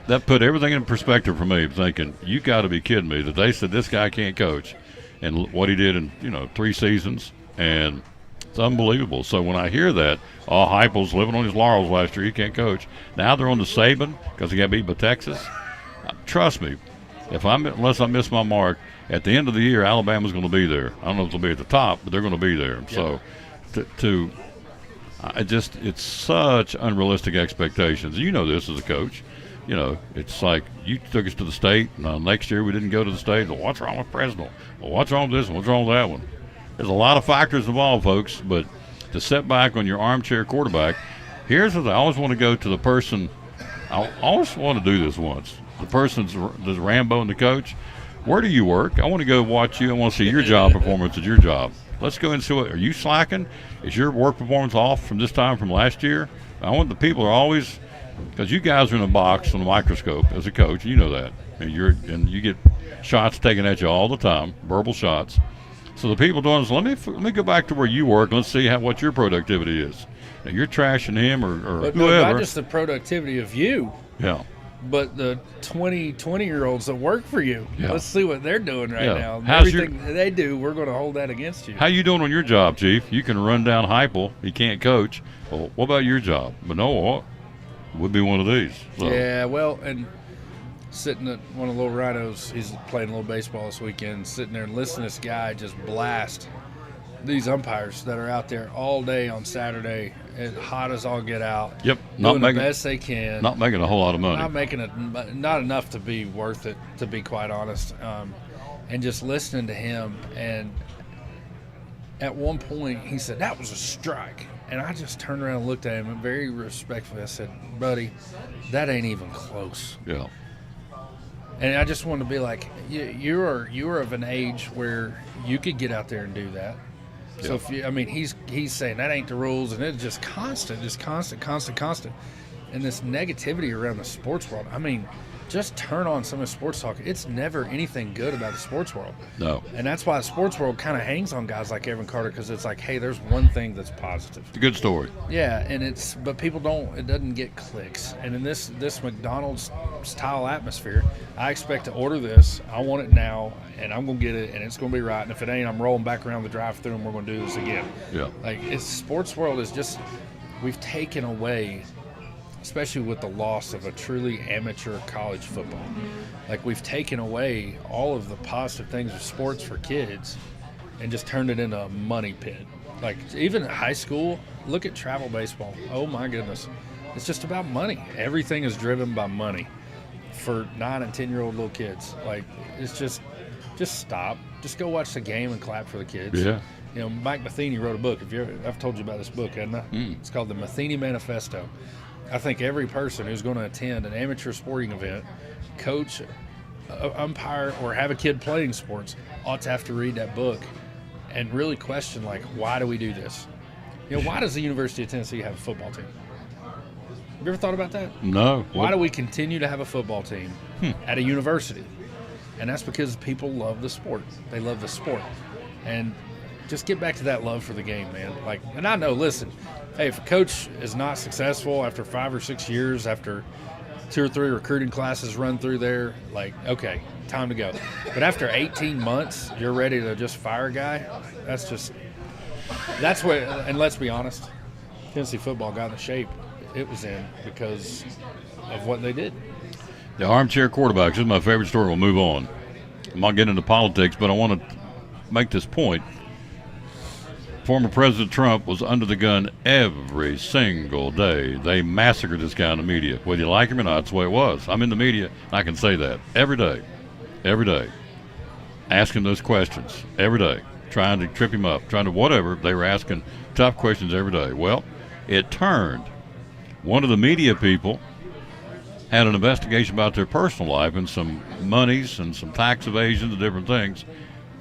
that put everything in perspective for me, thinking, you got to be kidding me that they said this guy can't coach. And what he did in 3 seasons, and it's unbelievable. So when I hear that, Heupel's living on his laurels last year, he can't coach. Now they're on to Saban because he got beat by Texas. Trust me, unless I miss my mark, at the end of the year, Alabama's going to be there. I don't know if they'll be at the top, but they're going to be there. Yeah. So it's such unrealistic expectations. You know this as a coach. It's like you took us to the state. Next year we didn't go to the state. Well, what's wrong with Fresno? Well, what's wrong with this one? What's wrong with that one? There's a lot of factors involved, folks. But to sit back on your armchair quarterback, here's what I always want to go to the person. I always want to do this once. The person's Rambo and the coach. Where do you work? I want to go watch you. I want to see your job performance at your job. Let's go and see are you slacking? Is your work performance off from this time from last year? I want the people are always, because you guys are in a box on a microscope as a coach. You know that, and you get shots taken at you all the time, verbal shots. So the people doing this, let me go back to where you work. Let's see what your productivity is. Now you're trashing him or but whoever. Not just the productivity of you. Yeah. But the 20-year-olds that work for you, let's see what they're doing right now. How's Everything they do, we're going to hold that against you. How you doing on your job, Chief? You can run down Heupel. He can't coach. Well, what about your job? But no, would be one of these. So. Yeah, well, and sitting at one of the Little Rhinos, he's playing a little baseball this weekend, sitting there and listening to this guy just blast these umpires that are out there all day on Saturday, as hot as all get out. Yep, doing the best they can. Not making a whole lot of money. Not enough to be worth it, to be quite honest. And just listening to him, and at one point he said that was a strike, and I just turned around and looked at him and very respectfully I said, buddy, that ain't even close. Yeah. And I just wanted to be like, you are of an age where you could get out there and do that. So he's saying that ain't the rules, and it's just constant. And this negativity around the sports world. I mean, just turn on some of the sports talk. It's never anything good about the sports world. No. And that's why the sports world kind of hangs on guys like Evan Carter, because it's like, hey, there's one thing that's positive. It's a good story. Yeah, but people don't. It doesn't get clicks. And in this McDonald's style atmosphere, I expect to order this. I want it now, and I'm gonna get it, and it's gonna be right. And if it ain't, I'm rolling back around the drive-thru, and we're gonna do this again. Yeah. Like sports world is just, we've taken away, especially with the loss of a truly amateur college football. Like, we've taken away all of the positive things of sports for kids and just turned it into a money pit. Like, even high school, look at travel baseball. Oh my goodness. It's just about money. Everything is driven by money for 9 and 10-year-old little kids. Like, it's just stop. Just go watch the game and clap for the kids. Yeah. Mike Matheny wrote a book. I've told you about this book, haven't I? It's called the Matheny Manifesto. I think every person who's going to attend an amateur sporting event, coach, umpire, or have a kid playing sports ought to have to read that book and really question, like, why do we do this? Why does the University of Tennessee have a football team? Have you ever thought about that? No. Why do we continue to have a football team at a university? And that's because people love the sport. They love the sport. And just get back to that love for the game, man. Like, and I know, listen, hey, if a coach is not successful after 5 or 6 years, after 2 or 3 recruiting classes run through there, like, okay, time to go. But after 18 months, you're ready to just fire a guy? That's what, and let's be honest, Tennessee football got in the shape it was in because of what they did. The armchair quarterbacks, this is my favorite story. We'll move on. I'm not getting into politics, but I want to make this point. Former President Trump was under the gun every single day. They massacred this guy in the media. Whether you like him or not, that's the way it was. I'm in the media, and I can say that. Every day. Asking those questions. Every day. Trying to trip him up. Trying to whatever. They were asking tough questions every day. Well, it turned. One of the media people had an investigation about their personal life and some monies and some tax evasions and different things.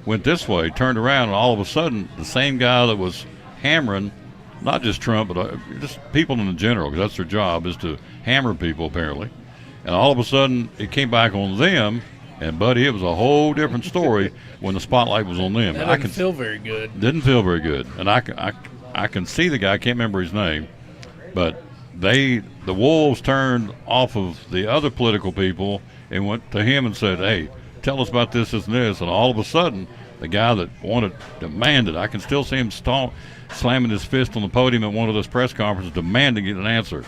went this way, turned around, and all of a sudden, the same guy that was hammering, not just Trump, but just people in general, because that's their job, is to hammer people, apparently. And all of a sudden, it came back on them, and, buddy, it was a whole different story when the spotlight was on them. That didn't feel very good. Didn't feel very good. And I can see the guy, I can't remember his name, but the wolves turned off of the other political people and went to him and said, hey, tell us about this, and this. And all of a sudden, the guy that demanded, I can still see him slamming his fist on the podium at one of those press conferences, demanding an answer.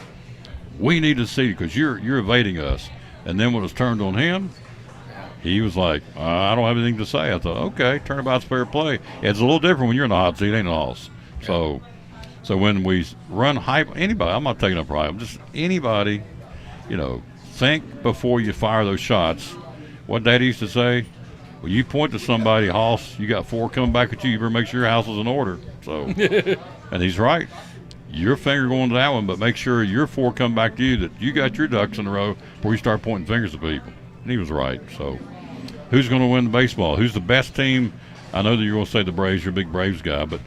We need to see, because you're evading us. And then when it was turned on him, he was like, I don't have anything to say. I thought, okay, turnabout's fair play. It's a little different when you're in the hot seat, ain't it, Hoss? So when we run hype, anybody, I'm not taking up for hype, just anybody, think before you fire those shots. What Daddy used to say, well, you point to somebody, Hoss, you got 4 coming back at you, you better make sure your house is in order. So, and he's right. Your finger going to that one, but make sure your 4 come back to you, that you got your ducks in a row before you start pointing fingers at people. And he was right. So who's going to win the baseball? Who's the best team? I know that you're going to say the Braves. You're a big Braves guy, but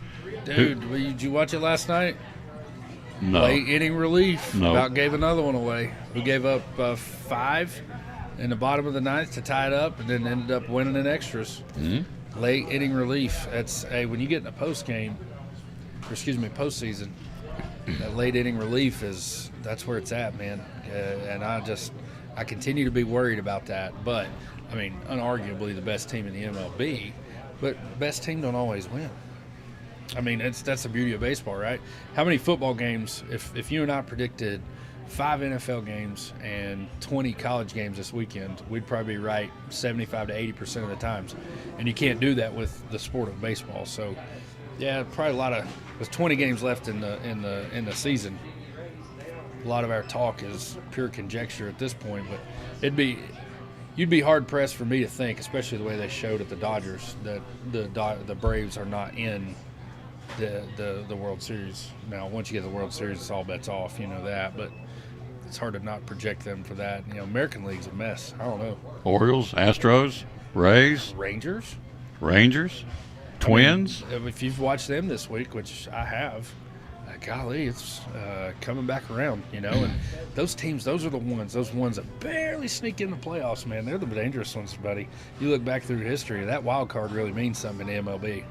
dude, did you watch it last night? No. Late inning relief. No. About gave another one away. We gave up 5 in the bottom of the ninth to tie it up, and then ended up winning in extras. Mm-hmm. Late inning relief. That's when you get in a postseason. That late inning relief that's where it's at, man. And I continue to be worried about that. But I mean, unarguably the best team in the MLB, but best team don't always win. I mean, that's the beauty of baseball, right? How many football games, if you and I predicted 5 NFL games and 20 college games this weekend, we'd probably be right 75 to 80% of the times. And you can't do that with the sport of baseball. So, yeah, probably there's 20 games left in the season. A lot of our talk is pure conjecture at this point, but you'd be hard pressed for me to think, especially the way they showed at the Dodgers, that the Braves are not in the World Series. Now, once you get the World Series, it's all bets off, you know that, but it's hard to not project them for that. American League's a mess. I don't know. Orioles, Astros, Rays, Rangers, Twins. I mean, if you've watched them this week, which I have, golly, it's coming back around, and those teams, those are the ones that barely sneak in the playoffs, man. They're the dangerous ones, buddy. You look back through history, that wild card really means something in the MLB,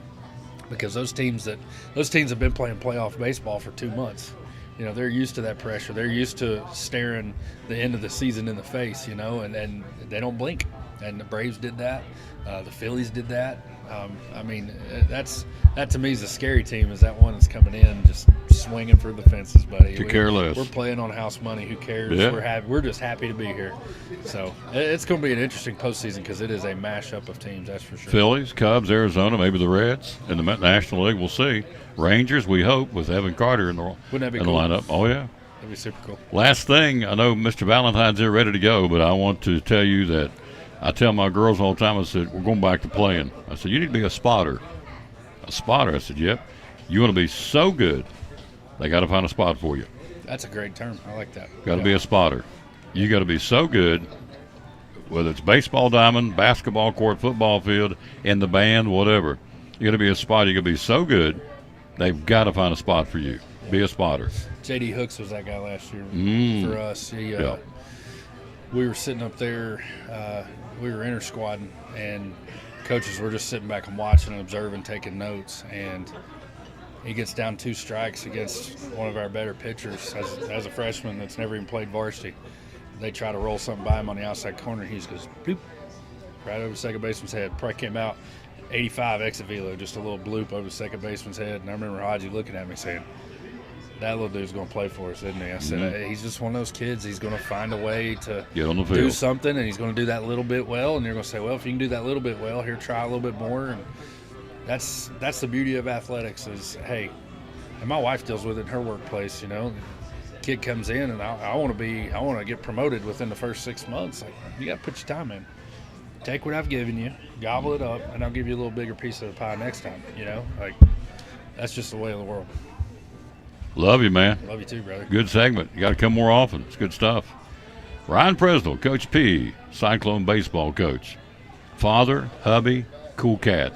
because those teams have been playing playoff baseball for 2 months. They're used to that pressure. They're used to staring the end of the season in the face, and they don't blink. And the Braves did that. The Phillies did that. I mean, that to me is a scary team, is that one that's coming in just swinging for the fences, buddy. Could care less. We're playing on house money. Who cares? Yeah. We're just happy to be here. So it's going to be an interesting postseason, because it is a mashup of teams, that's for sure. Phillies, Cubs, Arizona, maybe the Reds in the National League. We'll see. Rangers, we hope, with Evan Carter in the lineup. Oh, yeah. That'd be super cool. Last thing, I know Mr. Valentine's here ready to go, but I want to tell you that I tell my girls all the time, I said, we're going back to playing. I said, you need to be a spotter. A spotter? I said, yep. You want to be so good, they got to find a spot for you. That's a great term. I like that. Got to be a spotter. You got to be so good, whether it's baseball diamond, basketball court, football field, in the band, whatever. You got to be a spotter. You got to be so good, they've got to find a spot for you. Be a spotter. J.D. Hooks was that guy last year for us. We were sitting up there. We were inter-squadding, and coaches were just sitting back and watching and observing, taking notes. And he gets down 2 strikes against one of our better pitchers as a freshman that's never even played varsity. They try to roll something by him on the outside corner. He just goes, bloop, right over second baseman's head. Probably came out 85 exit velo, just a little bloop over the second baseman's head. And I remember Haji looking at me saying, that little dude's going to play for us, isn't he? I said, he's just one of those kids. He's going to find a way to get on the field, do something, and he's going to do that little bit well. And you're going to say, well, if you can do that little bit well, here, try a little bit more. And that's the beauty of athletics is, hey, and my wife deals with it in her workplace, Kid comes in, and I want to get promoted within the first 6 months. Like, you got to put your time in. Take what I've given you, gobble it up, and I'll give you a little bigger piece of the pie next time, Like, that's just the way of the world. Love you, man. Love you too, brother. Good segment. You got to come more often. It's good stuff. Ryan Presnell, Coach P, Cyclone baseball coach. Father, hubby, Cool cat.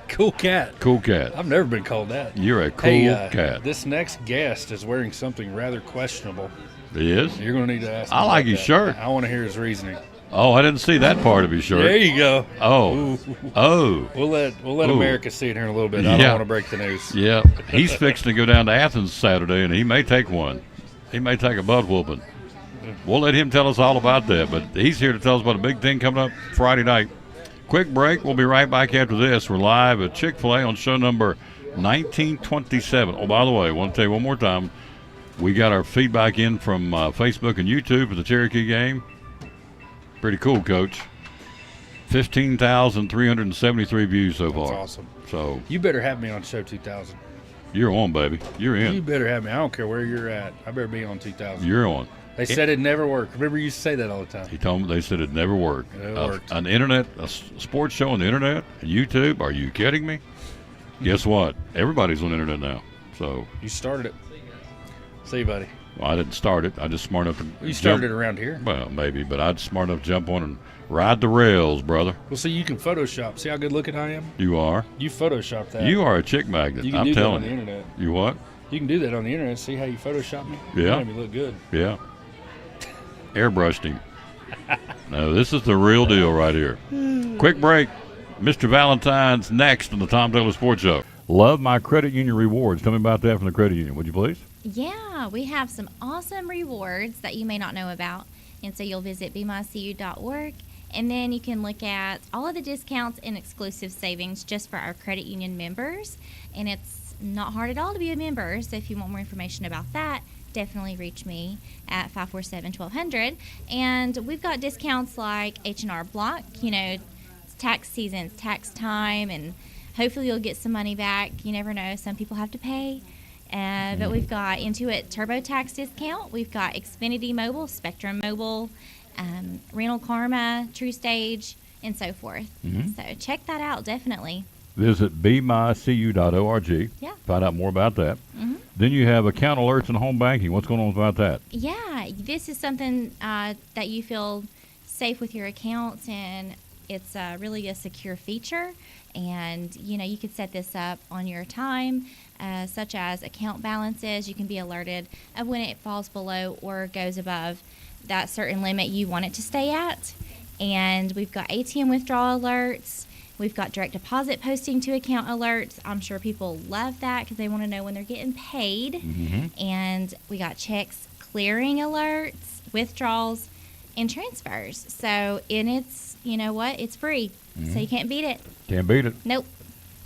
Cool cat. Cool cat. I've never been called that. You're a cool cat. This next guest is wearing something rather questionable. He is? You're going to need to ask him I like about his that. shirt. I want to hear his reasoning. Oh, I didn't see that part of his shirt. There you go. Oh. Ooh. Oh. We'll let Ooh. America see it here in a little bit. I don't want to break the news. Yeah. He's fixing to go down to Athens Saturday, and he may take one. He may take a butt whooping. We'll let him tell us all about that, but he's here to tell us about a big thing coming up Friday night. Quick break. We'll be right back after this. We're live at Chick-fil-A on show number 1927. Oh, by the way, I want to tell you one more time, we got our feedback in from Facebook and YouTube for the Cherokee game. Pretty cool, Coach. 15,373 views so far. That's awesome. So you better have me on show 2000. You're on, baby. You're in. You better have me. I don't care where you're at. I better be on 2000. You're on. They said it never worked. Remember, you used to say that all the time. He told me they said it never worked. It worked. A sports show on the internet, YouTube. Are you kidding me? Guess what? Everybody's on the internet now. So you started it. See you, buddy. Well, I didn't start it. I just smart enough to. You started it around here. Well, maybe, but I'd smart enough to jump on and ride the rails, brother. Well, see, you can Photoshop. See how good looking I am? You are. You Photoshop that. You are a chick magnet. You can I'm do telling that on you. the internet. You what? You can do that on the internet. See how you Photoshop me? Yeah. You made me look good. Yeah. Airbrushed him. No, this is the real deal right here. Quick break. Mr. Valentine's next on the Tom Taylor Sports Show. Love my credit union rewards. Tell me about that from the credit union, would you please? Yeah, we have some awesome rewards that you may not know about. And so you'll visit bemycu.org, and then you can look at all of the discounts and exclusive savings just for our credit union members. And it's not hard at all to be a member, so if you want more information about that, definitely reach me at 547-1200. And we've got discounts like H&R Block. You know, it's tax season, it's tax time, and hopefully you'll get some money back. You never know. Some people have to pay. But we've got Intuit TurboTax discount. We've got Xfinity Mobile, Spectrum Mobile, Rental Karma, TrueStage, and so forth. So check that out, definitely. Visit bemycu.org. Yeah. Find out more about that. Then you have account alerts and home banking. What's going on about that? Yeah, this is something that you feel safe with your accounts, and it's really a secure feature. And, you know, you could set this up on your time, such as account balances. You can be alerted of when it falls below or goes above that certain limit you want it to stay at. And we've got ATM withdrawal alerts. We've got direct deposit posting to account alerts. I'm sure people love that because they want to know when they're getting paid. And we got checks clearing alerts, withdrawals, and transfers. So, and it's, you know what, it's free. So you can't beat it. Can't beat it. Nope.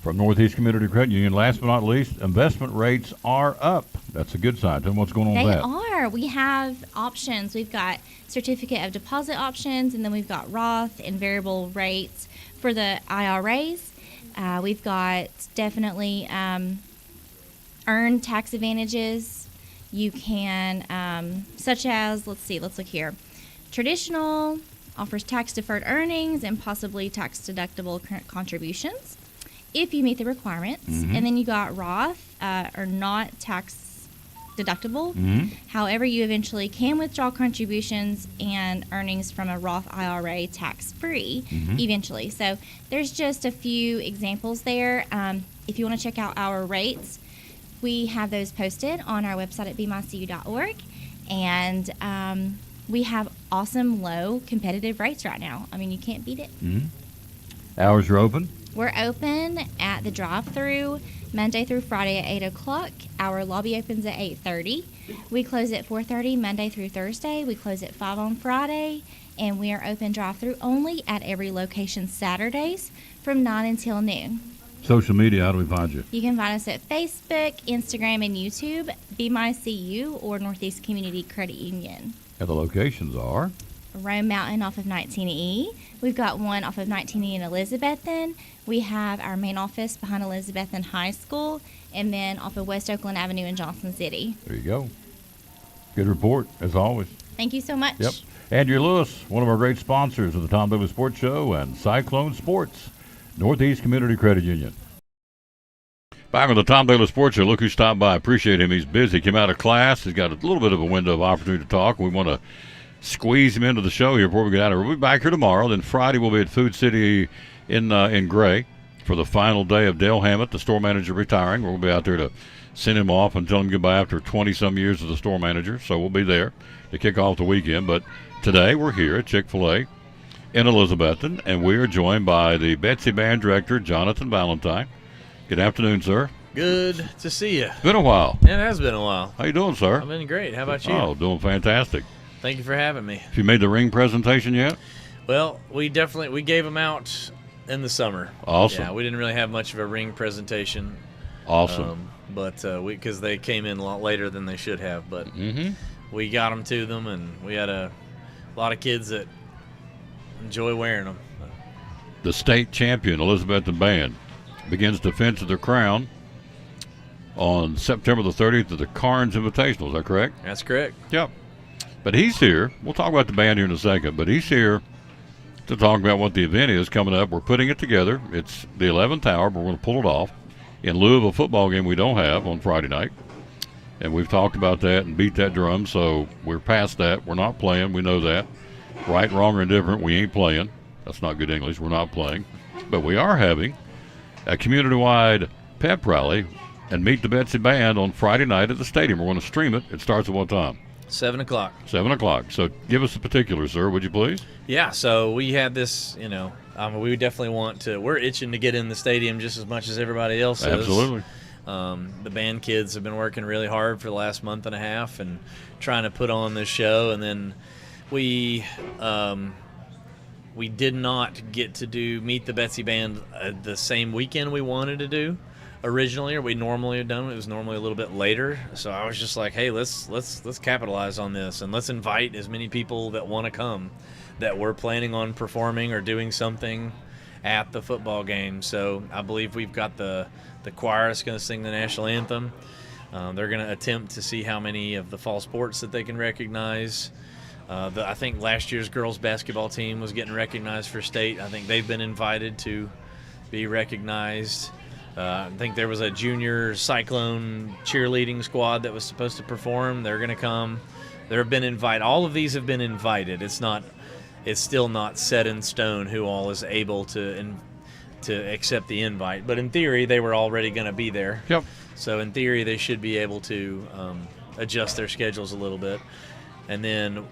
From Northeast Community Credit Union, last but not least, investment rates are up. That's a good sign. Tell them what's going on with that. They are. We have options. We've got certificate of deposit options, and then we've got Roth and variable rates for the IRAs. We've got definitely earned tax advantages. You can, such as, let's look here. Traditional offers tax-deferred earnings and possibly tax-deductible contributions if you meet the requirements. And then you got Roth, or not tax-deductible. However, you eventually can withdraw contributions and earnings from a Roth IRA tax-free eventually. So there's just a few examples there. If you want to check out our rates, we have those posted on our website at bemycu.org. And we have awesome, low, competitive rates right now. I mean, you can't beat it. Hours are open? We're open at the drive-thru Monday through Friday at 8 o'clock. Our lobby opens at 8:30. We close at 4:30 Monday through Thursday. We close at 5 on Friday. And we are open drive-thru only at every location Saturdays from 9 until noon. Social media, how do we find you? You can find us at Facebook, Instagram, and YouTube, BMyCU, or Northeast Community Credit Union. And the locations are? Rome Mountain off of 19E. We've got one off of 19E in Elizabethton. We have our main office behind Elizabethton High School, and then off of West Oakland Avenue in Johnson City. There you go. Good report, as always. Thank you so much. Yep. Andrew Lewis, one of our great sponsors of the Tom Taylor Sports Show and Cyclone Sports, Northeast Community Credit Union. Back on the Tom Taylor Sports Show. Look who stopped by. Appreciate him. He's busy. Came out of class. He's got a little bit of a window of opportunity to talk. We want to squeeze him into the show here before we get out of here. We'll be back here tomorrow. Then Friday we'll be at Food City in Gray for the final day of Dale Hammett, the store manager, retiring. We'll be out there to send him off and tell him goodbye after 20-some years as the store manager. So we'll be there to kick off the weekend. But today we're here at Chick-fil-A in Elizabethton, and we are joined by the Betsy Band director, Jonathan Valentine. Good afternoon, sir. Good to see you. Been a while. It has been a while. How you doing, sir? I've been great. How about you? Oh, doing fantastic. Thank you for having me. Have you made the ring presentation yet? Well, we gave them out in the summer. Awesome. Yeah, we didn't really have much of a ring presentation. Awesome. But because they came in a lot later than they should have, but we got them to them, and we had a lot of kids that enjoy wearing them. The state champion Elizabethton Band begins defense of their crown on September the 30th at the Carnes Invitational. Is that correct? That's correct. Yep. But he's here. We'll talk about the band here in a second, but he's here to talk about what the event is coming up. We're putting it together. It's the 11th hour, but we're going to pull it off in lieu of a football game we don't have on Friday night. And we've talked about that and beat that drum, so we're past that. We're not playing. We know that. Right, wrong, or indifferent, we ain't playing. That's not good English. We're not playing. But we are having a community-wide pep rally and Meet the Betsy Band on Friday night at the stadium. We're going to stream it. It starts at what time? 7 o'clock. 7 o'clock. So give us the particulars, sir, would you please? Yeah, so we had this, we definitely want to, we're itching to get in the stadium just as much as everybody else is. Absolutely. The band kids have been working really hard for the last month and a half and trying to put on this show, and then we did not get to do Meet the Betsy Band the same weekend we wanted to do originally, or we normally have done. It was normally a little bit later, so I was just like, hey, let's capitalize on this, and let's invite as many people that want to come, that we're planning on performing or doing something at the football game. So I believe we've got the choir that's going to sing the national anthem. They're going to attempt to see how many of the fall sports that they can recognize. I think last year's girls basketball team was getting recognized for state. I think they've been invited to be recognized. I think there was a junior Cyclone cheerleading squad that was supposed to perform. They're going to come. There have been invited. All of these have been invited. It's still not set in stone who all is able to accept the invite. But in theory, they were already going to be there. Yep. So in theory, they should be able to adjust their schedules a little bit. And then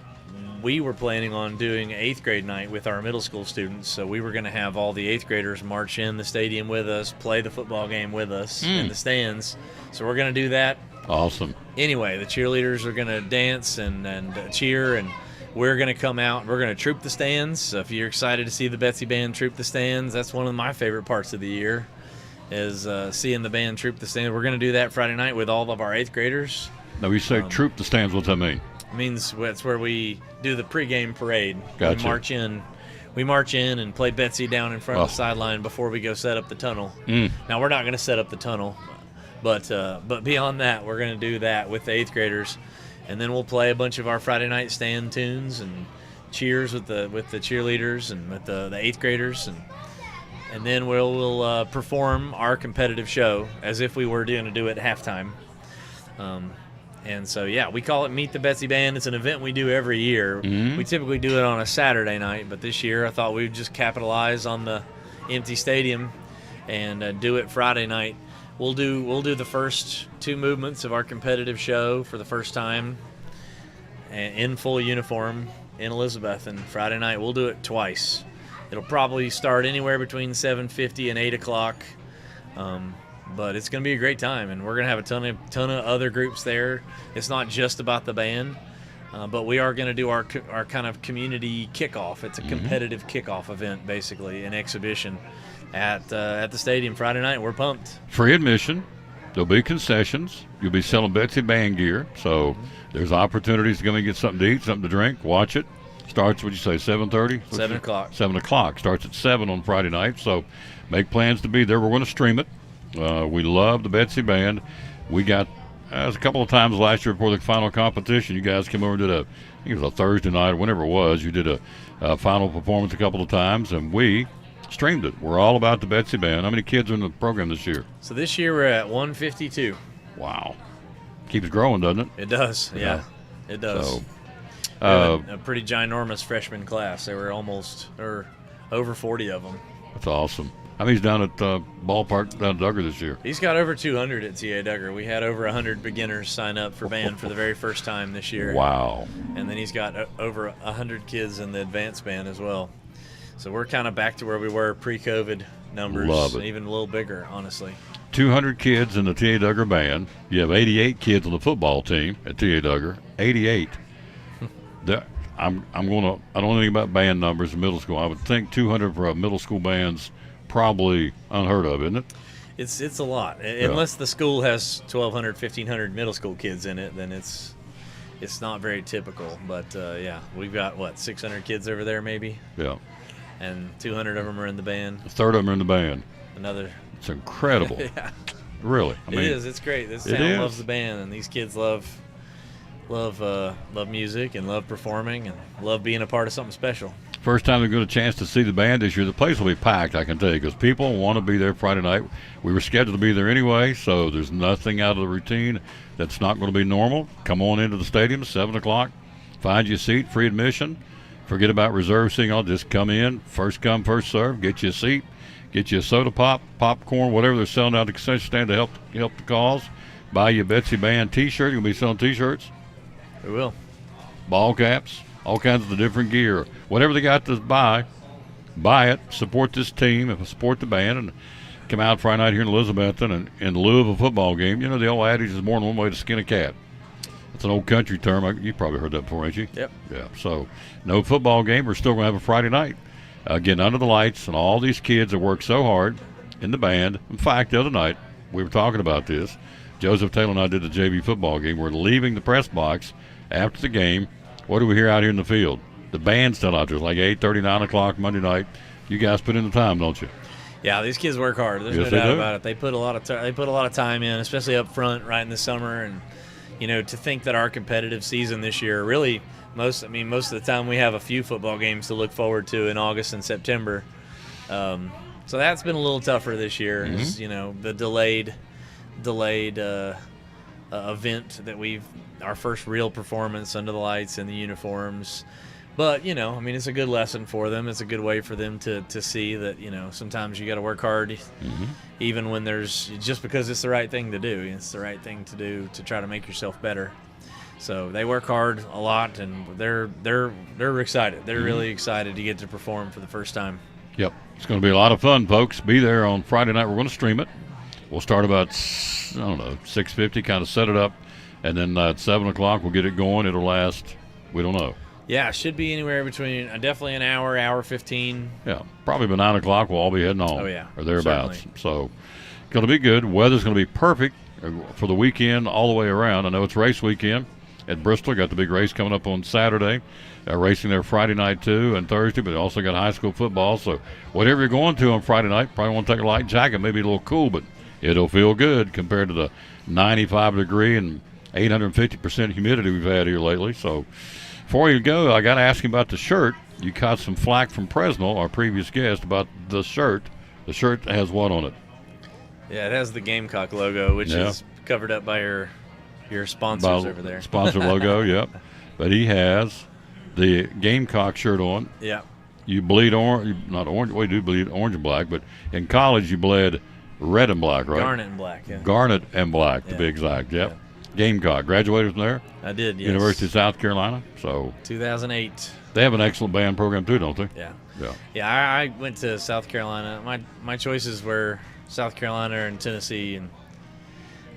we were planning on doing 8th grade night with our middle school students, so we were going to have all the 8th graders march in the stadium with us, play the football game with us in the stands. So we're going to do that. Awesome. Anyway, the cheerleaders are going to dance and cheer, and we're going to come out. We're going to troop the stands. So if you're excited to see the Betsy Band troop the stands, that's one of my favorite parts of the year, is seeing the band troop the stands. We're going to do that Friday night with all of our 8th graders. Now, we say troop the stands. What's that mean? Means it's where we do the pregame parade. Gotcha. We march in and play Betsy down in front of the sideline before we go set up the tunnel. Now we're not going to set up the tunnel, but beyond that, we're going to do that with the 8th graders, and then we'll play a bunch of our Friday night stand tunes and cheers with the cheerleaders and with the 8th graders, and then we'll perform our competitive show as if we were going to do it at halftime. And so, yeah, we call it Meet the Betsy Band. It's an event we do every year. We typically do it on a Saturday night, but this year I thought we'd just capitalize on the empty stadium and do it Friday night. We'll do the first 2 movements of our competitive show for the first time in full uniform in Elizabethton Friday night. We'll do it twice. It'll probably start anywhere between 7:50 and 8 o'clock. But it's going to be a great time, and we're going to have a ton of other groups there. It's not just about the band, but we are going to do our kind of community kickoff. It's a competitive kickoff event, basically, an exhibition at the stadium Friday night. We're pumped. Free admission. There'll be concessions. You'll be selling Betsy Band gear, so there's opportunities to come and get something to eat, something to drink, watch it. Starts, what'd you say, 7:30? 7 o'clock. 7 o'clock. Starts at 7 on Friday night, so make plans to be there. We're going to stream it. We love the Betsy Band. We got a couple of times last year before the final competition. You guys came over and did I think it was a Thursday night or whenever it was. You did a final performance a couple of times, and we streamed it. We're all about the Betsy Band. How many kids are in the program this year? So this year we're at 152. Wow. Keeps growing, doesn't it? It does, yeah. It does. So, a pretty ginormous freshman class. There were over 40 of them. That's awesome. I mean, he's down at ballpark down at Duggar this year. He's got over 200 at TA Duggar. We had over 100 beginners sign up for band for the very first time this year. Wow. And then he's got over 100 kids in the advanced band as well. So we're kind of back to where we were pre-COVID numbers. Love it. Even a little bigger, honestly. 200 kids in the TA Duggar band. You have 88 kids on the football team at TA Duggar. 88. I don't know anything about band numbers in middle school. I would think 200 for a middle school band's probably unheard of, isn't it? It's a lot. Unless the school has 1,200, 1,500 middle school kids in it, then it's not very typical. But yeah, we've got 600 kids over there maybe. Yeah. And 200 of them are in the band. A third of them are in the band. It's incredible. Yeah. Really. I mean, it is. It's great. This town loves the band, and these kids love music and love performing and love being a part of something special. First time they get a chance to see the band this year, the place will be packed, I can tell you, because people want to be there Friday night. We were scheduled to be there anyway, so there's nothing out of the routine that's not going to be normal. Come on into the stadium, 7 o'clock. Find your seat, free admission. Forget about reserve seating. I'll just come in, first come, first serve, get you a seat, get you a soda pop, popcorn, whatever they're selling out at the concession stand to help the cause. Buy you a Betsy Band T-shirt. You're going to be selling T-shirts. We will. Ball caps, all kinds of the different gear. Whatever they got to buy it. Support this team, support the band, and come out Friday night here in Elizabethton. And in lieu of a football game, you know, the old adage is more than one way to skin a cat. It's an old country term. You probably heard that before, ain't you? Yep. Yeah. So no football game. We're still going to have a Friday night. Getting under the lights, and all these kids that work so hard in the band. In fact, the other night, we were talking about this. Joseph Taylor and I did the JV football game. We're leaving the press box after the game. What do we hear out here in the field? The band's still out there. It's like 8:30, 9 o'clock Monday night. You guys put in the time, don't you? Yeah, these kids work hard. There's no doubt about it. They put a lot of time in, especially up front, right in the summer. And you know, to think that our competitive season this year, really most of the time we have a few football games to look forward to in August and September. So that's been a little tougher this year. Mm-hmm. Is, you know, the delayed event that our first real performance under the lights and the uniforms. But, you know, I mean, it's a good lesson for them. It's a good way for them to see that, you know, sometimes you got to work hard, even when just because it's the right thing to do. It's the right thing to do to try to make yourself better. So they work hard a lot, and they're excited. They're really excited to get to perform for the first time. Yep. It's going to be a lot of fun, folks. Be there on Friday night. We're going to stream it. We'll start about, 6:50, kind of set it up. And then at 7 o'clock, we'll get it going. It'll last, we don't know. Yeah, it should be anywhere between definitely an hour 15. Yeah, probably by 9 o'clock we'll all be heading home. Oh, yeah. Or thereabouts. Certainly. So it's going to be good. Weather's going to be perfect for the weekend all the way around. I know it's race weekend at Bristol. Got the big race coming up on Saturday. Racing there Friday night, too, and Thursday, but they also got high school football. So whatever you're going to on Friday night, probably want to take a light jacket, maybe a little cool, but it'll feel good compared to the 95-degree and 850% humidity we've had here lately. So before you go, I got to ask you about the shirt. You caught some flack from Presnell, our previous guest, about the shirt. The shirt has what on it? Yeah, it has the Gamecock logo, which is covered up by your sponsors over there. Sponsor logo, yep. But he has the Gamecock shirt on. Yeah. You bleed orange, not orange. We do bleed orange and black, but in college you bled red and black, right? Garnet and black, yeah. Garnet and black, to be exact, yep. Yeah. Gamecock. Graduated from there? I did, yes. University of South Carolina. So 2008. They have an excellent band program too, don't they? Yeah. Yeah. Yeah, I went to South Carolina. My choices were South Carolina and Tennessee,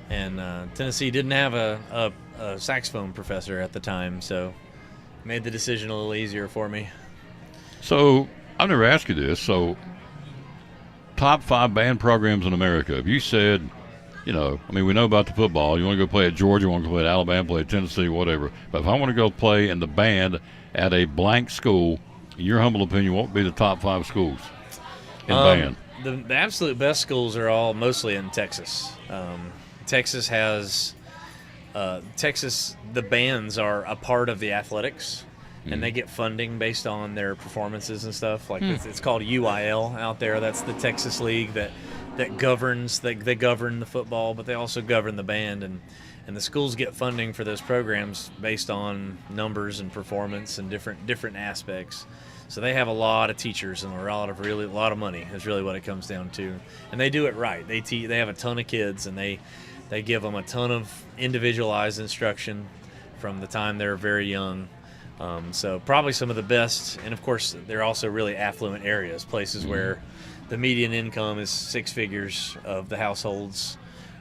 and Tennessee didn't have a saxophone professor at the time, so made the decision a little easier for me. So I've never asked you this. So top 5 band programs in America. If you said, you know, I mean, we know about the football. You want to go play at Georgia, you want to go play at Alabama, play at Tennessee, whatever. But if I want to go play in the band at a blank school, in your humble opinion, what would be the top 5 schools in band? The absolute best schools are all mostly in Texas. Texas has the bands are a part of the athletics, and they get funding based on their performances and stuff. Like it's called UIL out there. That's the Texas League that governs. They govern the football, but they also govern the band, and the schools get funding for those programs based on numbers and performance and different aspects. So they have a lot of teachers and a lot of money is really what it comes down to. And they do it right. They have a ton of kids, and they give them a ton of individualized instruction from the time they're very young. So probably some of the best, and of course they're also really affluent areas, places where the median income is 6 figures of the households,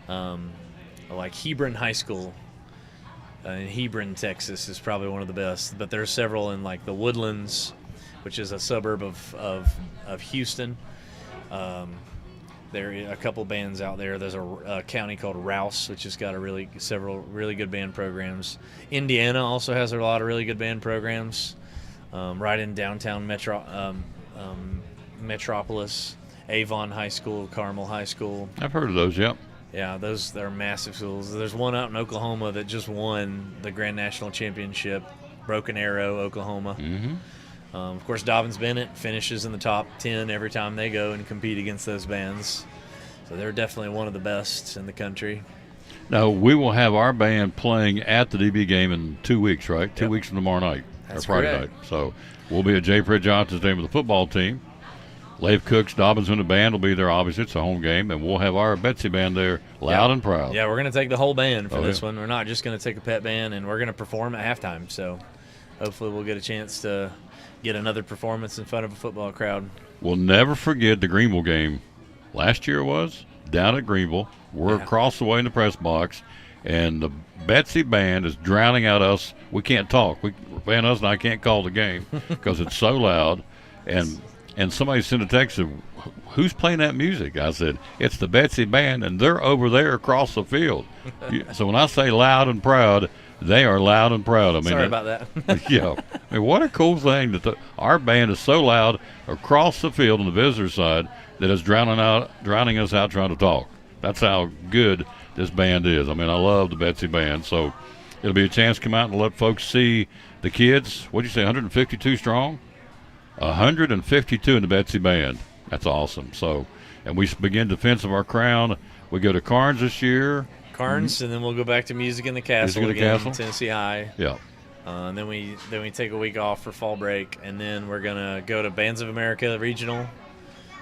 like Hebron High School in Hebron, Texas is probably one of the best. But there's several in like the Woodlands, which is a suburb of Houston. There are a couple bands out there. There's a county called Rouse, which has got several really good band programs. Indiana also has a lot of really good band programs, right in downtown Metropolis. Avon High School, Carmel High School. I've heard of those, yep. Yeah, they're massive schools. There's one out in Oklahoma that just won the Grand National Championship, Broken Arrow, Oklahoma. Of course, Dobbins Bennett finishes in the top 10 every time they go and compete against those bands. So they're definitely one of the best in the country. Now, we will have our band playing at the DB game in 2 weeks, right? 2 weeks from tomorrow night, That's or Friday correct. night. So we'll be at J. Fred Johnson's name of the football team. Leif Cooks, Dobbins and the band will be there, obviously. It's a home game, and we'll have our Betsy band there loud and proud. Yeah, we're going to take the whole band for this yeah. one. We're not just going to take a pet band, and we're going to perform at halftime. So hopefully we'll get a chance to get another performance in front of a football crowd. We'll never forget the Greenville game. Last year it was, down at Greenville. We're across the way in the press box, and the Betsy band is drowning out us. We can't talk. Van Us and I can't call the game because it's so loud. And somebody sent a text of, who's playing that music? I said, it's the Betsy band, and they're over there across the field. So when I say loud and proud, they are loud and proud. I mean, Sorry about that. Yeah. I mean, what a cool thing that our band is so loud across the field on the visitor side that it's drowning us out trying to talk. That's how good this band is. I mean, I love the Betsy band. So it'll be a chance to come out and let folks see the kids. What'd you say, 152 strong? 152 in the Betsy band. That's awesome. So, and we begin Defense of Our Crown. We go to Carnes this year. Carnes, and then we'll go back to Music in the Castle again, Tennessee High. Yeah. And then we take a week off for fall break, and then we're gonna go to Bands of America Regional.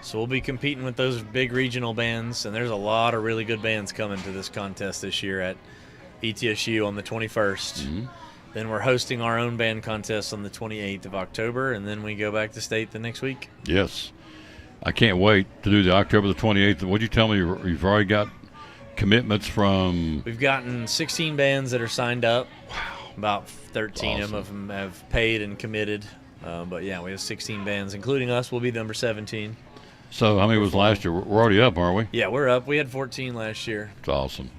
So we'll be competing with those big regional bands, and there's a lot of really good bands coming to this contest this year at ETSU on the 21st. Then we're hosting our own band contest on the 28th of October, and then we go back to state the next week. Yes. I can't wait to do the October the 28th. What'd you tell me? You've already got commitments from... We've gotten 16 bands that are signed up. Wow. About 13 of them have paid and committed. But, yeah, we have 16 bands, including us. We'll be number 17. So how many was last year? We're already up, aren't we? Yeah, we're up. We had 14 last year. It's awesome.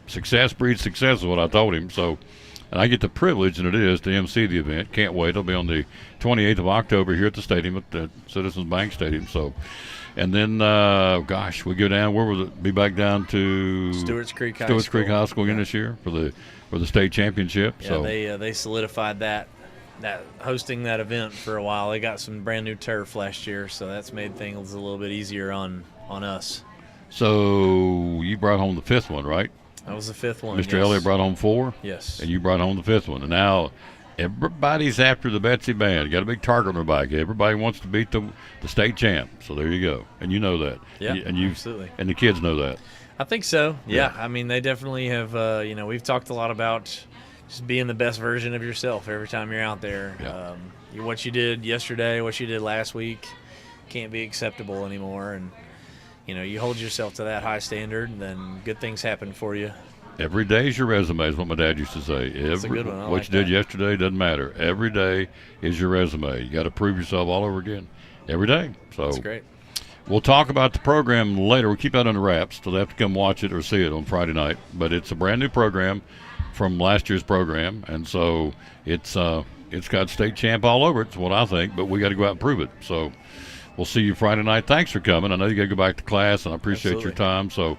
Success breeds success is what I told him. So... And I get the privilege, and it is, to MC the event. Can't wait. It'll be on the 28th of October here at the stadium, at the Citizens Bank Stadium. So, and then, we go down. Where will it be? Back down to Stewart's Creek High School again this year for the state championship. Yeah, so they solidified that hosting that event for a while. They got some brand new turf last year, so that's made things a little bit easier on us. So you brought home the 5th one, right? That was the 5th one. Mr. Elliott brought home 4? Yes. And you brought home the 5th one. And now everybody's after the Betsy band. Got a big target on their back. Everybody wants to beat the state champ. So there you go. And you know that. Yeah, absolutely. And the kids know that. I think so. Yeah. I mean, they definitely have, we've talked a lot about just being the best version of yourself every time you're out there. Yeah. What you did yesterday, what you did last week can't be acceptable anymore. And you hold yourself to that high standard, and then good things happen for you. Every day is your resume is what my dad used to say. That's a good one. What you did yesterday doesn't matter. Every day is your resume. You got to prove yourself all over again every day. So that's great. We'll talk about the program later. We'll keep that under wraps, so they have to come watch it or see it on Friday night. But it's a brand new program from last year's program, and so it's got state champ all over it. It's what I think, but we got to go out and prove it. So we'll see you Friday night. Thanks for coming. I know you got to go back to class, and I appreciate your time. So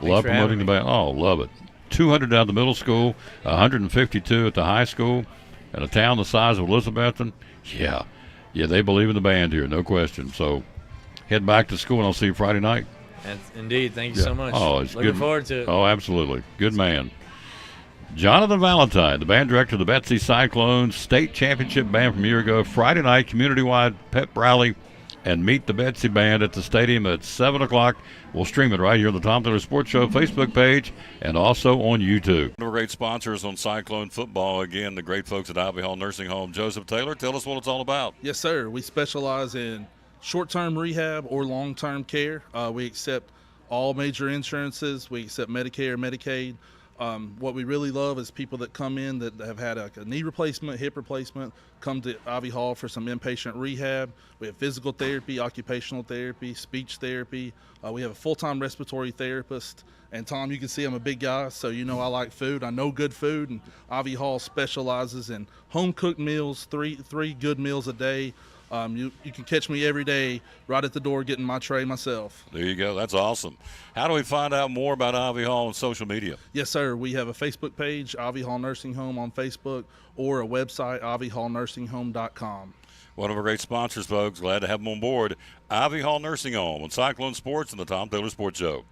love promoting the band. Oh, love it. 200 down at the middle school, 152 at the high school, and a town the size of Elizabethton. Yeah, they believe in the band here, no question. So head back to school, and I'll see you Friday night. Indeed. Thank you so much. Oh, it's Looking good. forward to it. Oh, absolutely. Good man. Jonathan Valentine, the band director of the Betsy Cyclones State Championship Band from a year ago. Friday night, community-wide pep rally and meet the Betsy Band at the stadium at 7 o'clock. We'll stream it right here on the Tom Taylor Sports Show Facebook page and also on YouTube. One of our great sponsors on Cyclone football, again, the great folks at Ivy Hall Nursing Home. Joseph Taylor, tell us what it's all about. Yes, sir. We specialize in short-term rehab or long-term care. We accept all major insurances. We accept Medicare, Medicaid. What we really love is people that come in that have had a knee replacement, hip replacement, come to Ivy Hall for some inpatient rehab. We have physical therapy, occupational therapy, speech therapy. We have a full-time respiratory therapist. And Tom, you can see I'm a big guy, so you know I like food. I know good food, and Ivy Hall specializes in home-cooked meals, three good meals a day. You can catch me every day right at the door getting my tray myself. There you go. That's awesome. How do we find out more about Ivy Hall on social media? Yes, sir. We have a Facebook page, Ivy Hall Nursing Home on Facebook, or a website, ivyhallnursinghome.com. One of our great sponsors, folks. Glad to have them on board. Ivy Hall Nursing Home on Cyclone Sports and the Tom Taylor Sports Show.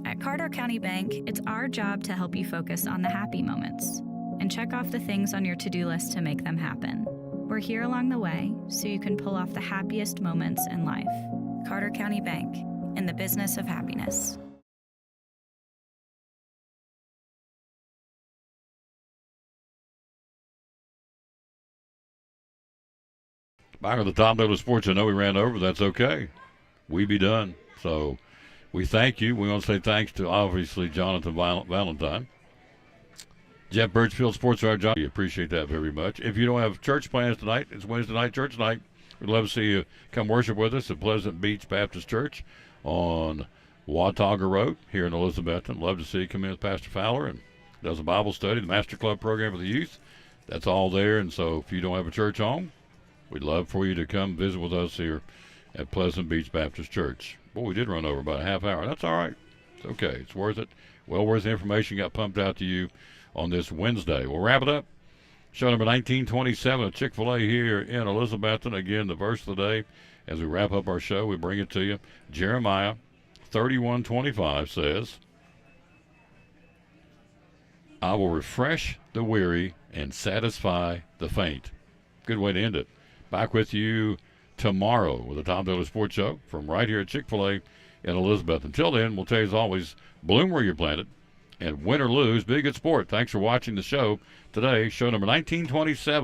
At Carter County Bank, it's our job to help you focus on the happy moments and check off the things on your to-do list to make them happen. We're here along the way so you can pull off the happiest moments in life. Carter County Bank, in the business of happiness. Back on the Tom Taylor Sports, I know we ran over. That's okay. We be done. So we thank you. We want to say thanks to, obviously, Jonathan Valentine. Jeff Birchfield, Sports Writer John. We appreciate that very much. If you don't have church plans tonight, it's Wednesday night, church night. We'd love to see you come worship with us at Pleasant Beach Baptist Church on Watauga Road here in Elizabethton. Love to see you come in with Pastor Fowler and does a Bible study, the Master Club program for the youth. That's all there. And so if you don't have a church home, we'd love for you to come visit with us here at Pleasant Beach Baptist Church. Boy, we did run over about a half hour. That's all right. It's okay. It's worth it. Well worth the information got pumped out to you on this Wednesday. We'll wrap it up. Show number 1927 of Chick-fil-A here in Elizabethton. Again, the verse of the day. As we wrap up our show, we bring it to you. Jeremiah 31:25 says, I will refresh the weary and satisfy the faint. Good way to end it. Back with you tomorrow with the Tom Taylor Sports Show from right here at Chick-fil-A in Elizabeth. Until then, we'll tell you as always, bloom where you're planted, and win or lose, be a good sport. Thanks for watching the show today, show number 1927.